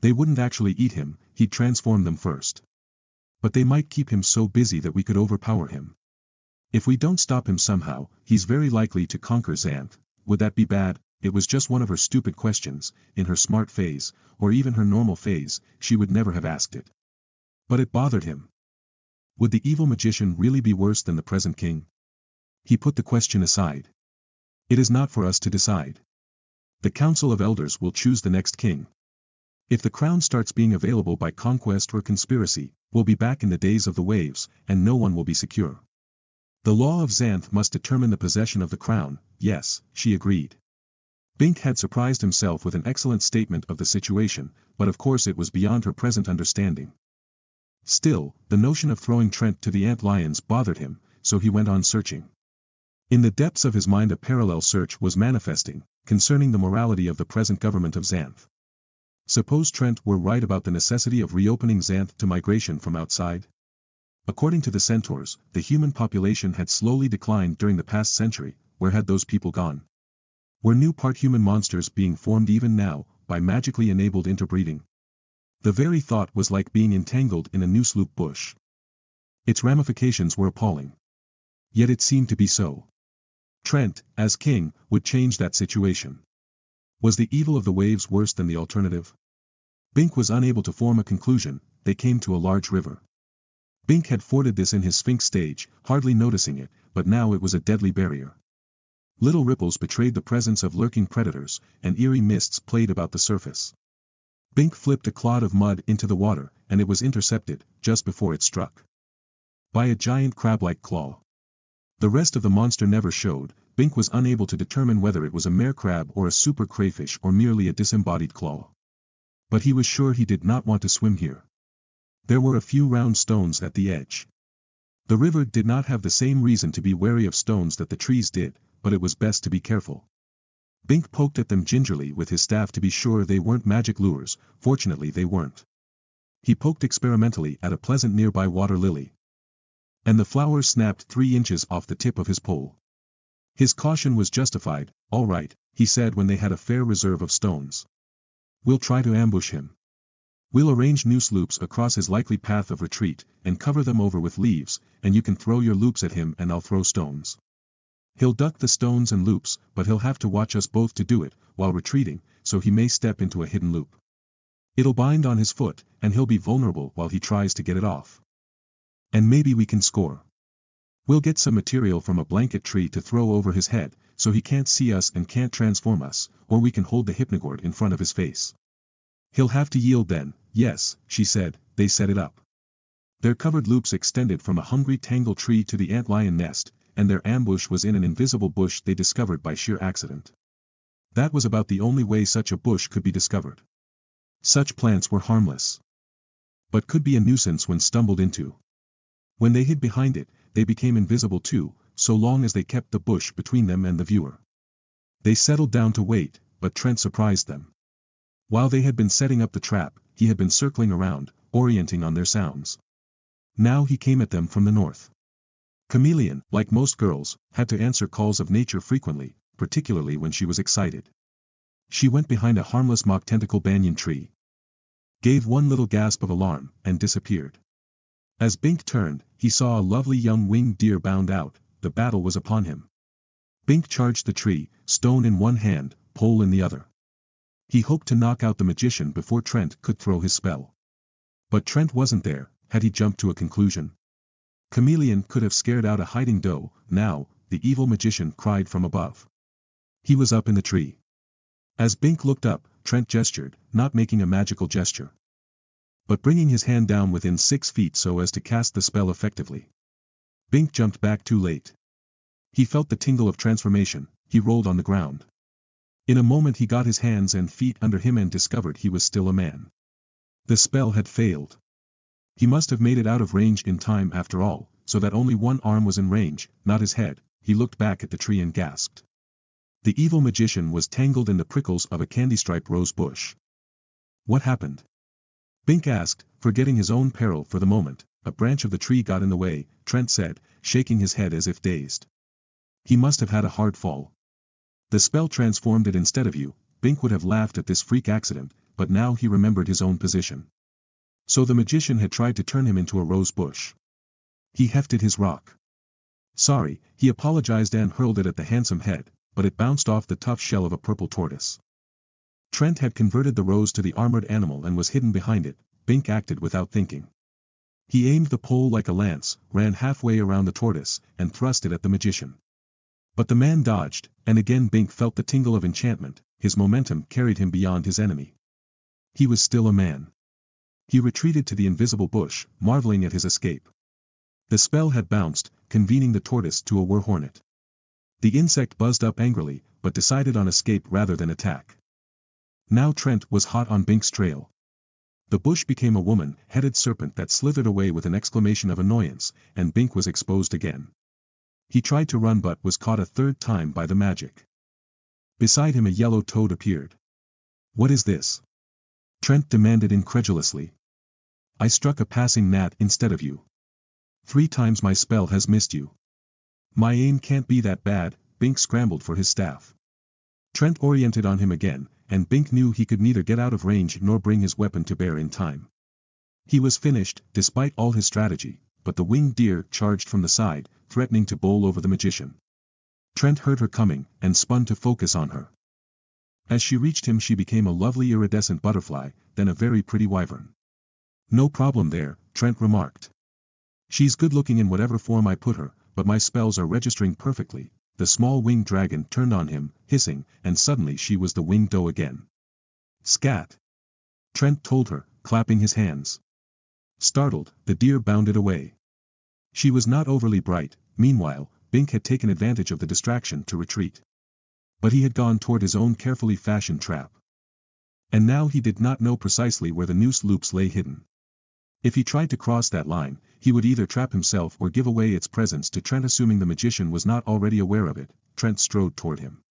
Speaker 1: They wouldn't actually eat him, he'd transform them first. But they might keep him so busy that we could overpower him. If we don't stop him somehow, he's very likely to conquer Xanth. Would that be bad? It was just one of her stupid questions. In her smart phase, or even her normal phase, she would never have asked it. But it bothered him. Would the evil magician really be worse than the present king? He put the question aside. It is not for us to decide. The Council of Elders will choose the next king. If the crown starts being available by conquest or conspiracy, we'll be back in the days of the waves, and no one will be secure. The law of Xanth must determine the possession of the crown. Yes, she agreed. Bink had surprised himself with an excellent statement of the situation, but of course it was beyond her present understanding. Still, the notion of throwing Trent to the ant lions bothered him, so he went on searching. In the depths of his mind a parallel search was manifesting, concerning the morality of the present government of Xanth. Suppose Trent were right about the necessity of reopening Xanth to migration from outside? According to the centaurs, the human population had slowly declined during the past century, where had those people gone? Were new part-human monsters being formed even now, by magically enabled interbreeding? The very thought was like being entangled in a noose loop bush. Its ramifications were appalling. Yet it seemed to be so. Trent, as king, would change that situation. Was the evil of the waves worse than the alternative? Bink was unable to form a conclusion. They came to a large river. Bink had forded this in his Sphinx stage, hardly noticing it, but now it was a deadly barrier. Little ripples betrayed the presence of lurking predators, and eerie mists played about the surface. Bink flipped a clod of mud into the water, and it was intercepted, just before it struck, by a giant crab-like claw. The rest of the monster never showed. Bink was unable to determine whether it was a mere crab or a super crayfish or merely a disembodied claw. But he was sure he did not want to swim here. There were a few round stones at the edge. The river did not have the same reason to be wary of stones that the trees did, but it was best to be careful. Bink poked at them gingerly with his staff to be sure they weren't magic lures. Fortunately they weren't. He poked experimentally at a pleasant nearby water lily, and the flower snapped 3 inches off the tip of his pole. His caution was justified. "All right," he said when they had a fair reserve of stones. "We'll try to ambush him. We'll arrange noose loops across his likely path of retreat, and cover them over with leaves, and you can throw your loops at him and I'll throw stones. He'll duck the stones and loops, but he'll have to watch us both to do it, while retreating, so he may step into a hidden loop. It'll bind on his foot, and he'll be vulnerable while he tries to get it off. And maybe we can score. We'll get some material from a blanket tree to throw over his head, so he can't see us and can't transform us, or we can hold the hypnagourd in front of his face. He'll have to yield then." "Yes," she said. They set it up. Their covered loops extended from a hungry tangle tree to the antlion nest, and their ambush was in an invisible bush they discovered by sheer accident. That was about the only way such a bush could be discovered. Such plants were harmless, but could be a nuisance when stumbled into. When they hid behind it, they became invisible too, so long as they kept the bush between them and the viewer. They settled down to wait, but Trent surprised them. While they had been setting up the trap, he had been circling around, orienting on their sounds. Now he came at them from the north. Chameleon, like most girls, had to answer calls of nature frequently, particularly when she was excited. She went behind a harmless mock tentacle banyan tree, gave one little gasp of alarm, and disappeared. As Bink turned, he saw a lovely young winged deer bound out. The battle was upon him. Bink charged the tree, stone in one hand, pole in the other. He hoped to knock out the magician before Trent could throw his spell. But Trent wasn't there. Had he jumped to a conclusion? Chameleon could have scared out a hiding doe. Now, the evil magician cried from above. He was up in the tree. As Bink looked up, Trent gestured, not making a magical gesture, but bringing his hand down within 6 feet so as to cast the spell effectively. Bink jumped back too late. He felt the tingle of transformation. He rolled on the ground. In a moment he got his hands and feet under him and discovered he was still a man. The spell had failed. He must have made it out of range in time after all, so that only one arm was in range, not his head. He looked back at the tree and gasped. The evil magician was tangled in the prickles of a candy-striped rose bush. What happened? Bink asked, forgetting his own peril for the moment. A branch of the tree got in the way, Trent said, shaking his head as if dazed. He must have had a hard fall. The spell transformed it instead of you. Bink would have laughed at this freak accident, but now he remembered his own position. So the magician had tried to turn him into a rose bush. He hefted his rock. Sorry, he apologized and hurled it at the handsome head, but it bounced off the tough shell of a purple tortoise. Trent had converted the rose to the armored animal and was hidden behind it. Bink acted without thinking. He aimed the pole like a lance, ran halfway around the tortoise, and thrust it at the magician. But the man dodged, and again Bink felt the tingle of enchantment. His momentum carried him beyond his enemy. He was still a man. He retreated to the invisible bush, marveling at his escape. The spell had bounced, convening the tortoise to a war-hornet. The insect buzzed up angrily, but decided on escape rather than attack. Now Trent was hot on Bink's trail. The bush became a woman-headed serpent that slithered away with an exclamation of annoyance, and Bink was exposed again. He tried to run but was caught a third time by the magic. Beside him a yellow toad appeared. "What is this?" Trent demanded incredulously. "I struck a passing gnat instead of you. 3 times my spell has missed you." "My aim can't be that bad," Bink scrambled for his staff. Trent oriented on him again, and Bink knew he could neither get out of range nor bring his weapon to bear in time. He was finished, despite all his strategy, but the winged deer charged from the side, threatening to bowl over the magician. Trent heard her coming, and spun to focus on her. As she reached him she became a lovely iridescent butterfly, then a very pretty wyvern. "No problem there," Trent remarked. "She's good-looking in whatever form I put her, but my spells are registering perfectly." The small winged dragon turned on him, hissing, and suddenly she was the winged doe again. "Scat!" Trent told her, clapping his hands. Startled, the deer bounded away. She was not overly bright. Meanwhile, Bink had taken advantage of the distraction to retreat. But he had gone toward his own carefully fashioned trap. And now he did not know precisely where the noose loops lay hidden. If he tried to cross that line, he would either trap himself or give away its presence to Trent. Assuming the magician was not already aware of it, Trent strode toward him.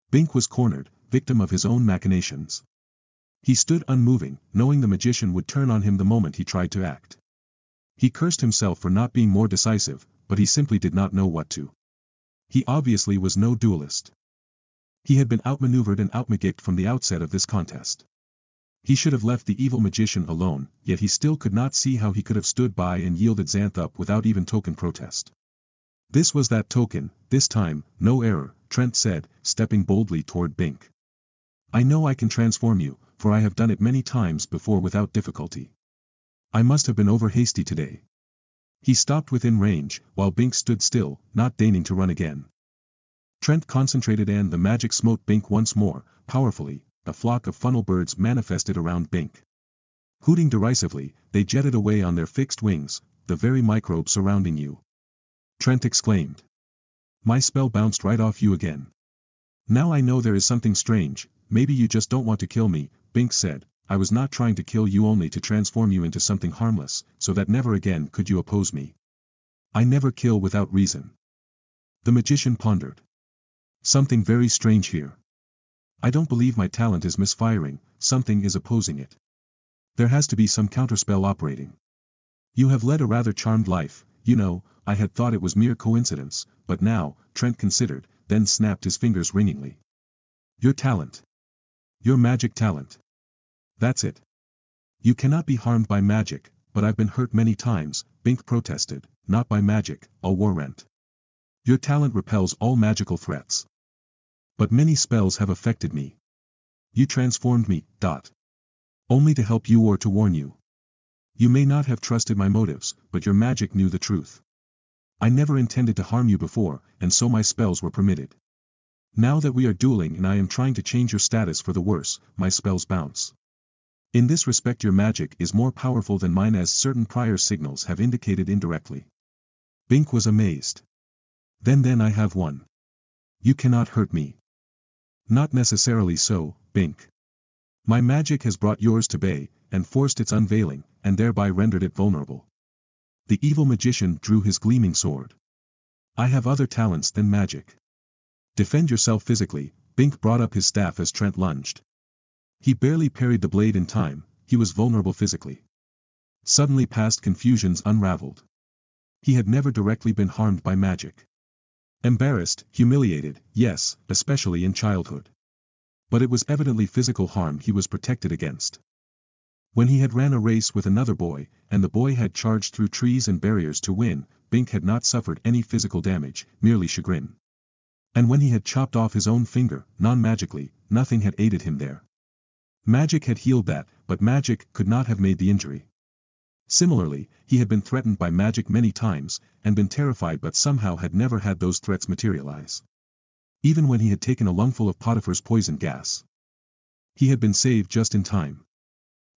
Speaker 1: Bink was cornered, victim of his own machinations. He stood unmoving, knowing the magician would turn on him the moment he tried to act. He cursed himself for not being more decisive, but he simply did not know what to. He obviously was no duelist. He had been outmaneuvered and outmagicked from the outset of this contest. He should have left the evil magician alone, yet he still could not see how he could have stood by and yielded Xanth up without even token protest. This was that token, this time, no error, Trent said, stepping boldly toward Bink. "I know I can transform you, for I have done it many times before without difficulty. I must have been over hasty today." He stopped within range, while Bink stood still, not deigning to run again. Trent concentrated and the magic smote Bink once more, powerfully. A flock of funnel birds manifested around Bink. Hooting derisively, they jetted away on their fixed wings, "The very microbe surrounding you," Trent exclaimed. "My spell bounced right off you again. Now I know there is something strange. Maybe you just don't want to kill me," Bink said. "I was not trying to kill you, only to transform you into something harmless, so that never again could you oppose me. I never kill without reason." The magician pondered. "Something very strange here. I don't believe my talent is misfiring, something is opposing it. There has to be some counterspell operating. You have led a rather charmed life, you know. I had thought it was mere coincidence, but now," Trent considered, then snapped his fingers ringingly. "Your talent. Your magic talent. That's it. You cannot be harmed by magic." "But I've been hurt many times," Bink protested. "Not by magic, I'll warrant. Your talent repels all magical threats. But many spells have affected me. You transformed me, only to help you or to warn you. You may not have trusted my motives, but your magic knew the truth. I never intended to harm you before, and so my spells were permitted. Now that we are dueling and I am trying to change your status for the worse, my spells bounce. In this respect your magic is more powerful than mine, as certain prior signals have indicated indirectly." Bink was amazed. Then I have won. You cannot hurt me." "Not necessarily so, Bink. My magic has brought yours to bay, and forced its unveiling, and thereby rendered it vulnerable." The evil magician drew his gleaming sword. "I have other talents than magic. Defend yourself physically." Bink brought up his staff as Trent lunged. He barely parried the blade in time. He was vulnerable physically. Suddenly past confusions unraveled. He had never directly been harmed by magic. Embarrassed, humiliated, yes, especially in childhood. But it was evidently physical harm he was protected against. When he had ran a race with another boy, and the boy had charged through trees and barriers to win, Bink had not suffered any physical damage, merely chagrin. And when he had chopped off his own finger, non-magically, nothing had aided him there. Magic had healed that, but magic could not have made the injury. Similarly, he had been threatened by magic many times, and been terrified, but somehow had never had those threats materialize. Even when he had taken a lungful of Potiphar's poison gas, he had been saved just in time.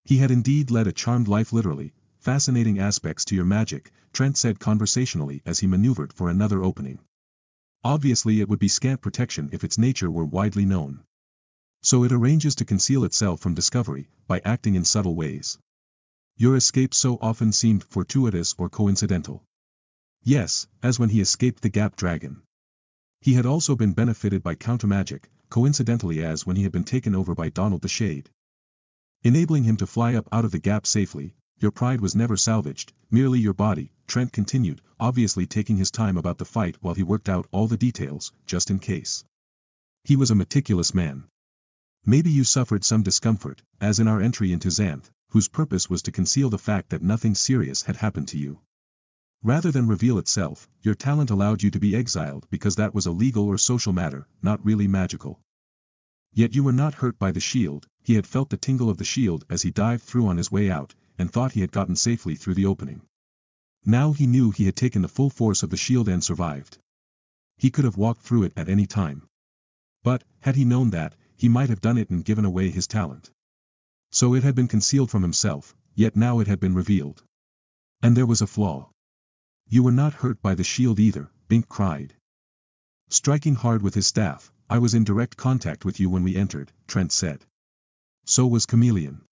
Speaker 1: He had indeed led a charmed life, literally. "Fascinating aspects to your magic," Trent said conversationally as he maneuvered for another opening. "Obviously it would be scant protection if its nature were widely known. So it arranges to conceal itself from discovery, by acting in subtle ways. Your escape so often seemed fortuitous or coincidental." Yes, as when he escaped the Gap Dragon. He had also been benefited by countermagic, coincidentally, as when he had been taken over by Donald the Shade, enabling him to fly up out of the gap safely. "Your pride was never salvaged," merely your body, Trent continued, obviously taking his time about the fight while he worked out all the details, just in case. He was a meticulous man. Maybe you suffered some discomfort, as in our entry into Xanth, whose purpose was to conceal the fact that nothing serious had happened to you. Rather than reveal itself, your talent allowed you to be exiled because that was a legal or social matter, not really magical. Yet you were not hurt by the shield. He had felt the tingle of the shield as he dived through on his way out, and thought he had gotten safely through the opening. Now he knew he had taken the full force of the shield and survived. He could have walked through it at any time. But, had he known that, he might have done it and given away his talent. So it had been concealed from himself, yet now it had been revealed. And there was a flaw. You were not hurt by the shield either, Bink cried. Striking hard with his staff, I was in direct contact with you when we entered, Trent said. So was Chameleon.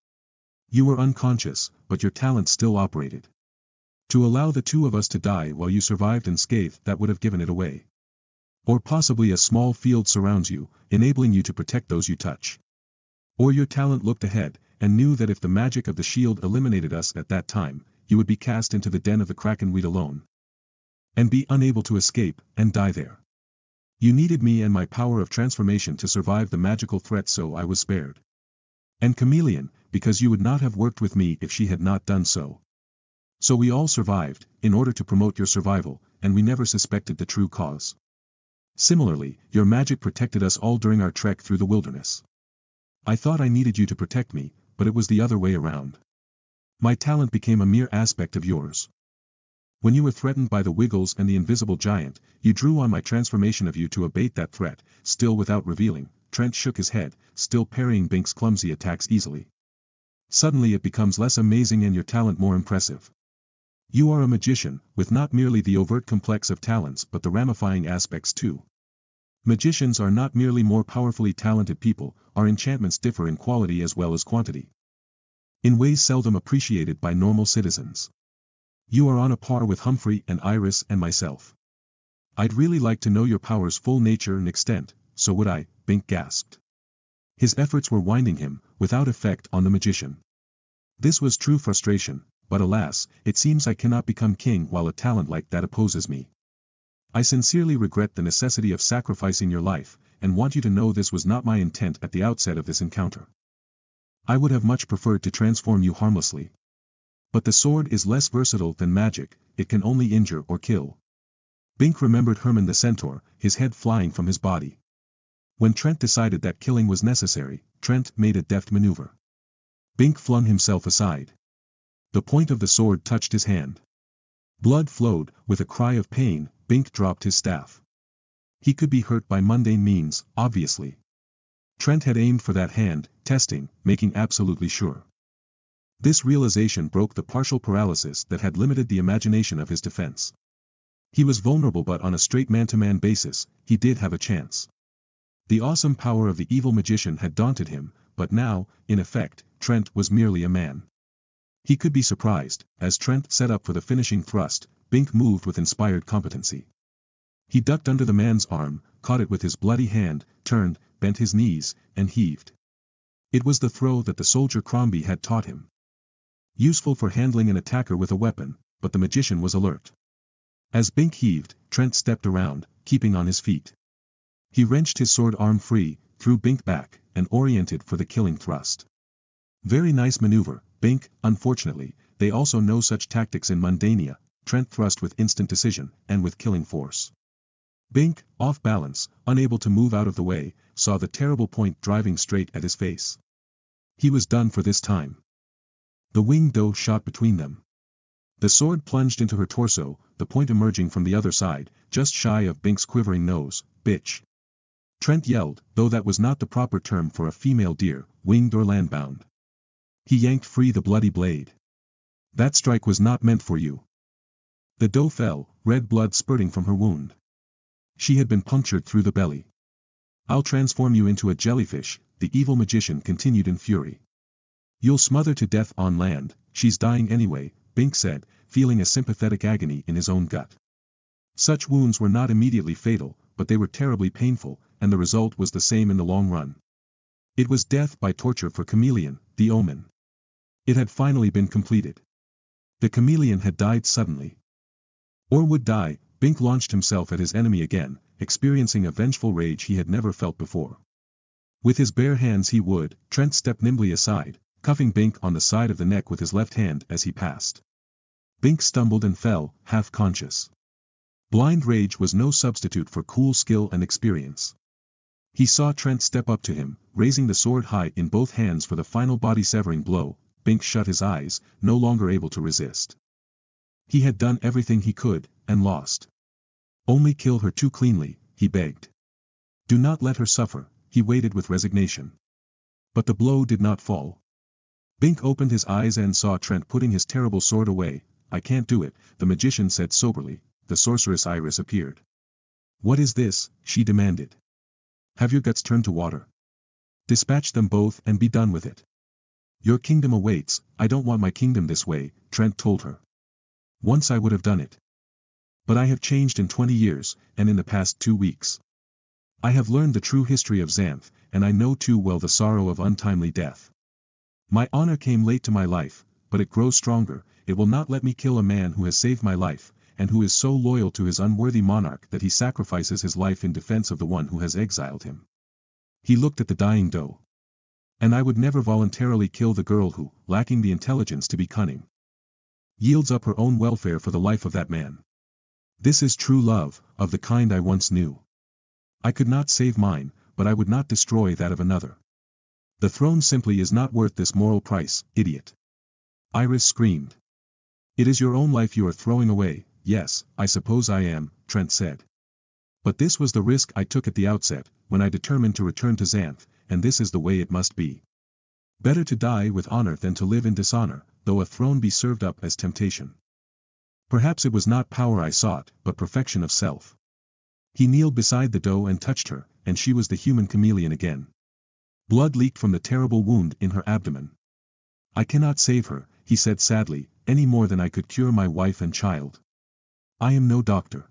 Speaker 1: You were unconscious, but your talent still operated. To allow the two of us to die while you survived unscathed, that would have given it away. Or possibly a small field surrounds you, enabling you to protect those you touch. Or your talent looked ahead, and knew that if the magic of the shield eliminated us at that time, you would be cast into the den of the Kraken we'd alone. And be unable to escape, and die there. You needed me and my power of transformation to survive the magical threat, so I was spared. And Chameleon, because you would not have worked with me if she had not done so. So we all survived, in order to promote your survival, and we never suspected the true cause. Similarly, your magic protected us all during our trek through the wilderness. I thought I needed you to protect me, but it was the other way around. My talent became a mere aspect of yours. When you were threatened by the Wiggles and the invisible giant, you drew on my transformation of you to abate that threat, still without revealing. Trent shook his head, still parrying Bink's clumsy attacks easily. Suddenly it becomes less amazing and your talent more impressive. You are a magician, with not merely the overt complex of talents but the ramifying aspects too. Magicians are not merely more powerfully talented people, our enchantments differ in quality as well as quantity. In ways seldom appreciated by normal citizens. You are on a par with Humphrey and Iris and myself. I'd really like to know your power's full nature and extent, so would I, Bink gasped. His efforts were winding him, without effect on the magician. This was true frustration, but alas, it seems I cannot become king while a talent like that opposes me. I sincerely regret the necessity of sacrificing your life, and want you to know this was not my intent at the outset of this encounter. I would have much preferred to transform you harmlessly. But the sword is less versatile than magic, it can only injure or kill. Bink remembered Herman the Centaur, his head flying from his body. When Trent decided that killing was necessary, Trent made a deft maneuver. Bink flung himself aside. The point of the sword touched his hand. Blood flowed. With a cry of pain, Bink dropped his staff. He could be hurt by mundane means, obviously. Trent had aimed for that hand, testing, making absolutely sure. This realization broke the partial paralysis that had limited the imagination of his defense. He was vulnerable, but on a straight man-to-man basis, he did have a chance. The awesome power of the evil magician had daunted him, but now, in effect, Trent was merely a man. He could be surprised. As Trent set up for the finishing thrust, Bink moved with inspired competency. He ducked under the man's arm, caught it with his bloody hand, turned, bent his knees, and heaved. It was the throw that the soldier Crombie had taught him. Useful for handling an attacker with a weapon, but the magician was alert. As Bink heaved, Trent stepped around, keeping on his feet. He wrenched his sword arm free, threw Bink back, and oriented for the killing thrust. Very nice maneuver, Bink. Unfortunately, they also know such tactics in Mundania. Trent thrust with instant decision, and with killing force. Bink, off balance, unable to move out of the way, saw the terrible point driving straight at his face. He was done for this time. The winged doe shot between them. The sword plunged into her torso, the point emerging from the other side, just shy of Bink's quivering nose. Bitch! Trent yelled, though that was not the proper term for a female deer, winged or landbound. He yanked free the bloody blade. That strike was not meant for you. The doe fell, red blood spurting from her wound. She had been punctured through the belly. I'll transform you into a jellyfish, the evil magician continued in fury. You'll smother to death on land. She's dying anyway, Bink said, feeling a sympathetic agony in his own gut. Such wounds were not immediately fatal, but they were terribly painful, and the result was the same in the long run. It was death by torture for Chameleon, the omen. It had finally been completed. The chameleon had died suddenly. Or would die. Bink launched himself at his enemy again, experiencing a vengeful rage he had never felt before. With his bare hands he would. Trent stepped nimbly aside, cuffing Bink on the side of the neck with his left hand as he passed. Bink stumbled and fell, half conscious. Blind rage was no substitute for cool skill and experience. He saw Trent step up to him, raising the sword high in both hands for the final body-severing blow. Bink shut his eyes, no longer able to resist. He had done everything he could, and lost. Only kill her too cleanly, he begged. Do not let her suffer, he waited with resignation. But the blow did not fall. Bink opened his eyes and saw Trent putting his terrible sword away. I can't do it, the magician said soberly. The sorceress Iris appeared. What is this? She demanded. Have your guts turned to water? Dispatch them both and be done with it. Your kingdom awaits. I don't want my kingdom this way, Trent told her. Once I would have done it. But I have changed in 20 years, and in the past 2 weeks. I have learned the true history of Xanth, and I know too well the sorrow of untimely death. My honor came late to my life, but it grows stronger. It will not let me kill a man who has saved my life, and who is so loyal to his unworthy monarch that he sacrifices his life in defense of the one who has exiled him. He looked at the dying doe. And I would never voluntarily kill the girl who, lacking the intelligence to be cunning, yields up her own welfare for the life of that man. This is true love, of the kind I once knew. I could not save mine, but I would not destroy that of another. The throne simply is not worth this moral price, idiot. Iris screamed. It is your own life you are throwing away. Yes, I suppose I am, Trent said. But this was the risk I took at the outset, when I determined to return to Xanth, and this is the way it must be. Better to die with honor than to live in dishonor, though a throne be served up as temptation. Perhaps it was not power I sought, but perfection of self. He kneeled beside the doe and touched her, and she was the human chameleon again. Blood leaked from the terrible wound in her abdomen. I cannot save her, he said sadly, any more than I could cure my wife and child. I am no doctor.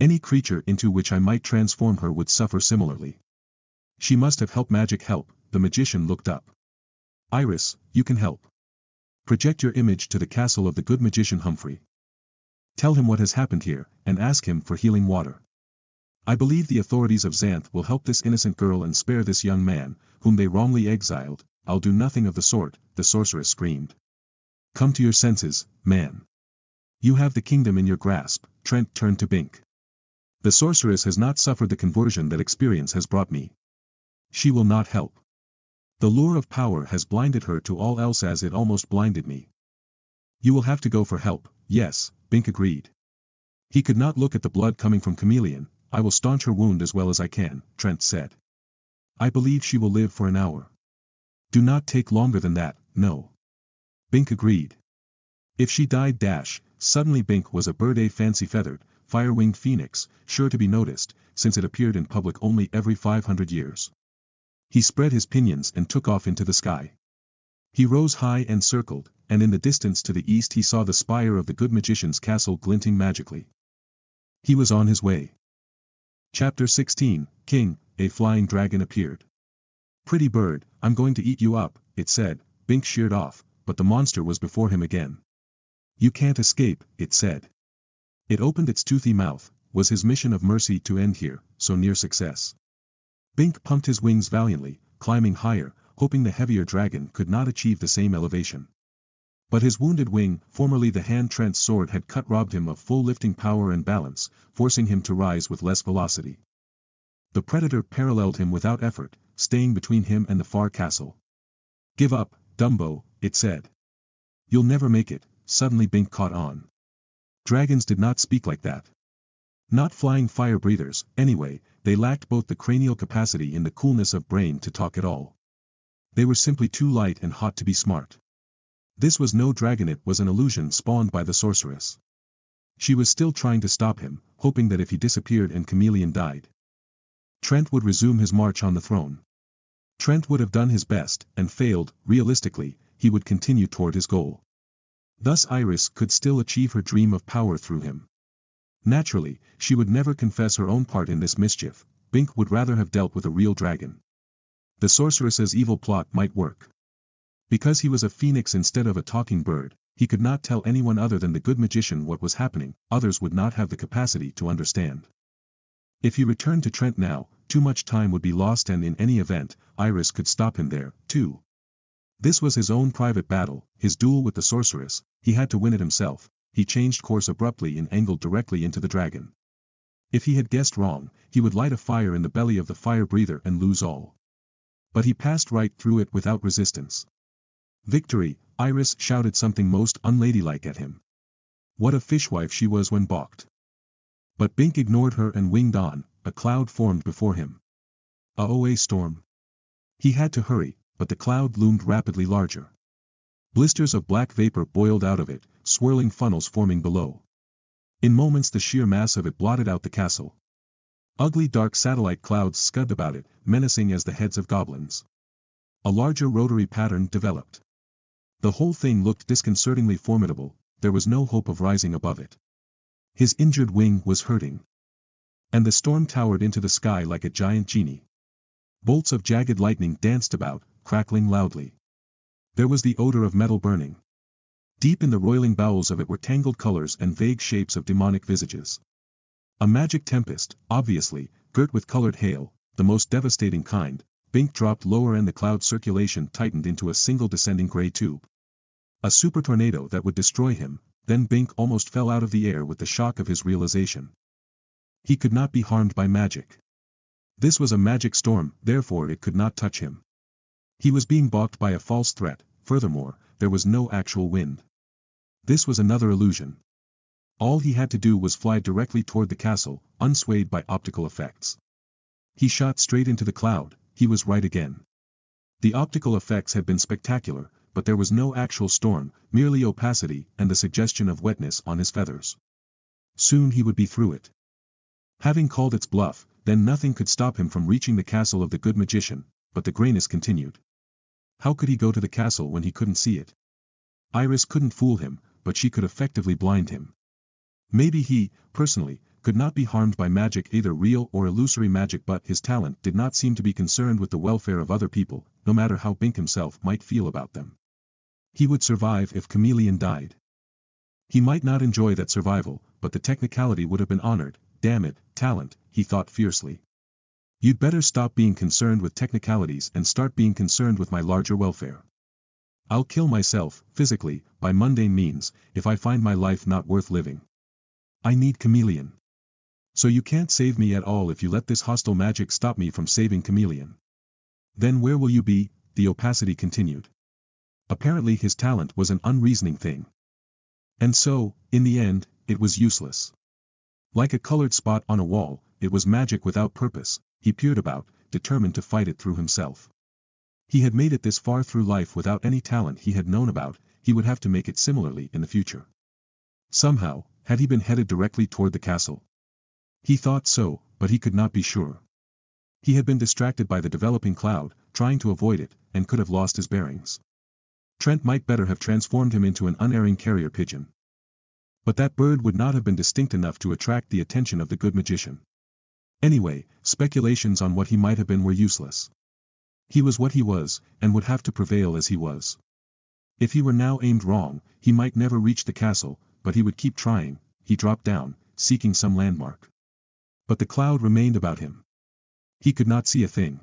Speaker 1: Any creature into which I might transform her would suffer similarly. She must have magic help. The magician looked up. Iris, you can help. Project your image to the castle of the good magician Humphrey. Tell him what has happened here, and ask him for healing water. I believe the authorities of Xanth will help this innocent girl and spare this young man, whom they wrongly exiled. I'll do nothing of the sort, the sorceress screamed. Come to your senses, man. You have the kingdom in your grasp. Trent turned to Bink. The sorceress has not suffered the conversion that experience has brought me. She will not help. The lure of power has blinded her to all else as it almost blinded me. You will have to go for help. Yes, Bink agreed. He could not look at the blood coming from Chameleon. I will staunch her wound as well as I can, Trent said. I believe she will live for an hour. Do not take longer than that, no. Bink agreed. If she died suddenly Bink was a bird, a fancy-feathered, fire-winged phoenix, sure to be noticed, since it appeared in public only every 500 years. He spread his pinions and took off into the sky. He rose high and circled, and in the distance to the east he saw the spire of the good magician's castle glinting magically. He was on his way. Chapter 16, King, a flying dragon appeared. Pretty bird, I'm going to eat you up, it said. Bink sheared off, but the monster was before him again. You can't escape, it said. It opened its toothy mouth. Was his mission of mercy to end here, so near success? Bink pumped his wings valiantly, climbing higher, hoping the heavier dragon could not achieve the same elevation. But his wounded wing, formerly the hand Trent's sword had cut, robbed him of full lifting power and balance, forcing him to rise with less velocity. The predator paralleled him without effort, staying between him and the far castle. Give up, Dumbo, it said. You'll never make it. Suddenly Bink caught on. Dragons did not speak like that. Not flying fire breathers, anyway. They lacked both the cranial capacity and the coolness of brain to talk at all. They were simply too light and hot to be smart. This was no dragon, it was an illusion spawned by the sorceress. She was still trying to stop him, hoping that if he disappeared and Chameleon died, Trent would resume his march on the throne. Trent would have done his best, and failed. Realistically, he would continue toward his goal. Thus Iris could still achieve her dream of power through him. Naturally, she would never confess her own part in this mischief. Bink would rather have dealt with a real dragon. The sorceress's evil plot might work. Because he was a phoenix instead of a talking bird, He could not tell anyone other than the good magician what was happening, others would not have the capacity to understand. If he returned to Trent now, too much time would be lost and in any event, Iris could stop him there, too. This was his own private battle, his duel with the sorceress, he had to win it himself. He changed course abruptly and angled directly into the dragon. If he had guessed wrong, he would light a fire in the belly of the fire-breather and lose all. But he passed right through it without resistance. Victory! Iris shouted something most unladylike at him. What a fishwife she was when balked. But Bink ignored her and winged on. A cloud formed before him. A storm. He had to hurry, but the cloud loomed rapidly larger. Blisters of black vapor boiled out of it, swirling funnels forming below. In moments the sheer mass of it blotted out the castle. Ugly dark satellite clouds scud about it, menacing as the heads of goblins. A larger rotary pattern developed. The whole thing looked disconcertingly formidable, there was no hope of rising above it. His injured wing was hurting. And the storm towered into the sky like a giant genie. Bolts of jagged lightning danced about, crackling loudly. There was the odor of metal burning. Deep in the roiling bowels of it were tangled colors and vague shapes of demonic visages. A magic tempest, obviously, girt with colored hail, the most devastating kind. Bink dropped lower and the cloud circulation tightened into a single descending gray tube. A super tornado that would destroy him, then Bink almost fell out of the air with the shock of his realization. He could not be harmed by magic. This was a magic storm, therefore it could not touch him. He was being balked by a false threat, furthermore, there was no actual wind. This was another illusion. All he had to do was fly directly toward the castle, unswayed by optical effects. He shot straight into the cloud, he was right again. The optical effects had been spectacular, but there was no actual storm, merely opacity and the suggestion of wetness on his feathers. Soon he would be through it. Having called its bluff, then nothing could stop him from reaching the castle of the good magician, but the grayness continued. How could he go to the castle when he couldn't see it? Iris couldn't fool him, but she could effectively blind him. Maybe he, personally, could not be harmed by magic, either real or illusory magic, but his talent did not seem to be concerned with the welfare of other people, no matter how Bink himself might feel about them. He would survive if Chameleon died. He might not enjoy that survival, but the technicality would have been honored. Damn it, talent, he thought fiercely. You'd better stop being concerned with technicalities and start being concerned with my larger welfare. I'll kill myself, physically, by mundane means, if I find my life not worth living. I need Chameleon. So you can't save me at all if you let this hostile magic stop me from saving Chameleon. Then where will you be? The opacity continued. Apparently his talent was an unreasoning thing. And so, in the end, it was useless. Like a colored spot on a wall, it was magic without purpose. He peered about, determined to fight it through himself. He had made it this far through life without any talent he had known about, he would have to make it similarly in the future. Somehow, had he been headed directly toward the castle? He thought so, but he could not be sure. He had been distracted by the developing cloud, trying to avoid it, and could have lost his bearings. Trent might better have transformed him into an unerring carrier pigeon. But that bird would not have been distinct enough to attract the attention of the good magician. Anyway, speculations on what he might have been were useless. He was what he was, and would have to prevail as he was. If he were now aimed wrong, he might never reach the castle, but he would keep trying. He dropped down, seeking some landmark. But the cloud remained about him. He could not see a thing.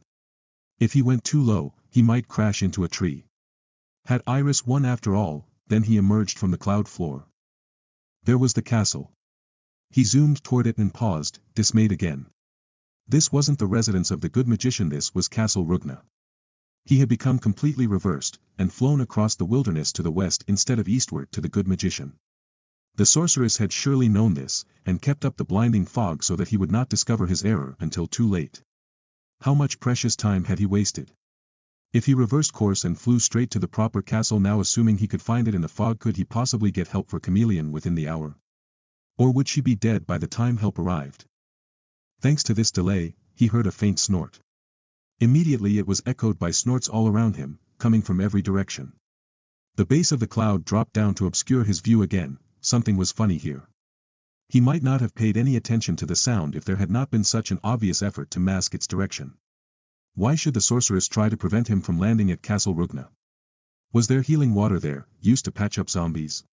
Speaker 1: If he went too low, he might crash into a tree. Had Iris won after all? Then he emerged from the cloud floor. There was the castle. He zoomed toward it and paused, dismayed again. This wasn't the residence of the good magician, this was Castle Rugna. He had become completely reversed, and flown across the wilderness to the west instead of eastward to the good magician. The sorceress had surely known this, and kept up the blinding fog so that he would not discover his error until too late. How much precious time had he wasted? If he reversed course and flew straight to the proper castle now, assuming he could find it in the fog, could he possibly get help for Chameleon within the hour? Or would she be dead by the time help arrived? Thanks to this delay, he heard a faint snort. Immediately it was echoed by snorts all around him, coming from every direction. The base of the cloud dropped down to obscure his view again. Something was funny here. He might not have paid any attention to the sound if there had not been such an obvious effort to mask its direction. Why should the sorceress try to prevent him from landing at Castle Rugna? Was there healing water there, used to patch up zombies?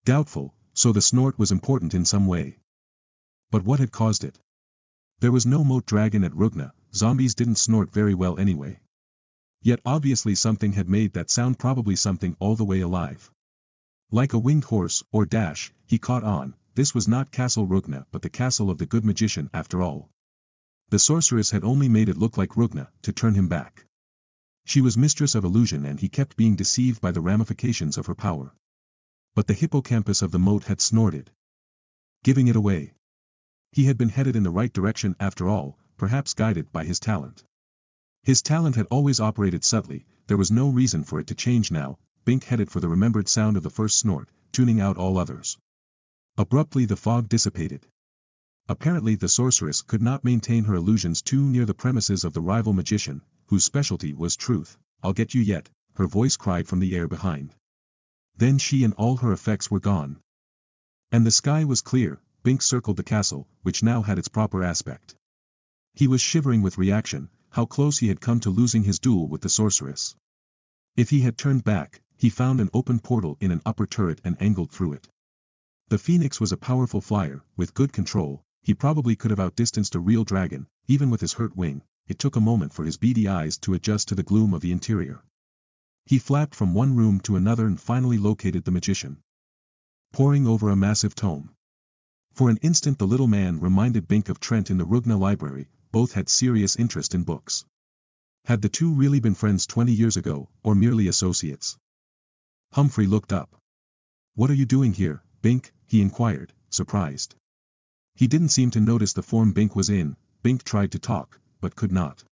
Speaker 1: Doubtful, so the snort was important in some way. But what had caused it? There was no moat dragon at Rugna, zombies didn't snort very well anyway. Yet obviously something had made that sound, probably something all the way alive. Like a winged horse, or dash, he caught on, this was not Castle Rugna but the castle of the good magician after all. The sorceress had only made it look like Rugna, to turn him back. She was mistress of illusion and he kept being deceived by the ramifications of her power. But the hippocampus of the moat had snorted, giving it away. He had been headed in the right direction after all, perhaps guided by his talent. His talent had always operated subtly, there was no reason for it to change now. Bink headed for the remembered sound of the first snort, tuning out all others. Abruptly the fog dissipated. Apparently the sorceress could not maintain her illusions too near the premises of the rival magician, whose specialty was truth. "I'll get you yet," her voice cried from the air behind. Then she and all her effects were gone. And the sky was clear. Bink circled the castle, which now had its proper aspect. He was shivering with reaction, how close he had come to losing his duel with the sorceress. If he had turned back, he found an open portal in an upper turret and angled through it. The phoenix was a powerful flyer, with good control. He probably could have outdistanced a real dragon, even with his hurt wing. It took a moment for his beady eyes to adjust to the gloom of the interior. He flapped from one room to another and finally located the magician, poring over a massive tome. For an instant the little man reminded Bink of Trent in the Rugna library, both had serious interest in books. Had the two really been friends 20 years ago, or merely associates? Humphrey looked up. "What are you doing here, Bink?" he inquired, surprised. He didn't seem to notice the form Bink was in. Bink tried to talk, but could not.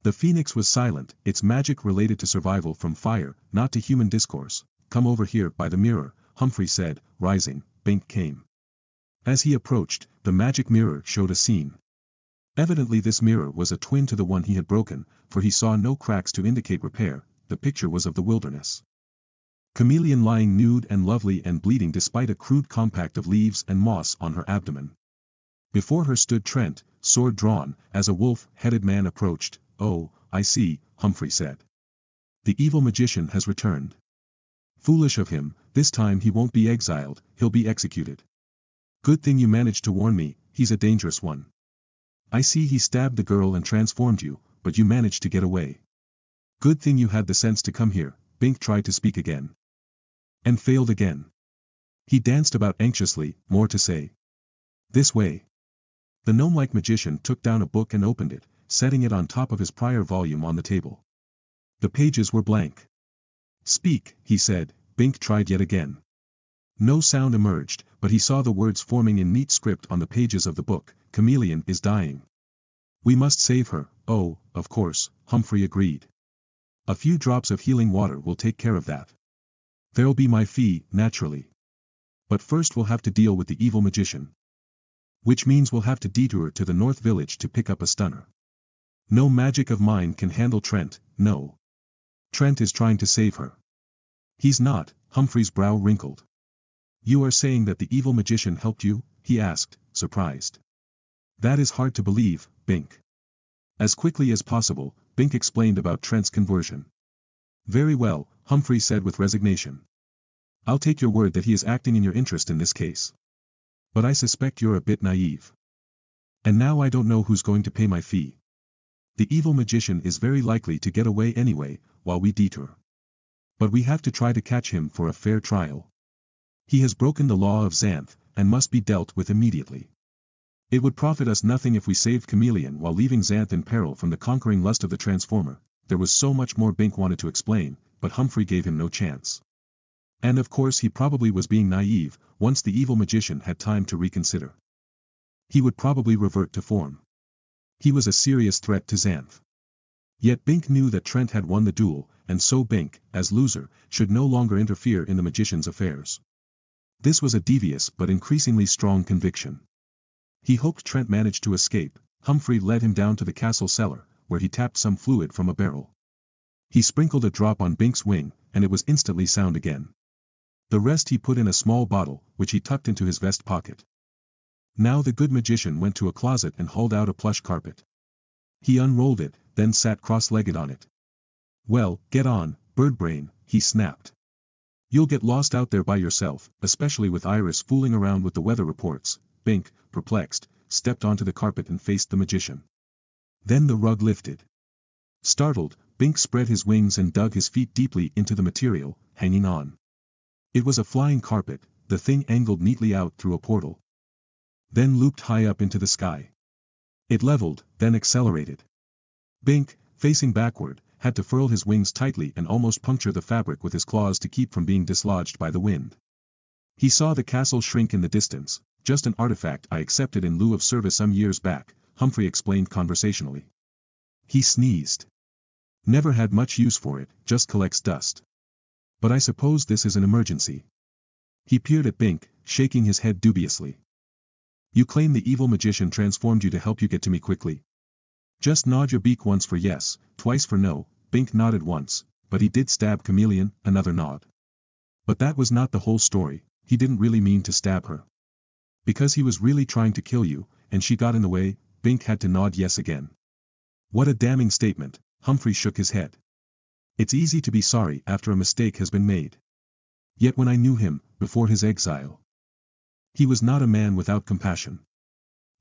Speaker 1: The phoenix was silent, its magic related to survival from fire, not to human discourse. "Come over here by the mirror," Humphrey said, rising. Bink came. As he approached, the magic mirror showed a scene. Evidently this mirror was a twin to the one he had broken, for he saw no cracks to indicate repair. The picture was of the wilderness. Chameleon lying nude and lovely and bleeding despite a crude compact of leaves and moss on her abdomen. Before her stood Trent, sword drawn, as a wolf-headed man approached. "Oh, I see," Humphrey said. "The evil magician has returned. Foolish of him, this time he won't be exiled, he'll be executed. Good thing you managed to warn me, he's a dangerous one. I see he stabbed the girl and transformed you, but you managed to get away. Good thing you had the sense to come here." Bink tried to speak again. And failed again. He danced about anxiously, more to say. "This way." The gnome-like magician took down a book and opened it, setting it on top of his prior volume on the table. The pages were blank. "Speak," he said. Bink tried yet again. No sound emerged, but he saw the words forming in neat script on the pages of the book. "Chameleon is dying. We must save her." "Oh, of course," Humphrey agreed. "A few drops of healing water will take care of that. There'll be my fee, naturally. But first we'll have to deal with the evil magician. Which means we'll have to detour to the North Village to pick up a stunner. No magic of mine can handle Trent, no. Trent is trying to save her." "He's not," Humphrey's brow wrinkled. "You are saying that the evil magician helped you?" he asked, surprised. "That is hard to believe, Bink." As quickly as possible, Bink explained about Trent's conversion. "Very well," Humphrey said with resignation. "I'll take your word that he is acting in your interest in this case. But I suspect you're a bit naive. And now I don't know who's going to pay my fee. The evil magician is very likely to get away anyway, while we detour. But we have to try to catch him for a fair trial. He has broken the law of Xanth, and must be dealt with immediately. It would profit us nothing if we saved Chameleon while leaving Xanth in peril from the conquering lust of the Transformer." There was so much more Bink wanted to explain, but Humphrey gave him no chance. And of course he probably was being naive. Once the evil magician had time to reconsider, he would probably revert to form. He was a serious threat to Xanth. Yet Bink knew that Trent had won the duel, and so Bink, as loser, should no longer interfere in the magician's affairs. This was a devious but increasingly strong conviction. He hoped Trent managed to escape. Humphrey led him down to the castle cellar, where he tapped some fluid from a barrel. He sprinkled a drop on Bink's wing, and it was instantly sound again. The rest he put in a small bottle, which he tucked into his vest pocket. Now the good magician went to a closet and hauled out a plush carpet. He unrolled it, then sat cross-legged on it. "Well, get on, Birdbrain," he snapped. You'll get lost out there by yourself, especially with Iris fooling around with the weather reports. Bink, perplexed, stepped onto the carpet and faced the magician. Then the rug lifted. Startled, Bink spread his wings and dug his feet deeply into the material, hanging on. It was a flying carpet, the thing angled neatly out through a portal. Then looped high up into the sky. It leveled, then accelerated. Bink, facing backward, had to furl his wings tightly and almost puncture the fabric with his claws to keep from being dislodged by the wind. He saw the castle shrink in the distance. Just an artifact I accepted in lieu of service some years back, Humphrey explained conversationally. He sneezed. Never had much use for it, just collects dust. But I suppose this is an emergency. He peered at Bink, shaking his head dubiously. You claim the evil magician transformed you to help you get to me quickly? Just nod your beak once for yes, twice for no. Bink nodded once, but he did stab Chameleon, another nod. But that was not the whole story. He didn't really mean to stab her. Because he was really trying to kill you, and she got in the way. Bink had to nod yes again. What a damning statement. Humphrey shook his head. It's easy to be sorry after a mistake has been made. Yet when I knew him, before his exile, he was not a man without compassion.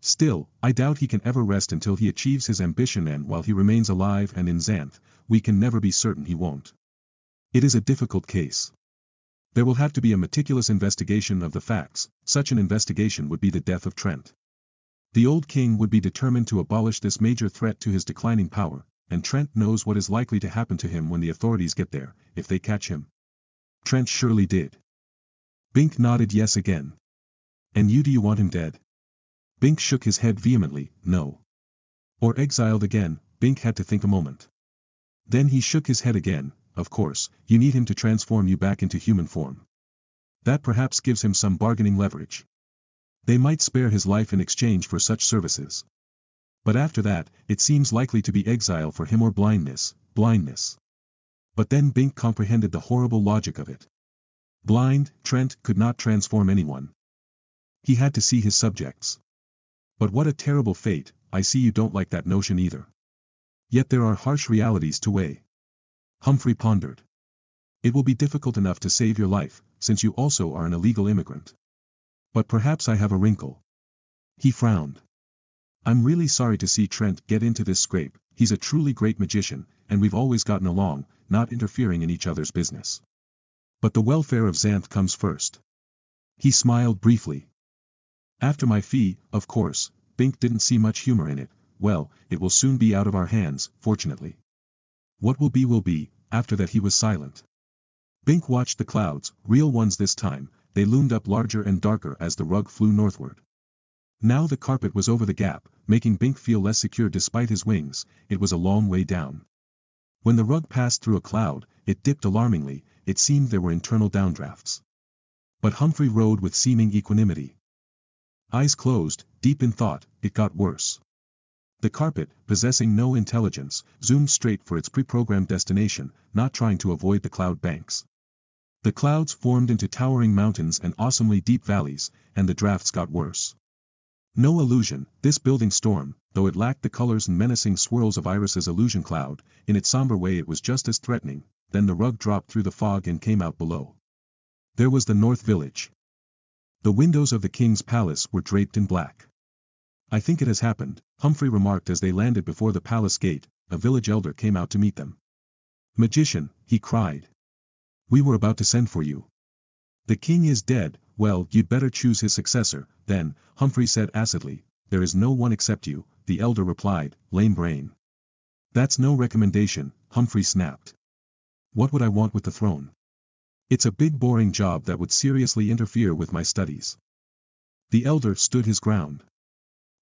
Speaker 1: Still, I doubt he can ever rest until he achieves his ambition, and while he remains alive and in Xanth, we can never be certain he won't. It is a difficult case. There will have to be a meticulous investigation of the facts. Such an investigation would be the death of Trent. The old king would be determined to abolish this major threat to his declining power, and Trent knows what is likely to happen to him when the authorities get there, if they catch him. Trent surely did. Bink nodded yes again. And do you want him dead? Bink shook his head vehemently, no. Or exiled again. Bink had to think a moment. Then he shook his head again. Of course, you need him to transform you back into human form. That perhaps gives him some bargaining leverage. They might spare his life in exchange for such services. But after that, it seems likely to be exile for him or blindness. But then Bink comprehended the horrible logic of it. Blind, Trent could not transform anyone. He had to see his subjects. But what a terrible fate. I see you don't like that notion either. Yet there are harsh realities to weigh. Humphrey pondered. It will be difficult enough to save your life, since you also are an illegal immigrant. But perhaps I have a wrinkle. He frowned. I'm really sorry to see Trent get into this scrape. He's a truly great magician, and we've always gotten along, not interfering in each other's business. But the welfare of Xanth comes first. He smiled briefly. After my fee, of course. Bink didn't see much humor in it. Well, it will soon be out of our hands, fortunately. What will be, after that he was silent. Bink watched the clouds, real ones this time. They loomed up larger and darker as the rug flew northward. Now the carpet was over the gap, making Bink feel less secure despite his wings. It was a long way down. When the rug passed through a cloud, it dipped alarmingly. It seemed there were internal downdrafts. But Humphrey rode with seeming equanimity. Eyes closed, deep in thought, it got worse. The carpet, possessing no intelligence, zoomed straight for its pre-programmed destination, not trying to avoid the cloud banks. The clouds formed into towering mountains and awesomely deep valleys, and the drafts got worse. No illusion, this building storm, though it lacked the colors and menacing swirls of Iris's illusion cloud, in its somber way it was just as threatening. Then the rug dropped through the fog and came out below. There was the North Village. The windows of the king's palace were draped in black. I think it has happened, Humphrey remarked as they landed before the palace gate. A village elder came out to meet them. Magician, he cried. We were about to send for you. The king is dead. Well, you'd better choose his successor, then, Humphrey said acidly. There is no one except you, the elder replied, lame brain. That's no recommendation, Humphrey snapped. What would I want with the throne? It's a big boring job that would seriously interfere with my studies. The elder stood his ground.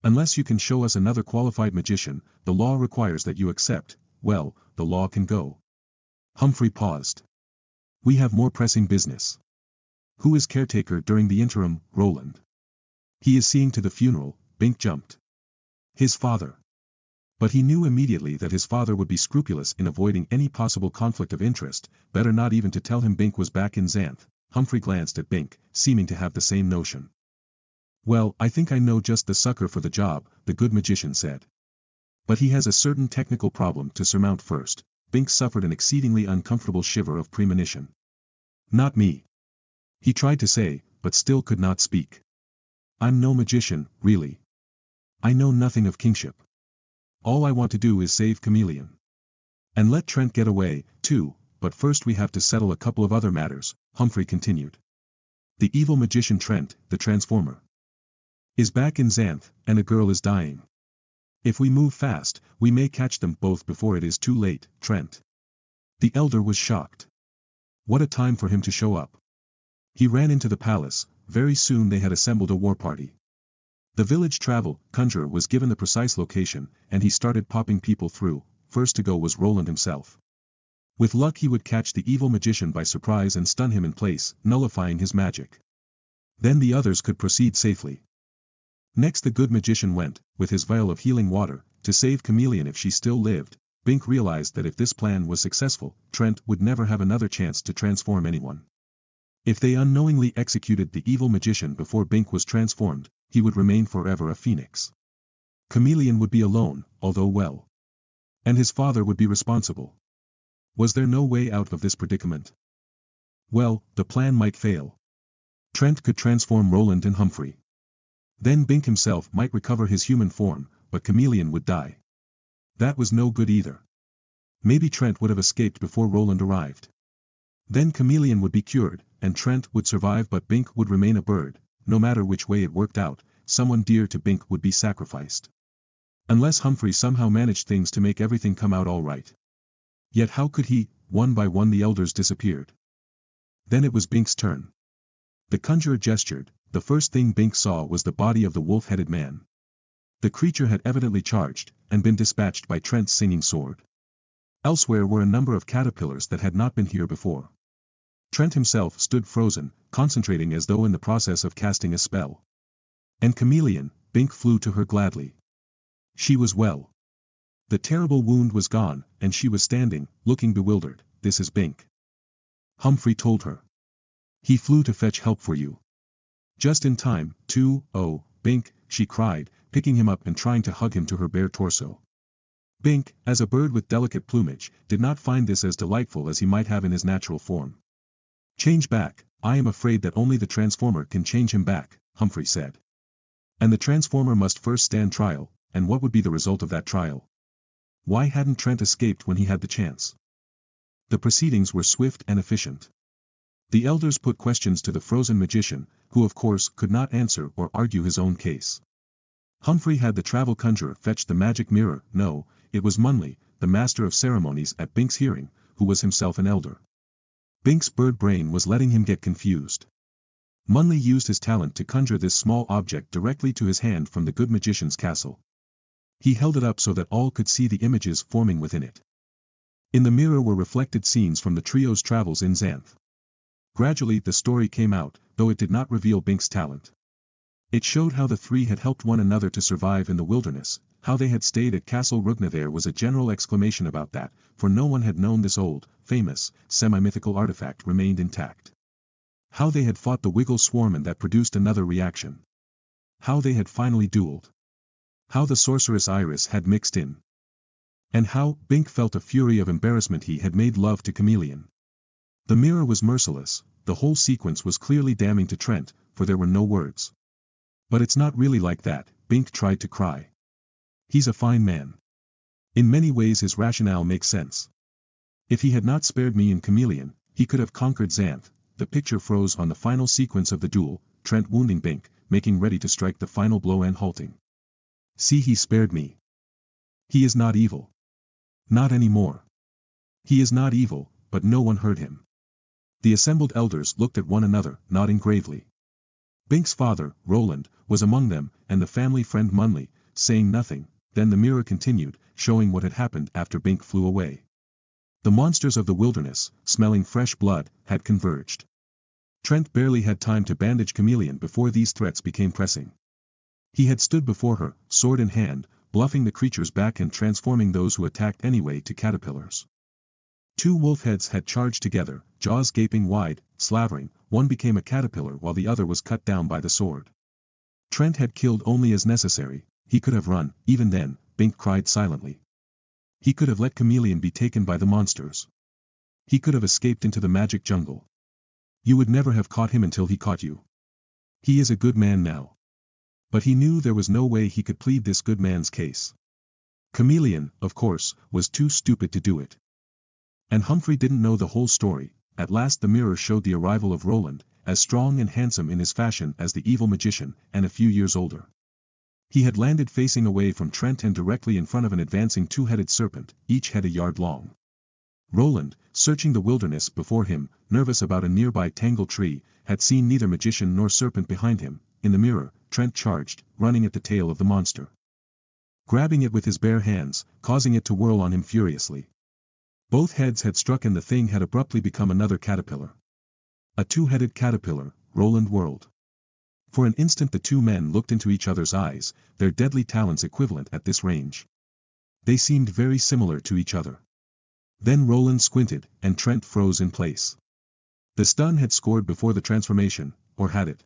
Speaker 1: Unless you can show us another qualified magician, the law requires that you accept. Well, the law can go. Humphrey paused. We have more pressing business. Who is caretaker during the interim? Roland. He is seeing to the funeral. Bink jumped. His father. But he knew immediately that his father would be scrupulous in avoiding any possible conflict of interest, better not even to tell him Bink was back in Xanth. Humphrey glanced at Bink, seeming to have the same notion. Well, I think I know just the sucker for the job, the good magician said. But he has a certain technical problem to surmount first. Bink suffered an exceedingly uncomfortable shiver of premonition. Not me. He tried to say, but still could not speak. I'm no magician, really. I know nothing of kingship. All I want to do is save Chameleon. And let Trent get away, too, but first we have to settle a couple of other matters, Humphrey continued. The evil magician Trent, the transformer, is back in Xanth, and a girl is dying. If we move fast, we may catch them both before it is too late, Trent. The elder was shocked. What a time for him to show up. He ran into the palace. Very soon they had assembled a war party. The village travel conjurer was given the precise location, and he started popping people through. First to go was Roland himself. With luck he would catch the evil magician by surprise and stun him in place, nullifying his magic. Then the others could proceed safely. Next the good magician went, with his vial of healing water, to save Chameleon if she still lived. Bink realized that if this plan was successful, Trent would never have another chance to transform anyone. If they unknowingly executed the evil magician before Bink was transformed, he would remain forever a phoenix. Chameleon would be alone, although well. And his father would be responsible. Was there no way out of this predicament? Well, the plan might fail. Trent could transform Roland and Humphrey. Then Bink himself might recover his human form, but Chameleon would die. That was no good either. Maybe Trent would have escaped before Roland arrived. Then Chameleon would be cured, and Trent would survive but Bink would remain a bird. No matter which way it worked out, someone dear to Bink would be sacrificed. Unless Humphrey somehow managed things to make everything come out all right. Yet how could he? One by one the elders disappeared. Then it was Bink's turn. The conjurer gestured. The first thing Bink saw was the body of the wolf-headed man. The creature had evidently charged, and been dispatched by Trent's singing sword. Elsewhere were a number of caterpillars that had not been here before. Trent himself stood frozen, concentrating as though in the process of casting a spell. And Chameleon, Bink flew to her gladly. She was well. The terrible wound was gone, and she was standing, looking bewildered. This is Bink. Humphrey told her. He flew to fetch help for you. Just in time, too. Oh, Bink, she cried, picking him up and trying to hug him to her bare torso. Bink, as a bird with delicate plumage, did not find this as delightful as he might have in his natural form. Change back. I am afraid that only the transformer can change him back, Humphrey said. And the transformer must first stand trial, and what would be the result of that trial? Why hadn't Trent escaped when he had the chance? The proceedings were swift and efficient. The elders put questions to the frozen magician, who of course could not answer or argue his own case. Humphrey had the travel conjurer fetch the magic mirror. No, it was Munley, the master of ceremonies at Bink's hearing, who was himself an elder. Bink's bird brain was letting him get confused. Munley used his talent to conjure this small object directly to his hand from the good magician's castle. He held it up so that all could see the images forming within it. In the mirror were reflected scenes from the trio's travels in Xanth. Gradually the story came out, though it did not reveal Bink's talent. It showed how the three had helped one another to survive in the wilderness, how they had stayed at Castle Rugna. There was a general exclamation about that, for no one had known this old, famous, semi-mythical artifact remained intact. How they had fought the Wiggle Swarm and that produced another reaction. How they had finally dueled. How the sorceress Iris had mixed in. And how Bink felt a fury of embarrassment he had made love to Chameleon. The mirror was merciless, the whole sequence was clearly damning to Trent, for there were no words. But it's not really like that, Bink tried to cry. He's a fine man. In many ways his rationale makes sense. If he had not spared me and Chameleon, he could have conquered Xanth. The picture froze on the final sequence of the duel, Trent wounding Bink, making ready to strike the final blow and halting. See, he spared me. He is not evil. Not anymore. He is not evil, but no one heard him. The assembled elders looked at one another, nodding gravely. Bink's father, Roland, was among them, and the family friend Munley, saying nothing. Then the mirror continued, showing what had happened after Bink flew away. The monsters of the wilderness, smelling fresh blood, had converged. Trent barely had time to bandage Chameleon before these threats became pressing. He had stood before her, sword in hand, bluffing the creatures back and transforming those who attacked anyway to caterpillars. Two wolf heads had charged together, jaws gaping wide, slavering. One became a caterpillar while the other was cut down by the sword. Trent had killed only as necessary. He could have run. Even then, Bink cried silently. He could have let Chameleon be taken by the monsters. He could have escaped into the magic jungle. You would never have caught him until he caught you. He is a good man now. But he knew there was no way he could plead this good man's case. Chameleon, of course, was too stupid to do it. And Humphrey didn't know the whole story. At last the mirror showed the arrival of Roland, as strong and handsome in his fashion as the evil magician, and a few years older. He had landed facing away from Trent and directly in front of an advancing two-headed serpent, each head a yard long. Roland, searching the wilderness before him, nervous about a nearby tangled tree, had seen neither magician nor serpent behind him. In the mirror, Trent charged, running at the tail of the monster, grabbing it with his bare hands, causing it to whirl on him furiously. Both heads had struck and the thing had abruptly become another caterpillar. A two-headed caterpillar, Roland whirled. For an instant the two men looked into each other's eyes, their deadly talents equivalent at this range. They seemed very similar to each other. Then Roland squinted, and Trent froze in place. The stun had scored before the transformation, or had it?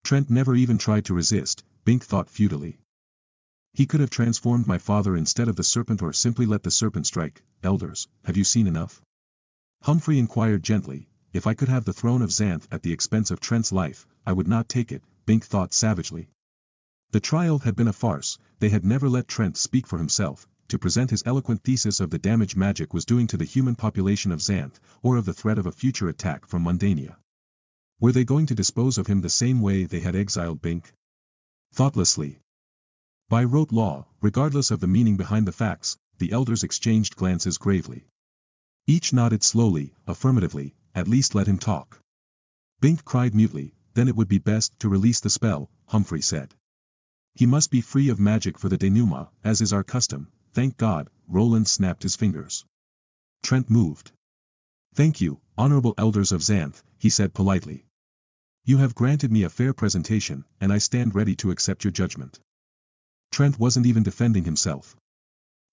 Speaker 1: Trent never even tried to resist, Bink thought futilely. He could have transformed my father instead of the serpent or simply let the serpent strike. Elders, have you seen enough? Humphrey inquired gently. If I could have the throne of Xanth at the expense of Trent's life, I would not take it, Bink thought savagely. The trial had been a farce. They had never let Trent speak for himself, to present his eloquent thesis of the damage magic was doing to the human population of Xanth, or of the threat of a future attack from Mundania. Were they going to dispose of him the same way they had exiled Bink? Thoughtlessly. By rote law, regardless of the meaning behind the facts, the elders exchanged glances gravely. Each nodded slowly, affirmatively. At least let him talk. Bink cried mutely. Then it would be best to release the spell, Humphrey said. He must be free of magic for the denouement, as is our custom. Thank God, Roland snapped his fingers. Trent moved. Thank you, honorable elders of Xanth, he said politely. You have granted me a fair presentation, and I stand ready to accept your judgment. Trent wasn't even defending himself.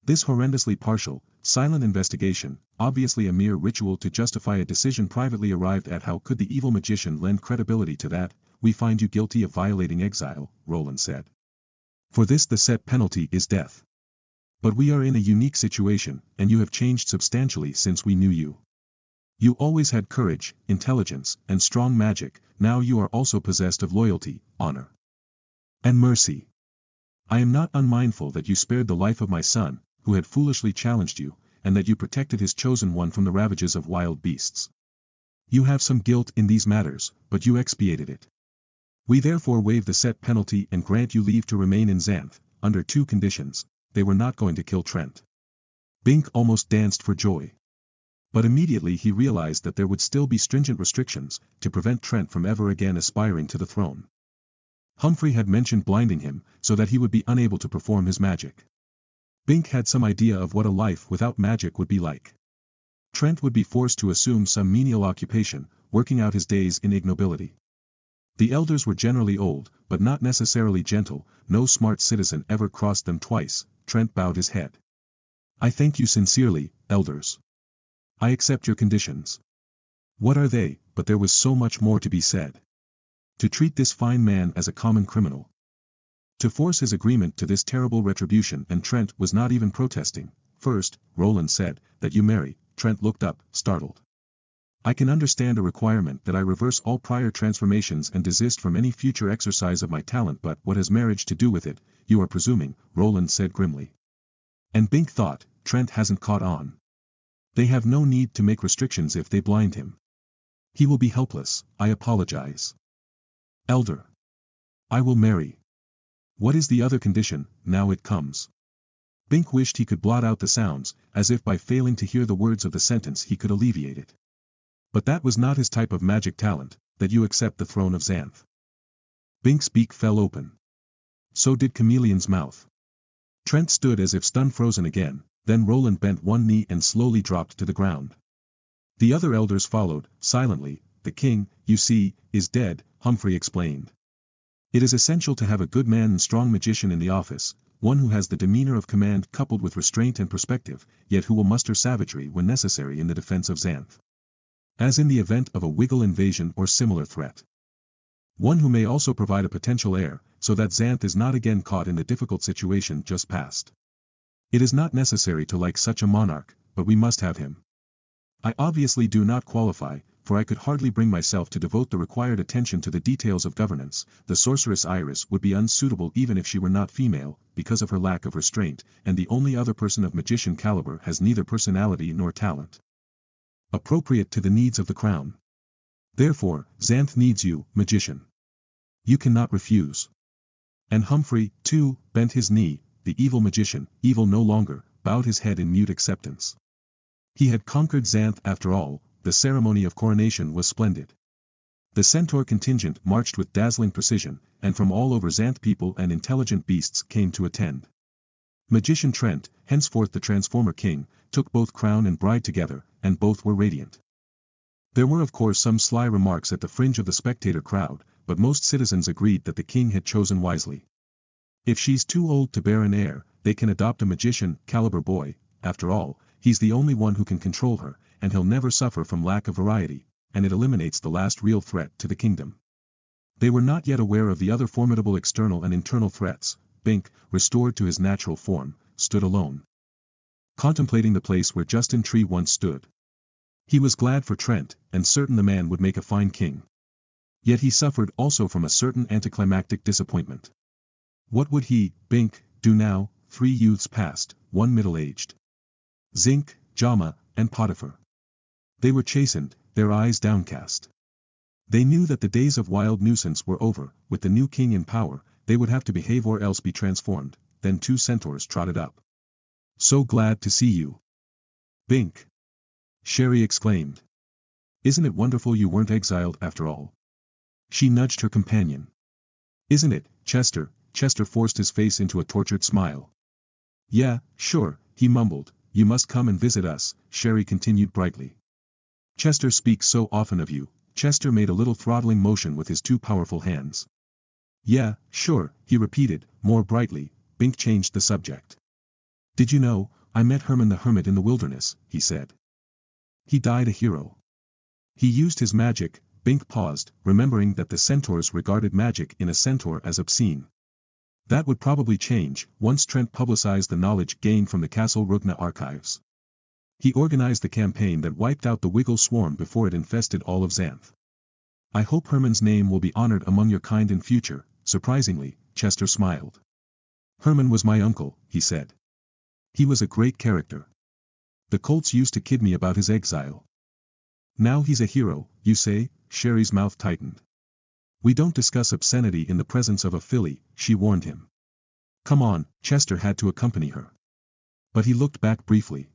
Speaker 1: This horrendously partial, silent investigation, obviously a mere ritual to justify a decision privately arrived at. How could the evil magician lend credibility to that? We find you guilty of violating exile, Roland said. For this the set penalty is death. But we are in a unique situation, and you have changed substantially since we knew you. You always had courage, intelligence, and strong magic. Now you are also possessed of loyalty, honor, and mercy. I am not unmindful that you spared the life of my son, who had foolishly challenged you, and that you protected his chosen one from the ravages of wild beasts. You have some guilt in these matters, but you expiated it. We therefore waive the set penalty and grant you leave to remain in Xanth, under two conditions. They were not going to kill Trent. Bink almost danced for joy. But immediately he realized that there would still be stringent restrictions, to prevent Trent from ever again aspiring to the throne. Humphrey had mentioned blinding him, so that he would be unable to perform his magic. Bink had some idea of what a life without magic would be like. Trent would be forced to assume some menial occupation, working out his days in ignobility. The elders were generally old, but not necessarily gentle. No smart citizen ever crossed them twice. Trent bowed his head. I thank you sincerely, elders. I accept your conditions. What are they? But there was so much more to be said. To treat this fine man as a common criminal. To force his agreement to this terrible retribution, and Trent was not even protesting. First, Roland said, that you marry. Trent looked up, startled. I can understand a requirement that I reverse all prior transformations and desist from any future exercise of my talent, but what has marriage to do with it? You are presuming, Roland said grimly. And Bink thought, Trent hasn't caught on. They have no need to make restrictions if they blind him. He will be helpless. I apologize. Elder. I will marry. What is the other condition? Now it comes. Bink wished he could blot out the sounds, as if by failing to hear the words of the sentence he could alleviate it. But that was not his type of magic talent, that you accept the throne of Xanth. Bink's beak fell open. So did Chameleon's mouth. Trent stood as if stun-frozen again, then Roland bent one knee and slowly dropped to the ground. The other elders followed, silently. The king, you see, is dead, Humphrey explained. It is essential to have a good man and strong magician in the office, one who has the demeanor of command coupled with restraint and perspective, yet who will muster savagery when necessary in the defense of Xanth. As in the event of a Wiggle invasion or similar threat. One who may also provide a potential heir, so that Xanth is not again caught in the difficult situation just past. It is not necessary to like such a monarch, but we must have him. I obviously do not qualify, for I could hardly bring myself to devote the required attention to the details of governance. The sorceress Iris would be unsuitable even if she were not female, because of her lack of restraint, and the only other person of magician caliber has neither personality nor talent appropriate to the needs of the crown. Therefore, Xanth needs you, magician. You cannot refuse. And Humphrey, too, bent his knee. The evil magician, evil no longer, bowed his head in mute acceptance. He had conquered Xanth after all. The ceremony of coronation was splendid. The centaur contingent marched with dazzling precision, and from all over Xanth people and intelligent beasts came to attend. Magician Trent, henceforth the Transformer King, took both crown and bride together, and both were radiant. There were of course some sly remarks at the fringe of the spectator crowd, but most citizens agreed that the king had chosen wisely. If she's too old to bear an heir, they can adopt a magician caliber boy. After all, he's the only one who can control her, and he'll never suffer from lack of variety, and it eliminates the last real threat to the kingdom. They were not yet aware of the other formidable external and internal threats. Bink, restored to his natural form, stood alone, contemplating the place where Justin Tree once stood. He was glad for Trent, and certain the man would make a fine king. Yet he suffered also from a certain anticlimactic disappointment. What would he, Bink, do now? 3 youths passed, one middle-aged. Zinc, Jama, and Potiphar. They were chastened, their eyes downcast. They knew that the days of wild nuisance were over. With the new king in power, they would have to behave or else be transformed. Then 2 centaurs trotted up. So glad to see you, Bink, Sherry exclaimed. Isn't it wonderful you weren't exiled after all? She nudged her companion. Isn't it, Chester? Chester forced his face into a tortured smile. Yeah, sure, he mumbled. You must come and visit us, Sherry continued brightly. Chester speaks so often of you. Chester made a little throttling motion with his 2 powerful hands. Yeah, sure, he repeated, more brightly. Bink changed the subject. Did you know, I met Herman the Hermit in the wilderness, he said. He died a hero. He used his magic. Bink paused, remembering that the centaurs regarded magic in a centaur as obscene. That would probably change, once Trent publicized the knowledge gained from the Castle Rugna archives. He organized the campaign that wiped out the Wiggle swarm before it infested all of Xanth. I hope Herman's name will be honored among your kind in future. Surprisingly, Chester smiled. Herman was my uncle, he said. He was a great character. The colts used to kid me about his exile. Now he's a hero, you say? Sherry's mouth tightened. We don't discuss obscenity in the presence of a filly, she warned him. Come on, Chester had to accompany her. But he looked back briefly.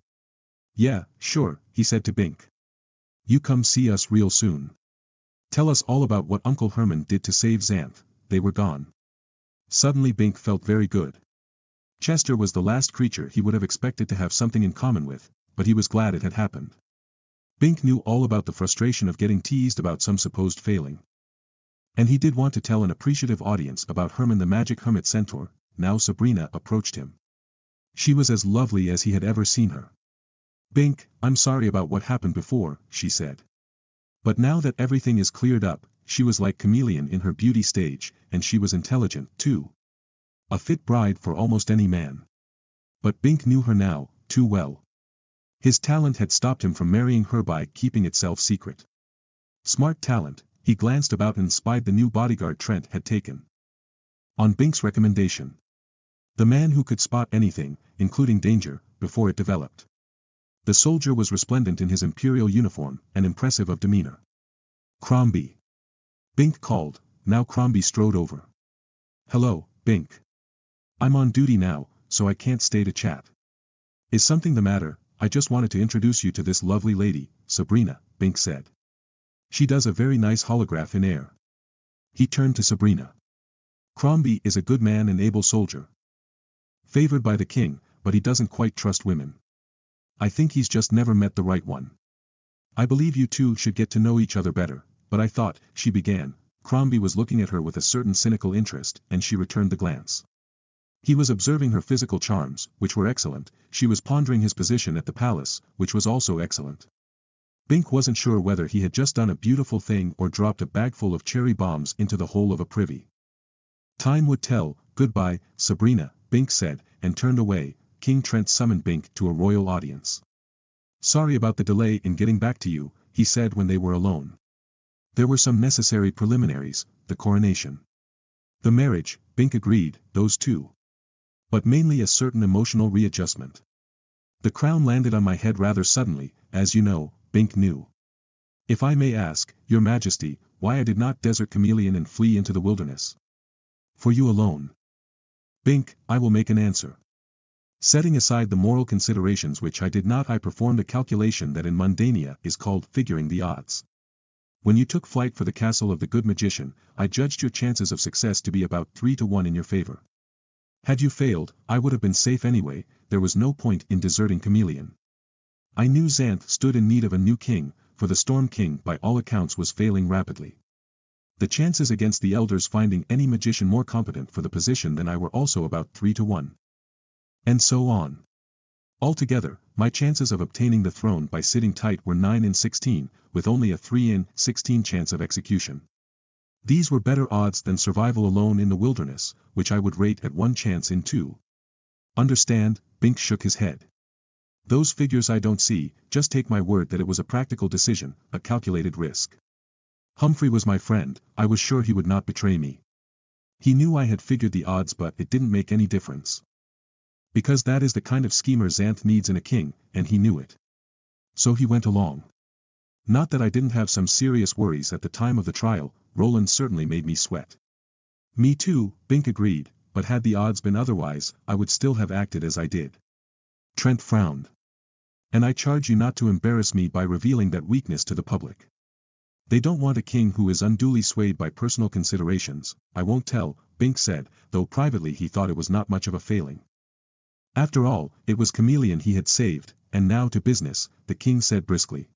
Speaker 1: Yeah, sure, he said to Bink. You come see us real soon. Tell us all about what Uncle Herman did to save Xanth. They were gone. Suddenly Bink felt very good. Chester was the last creature he would have expected to have something in common with, but he was glad it had happened. Bink knew all about the frustration of getting teased about some supposed failing. And he did want to tell an appreciative audience about Herman the Magic Hermit Centaur. Now Sabrina approached him. She was as lovely as he had ever seen her. Bink, I'm sorry about what happened before, she said. But now that everything is cleared up, she was like Chameleon in her beauty stage, and she was intelligent, too. A fit bride for almost any man. But Bink knew her now, too well. His talent had stopped him from marrying her by keeping itself secret. Smart talent. He glanced about and spied the new bodyguard Trent had taken. On Bink's recommendation. The man who could spot anything, including danger, before it developed. The soldier was resplendent in his imperial uniform, and impressive of demeanor. Crombie. Bink called. Now Crombie strode over. Hello, Bink. I'm on duty now, so I can't stay to chat. Is something the matter? I just wanted to introduce you to this lovely lady, Sabrina, Bink said. She does a very nice holograph in air. He turned to Sabrina. Crombie is a good man and able soldier. Favored by the king, but he doesn't quite trust women. I think he's just never met the right one. I believe you two should get to know each other better, but I thought, she began. Crombie was looking at her with a certain cynical interest, and she returned the glance. He was observing her physical charms, which were excellent. She was pondering his position at the palace, which was also excellent. Bink wasn't sure whether he had just done a beautiful thing or dropped a bagful of cherry bombs into the hole of a privy. Time would tell. Goodbye, Sabrina, Bink said, and turned away. King Trent summoned Bink to a royal audience. "Sorry about the delay in getting back to you," he said when they were alone. "There were some necessary preliminaries, the coronation. The marriage," Bink agreed, "those two. But mainly a certain emotional readjustment. The crown landed on my head rather suddenly, as you know," Bink knew. "If I may ask, Your Majesty, why I did not desert Chameleon and flee into the wilderness? For you alone." "Bink, I will make an answer. Setting aside the moral considerations which I did not, I performed a calculation that in Mundania is called figuring the odds. When you took flight for the castle of the good magician, I judged your chances of success to be about 3 to 1 in your favor. Had you failed, I would have been safe anyway, there was no point in deserting Chameleon. I knew Xanth stood in need of a new king, for the Storm King by all accounts was failing rapidly. The chances against the elders finding any magician more competent for the position than I were also about 3 to 1. And so on. Altogether, my chances of obtaining the throne by sitting tight were 9 in 16, with only a 3 in 16 chance of execution. These were better odds than survival alone in the wilderness, which I would rate at 1 chance in 2. Understand?" Bink shook his head. "Those figures I don't see, just take my word that it was a practical decision, a calculated risk. Humphrey was my friend, I was sure he would not betray me. He knew I had figured the odds but it didn't make any difference. Because that is the kind of schemer Xanth needs in a king, and he knew it. So he went along. Not that I didn't have some serious worries at the time of the trial, Roland certainly made me sweat." "Me too," Bink agreed, "but had the odds been otherwise, I would still have acted as I did." Trent frowned. "And I charge you not to embarrass me by revealing that weakness to the public. They don't want a king who is unduly swayed by personal considerations." "I won't tell," Bink said, though privately he thought it was not much of a failing. After all, it was Chameleon he had saved, and now to business, the king said briskly.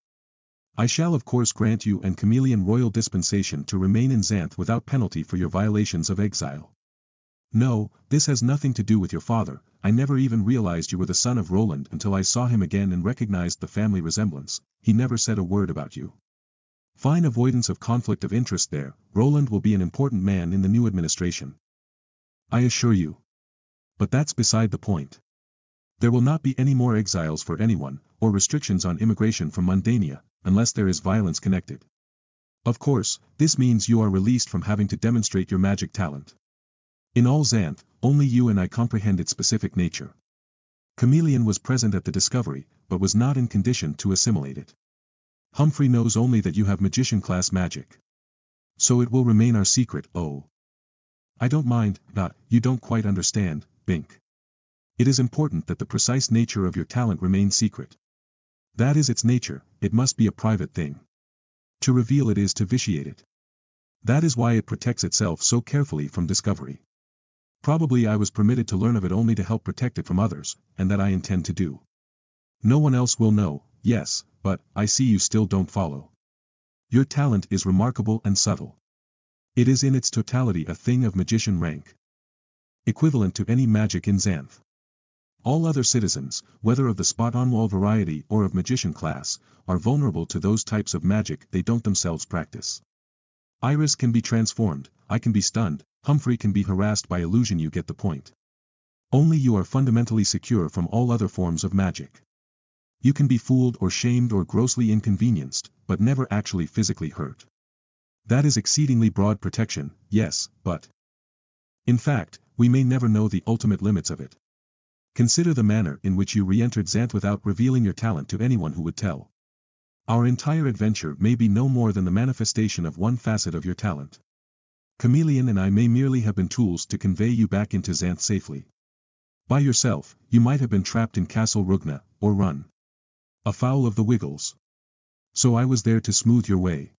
Speaker 1: "I shall of course grant you and Chameleon royal dispensation to remain in Xanth without penalty for your violations of exile. No, this has nothing to do with your father, I never even realized you were the son of Roland until I saw him again and recognized the family resemblance, he never said a word about you. Fine avoidance of conflict of interest there, Roland will be an important man in the new administration. I assure you. But that's beside the point. There will not be any more exiles for anyone, or restrictions on immigration from Mundania, unless there is violence connected. Of course, this means you are released from having to demonstrate your magic talent. In all Xanth, only you and I comprehend its specific nature. Chameleon was present at the discovery, but was not in condition to assimilate it. Humphrey knows only that you have magician-class magic. So it will remain our secret." "Oh. I don't mind, you don't quite understand, Bink. It is important that the precise nature of your talent remain secret. That is its nature, it must be a private thing. To reveal it is to vitiate it. That is why it protects itself so carefully from discovery. Probably I was permitted to learn of it only to help protect it from others, and that I intend to do. No one else will know, yes, but, I see you still don't follow. Your talent is remarkable and subtle. It is in its totality a thing of magician rank. Equivalent to any magic in Xanth. All other citizens, whether of the spot-on-wall variety or of magician class, are vulnerable to those types of magic they don't themselves practice. Iris can be transformed, I can be stunned, Humphrey can be harassed by illusion, you get the point. Only you are fundamentally secure from all other forms of magic. You can be fooled or shamed or grossly inconvenienced, but never actually physically hurt. That is exceedingly broad protection, yes, but... In fact, we may never know the ultimate limits of it. Consider the manner in which you re-entered Xanth without revealing your talent to anyone who would tell. Our entire adventure may be no more than the manifestation of one facet of your talent. Chameleon and I may merely have been tools to convey you back into Xanth safely. By yourself, you might have been trapped in Castle Rugna, or run afoul of the Wiggles. So I was there to smooth your way.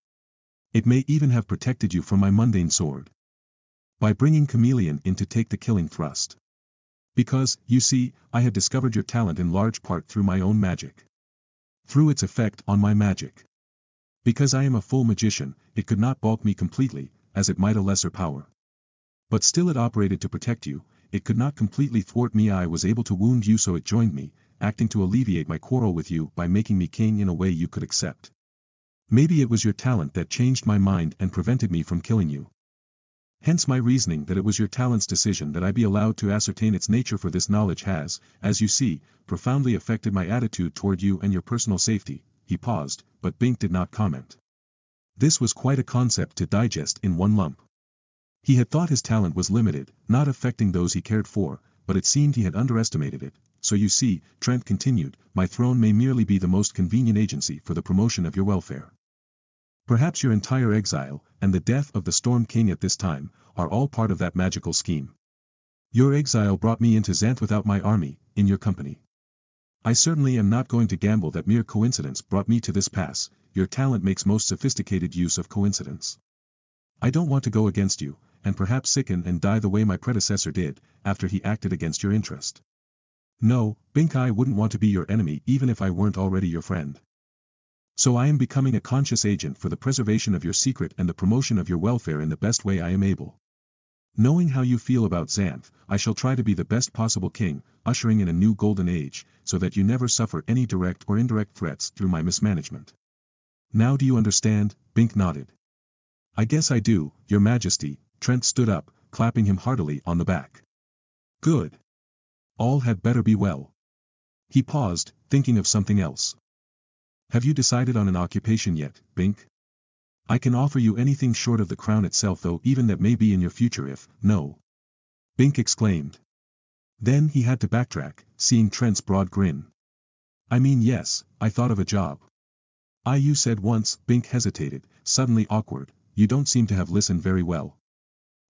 Speaker 1: It may even have protected you from my mundane sword. By bringing Chameleon in to take the killing thrust. Because, you see, I had discovered your talent in large part through my own magic. Through its effect on my magic. Because I am a full magician, it could not balk me completely, as it might a lesser power. But still it operated to protect you, it could not completely thwart me. I was able to wound you, so it joined me, acting to alleviate my quarrel with you by making me king in a way you could accept. Maybe it was your talent that changed my mind and prevented me from killing you. Hence my reasoning that it was your talent's decision that I be allowed to ascertain its nature, for this knowledge has, as you see, profoundly affected my attitude toward you and your personal safety." He paused, but Bink did not comment. This was quite a concept to digest in one lump. He had thought his talent was limited, not affecting those he cared for, but it seemed he had underestimated it. "So you see," Trent continued, "my throne may merely be the most convenient agency for the promotion of your welfare. Perhaps your entire exile, and the death of the Storm King at this time, are all part of that magical scheme. Your exile brought me into Xanth without my army, in your company. I certainly am not going to gamble that mere coincidence brought me to this pass. Your talent makes most sophisticated use of coincidence. I don't want to go against you, and perhaps sicken and die the way my predecessor did, after he acted against your interest. No, Bink, I wouldn't want to be your enemy even if I weren't already your friend. So I am becoming a conscious agent for the preservation of your secret and the promotion of your welfare in the best way I am able. Knowing how you feel about Xanth, I shall try to be the best possible king, ushering in a new golden age, so that you never suffer any direct or indirect threats through my mismanagement. Now do you understand?" Bink nodded. "I guess I do, Your Majesty." Trent stood up, clapping him heartily on the back. "Good. All had better be well." He paused, thinking of something else. "Have you decided on an occupation yet, Bink? I can offer you anything short of the crown itself, though even that may be in your future if." "No!" Bink exclaimed. Then he had to backtrack, seeing Trent's broad grin. "I mean, yes, I thought of a job." "You said once." Bink hesitated, suddenly awkward. "You don't seem to have listened very well.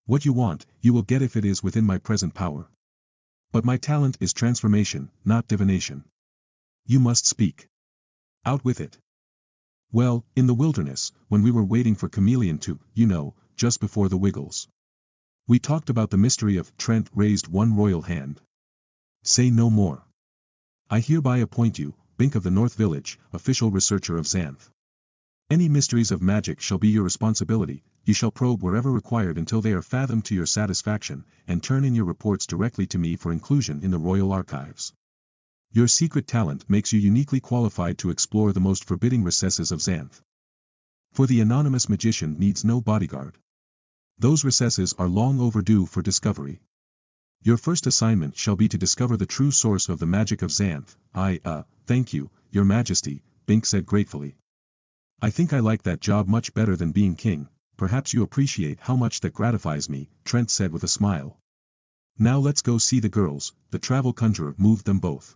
Speaker 1: What you want, you will get if it is within my present power. But my talent is transformation, not divination. You must speak. Out with it." "Well, in the wilderness, when we were waiting for Chameleon to, just before the Wiggles. We talked about the mystery of." Trent raised one royal hand. "Say no more. I hereby appoint you, Bink of the North Village, official researcher of Xanth. Any mysteries of magic shall be your responsibility. You shall probe wherever required until they are fathomed to your satisfaction, and turn in your reports directly to me for inclusion in the royal archives. Your secret talent makes you uniquely qualified to explore the most forbidding recesses of Xanth. For the anonymous magician needs no bodyguard. Those recesses are long overdue for discovery. Your first assignment shall be to discover the true source of the magic of Xanth." Thank you, Your Majesty," Bink said gratefully. "I think I like that job much better than being king. Perhaps you appreciate how much that gratifies me," Trent said with a smile. "Now let's go see the girls." The travel conjurer moved them both.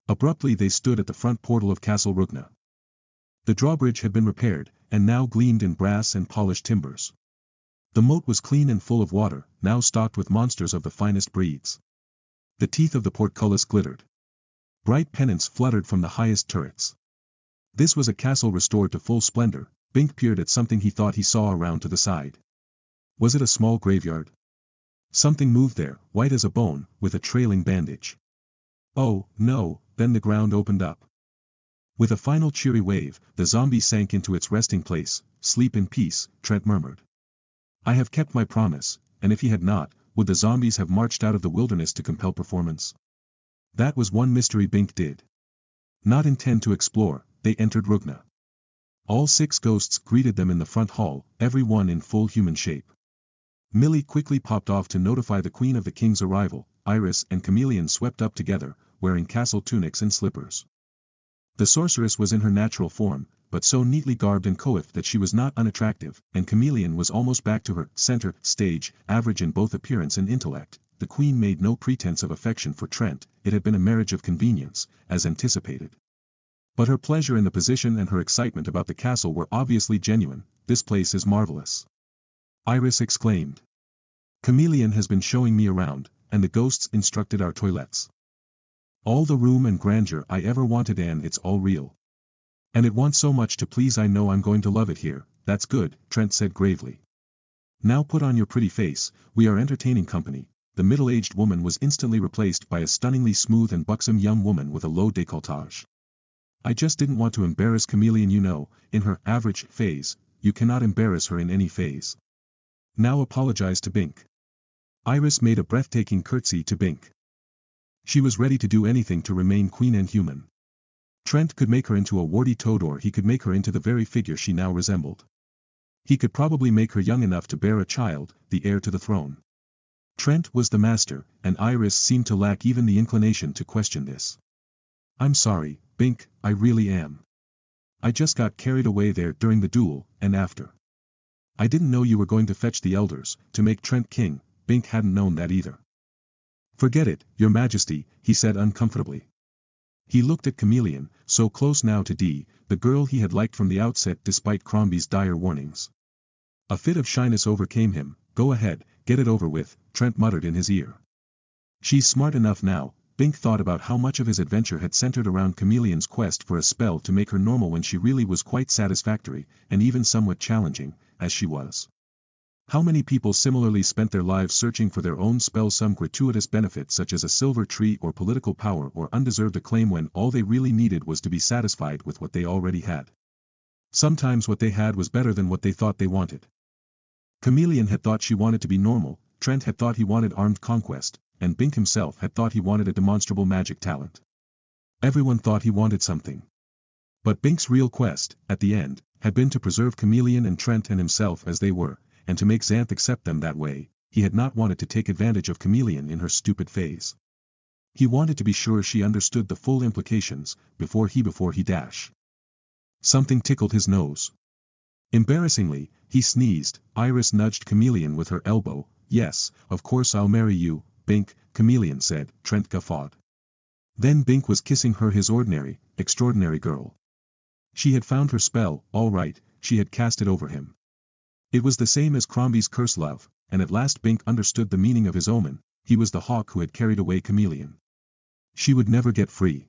Speaker 1: Abruptly they stood at the front portal of Castle Rugna. The drawbridge had been repaired, and now gleamed in brass and polished timbers. The moat was clean and full of water, now stocked with monsters of the finest breeds. The teeth of the portcullis glittered. Bright pennants fluttered from the highest turrets. This was a castle restored to full splendor. Bink peered at something he thought he saw around to the side. Was it a small graveyard? Something moved there, white as a bone, with a trailing bandage. Oh, no, then the ground opened up. With a final cheery wave, the zombie sank into its resting place. "Sleep in peace," Trent murmured. "I have kept my promise," and if he had not, would the zombies have marched out of the wilderness to compel performance? That was one mystery Bink did not intend to explore. They entered Rugna. All 6 ghosts greeted them in the front hall, every one in full human shape. Millie quickly popped off to notify the Queen of the King's arrival. Iris and Chameleon swept up together, wearing castle tunics and slippers. The sorceress was in her natural form, but so neatly garbed and coiffed that she was not unattractive, and Chameleon was almost back to her center stage average in both appearance and intellect. The Queen made no pretense of affection for Trent. It had been a marriage of convenience, as anticipated. But her pleasure in the position and her excitement about the castle were obviously genuine. "This place is marvelous," Iris exclaimed. "Chameleon has been showing me around, and the ghosts instructed our toilets. All the room and grandeur I ever wanted, and it's all real. And it wants so much to please. I know I'm going to love it here." "That's good," Trent said gravely. "Now put on your pretty face, we are entertaining company." The middle-aged woman was instantly replaced by a stunningly smooth and buxom young woman with a low décolletage. "I just didn't want to embarrass Chameleon, in her average phase. You cannot embarrass her in any phase. Now apologize to Bink." Iris made a breathtaking curtsy to Bink. She was ready to do anything to remain queen and human. Trent could make her into a warty toad, or he could make her into the very figure she now resembled. He could probably make her young enough to bear a child, the heir to the throne. Trent was the master, and Iris seemed to lack even the inclination to question this. I'm sorry, Bink, I really am. I just got carried away there during the duel, and after. I didn't know you were going to fetch the elders, to make Trent king. Bink hadn't known that either. Forget it, your majesty, he said uncomfortably. He looked at Chameleon, so close now to Dee, the girl he had liked from the outset despite Crombie's dire warnings. A fit of shyness overcame him. Go ahead, get it over with, Trent muttered in his ear. She's smart enough now. Bink thought about how much of his adventure had centered around Chameleon's quest for a spell to make her normal when she really was quite satisfactory, and even somewhat challenging, as she was. How many people similarly spent their lives searching for their own spell, some gratuitous benefit such as a silver tree or political power or undeserved acclaim, when all they really needed was to be satisfied with what they already had. Sometimes what they had was better than what they thought they wanted. Chameleon had thought she wanted to be normal, Trent had thought he wanted armed conquest, and Bink himself had thought he wanted a demonstrable magic talent. Everyone thought he wanted something. But Bink's real quest, at the end, had been to preserve Chameleon and Trent and himself as they were, and to make Xanth accept them that way. He had not wanted to take advantage of Chameleon in her stupid phase. He wanted to be sure she understood the full implications, before he dash. Something tickled his nose. Embarrassingly, he sneezed. Iris nudged Chameleon with her elbow. Yes, of course I'll marry you, Bink, Chameleon said. Trent guffawed. Then Bink was kissing her, his ordinary, extraordinary girl. She had found her spell, all right, she had cast it over him. It was the same as Crombie's curse love, and at last Bink understood the meaning of his omen. He was the hawk who had carried away Chameleon. She would never get free.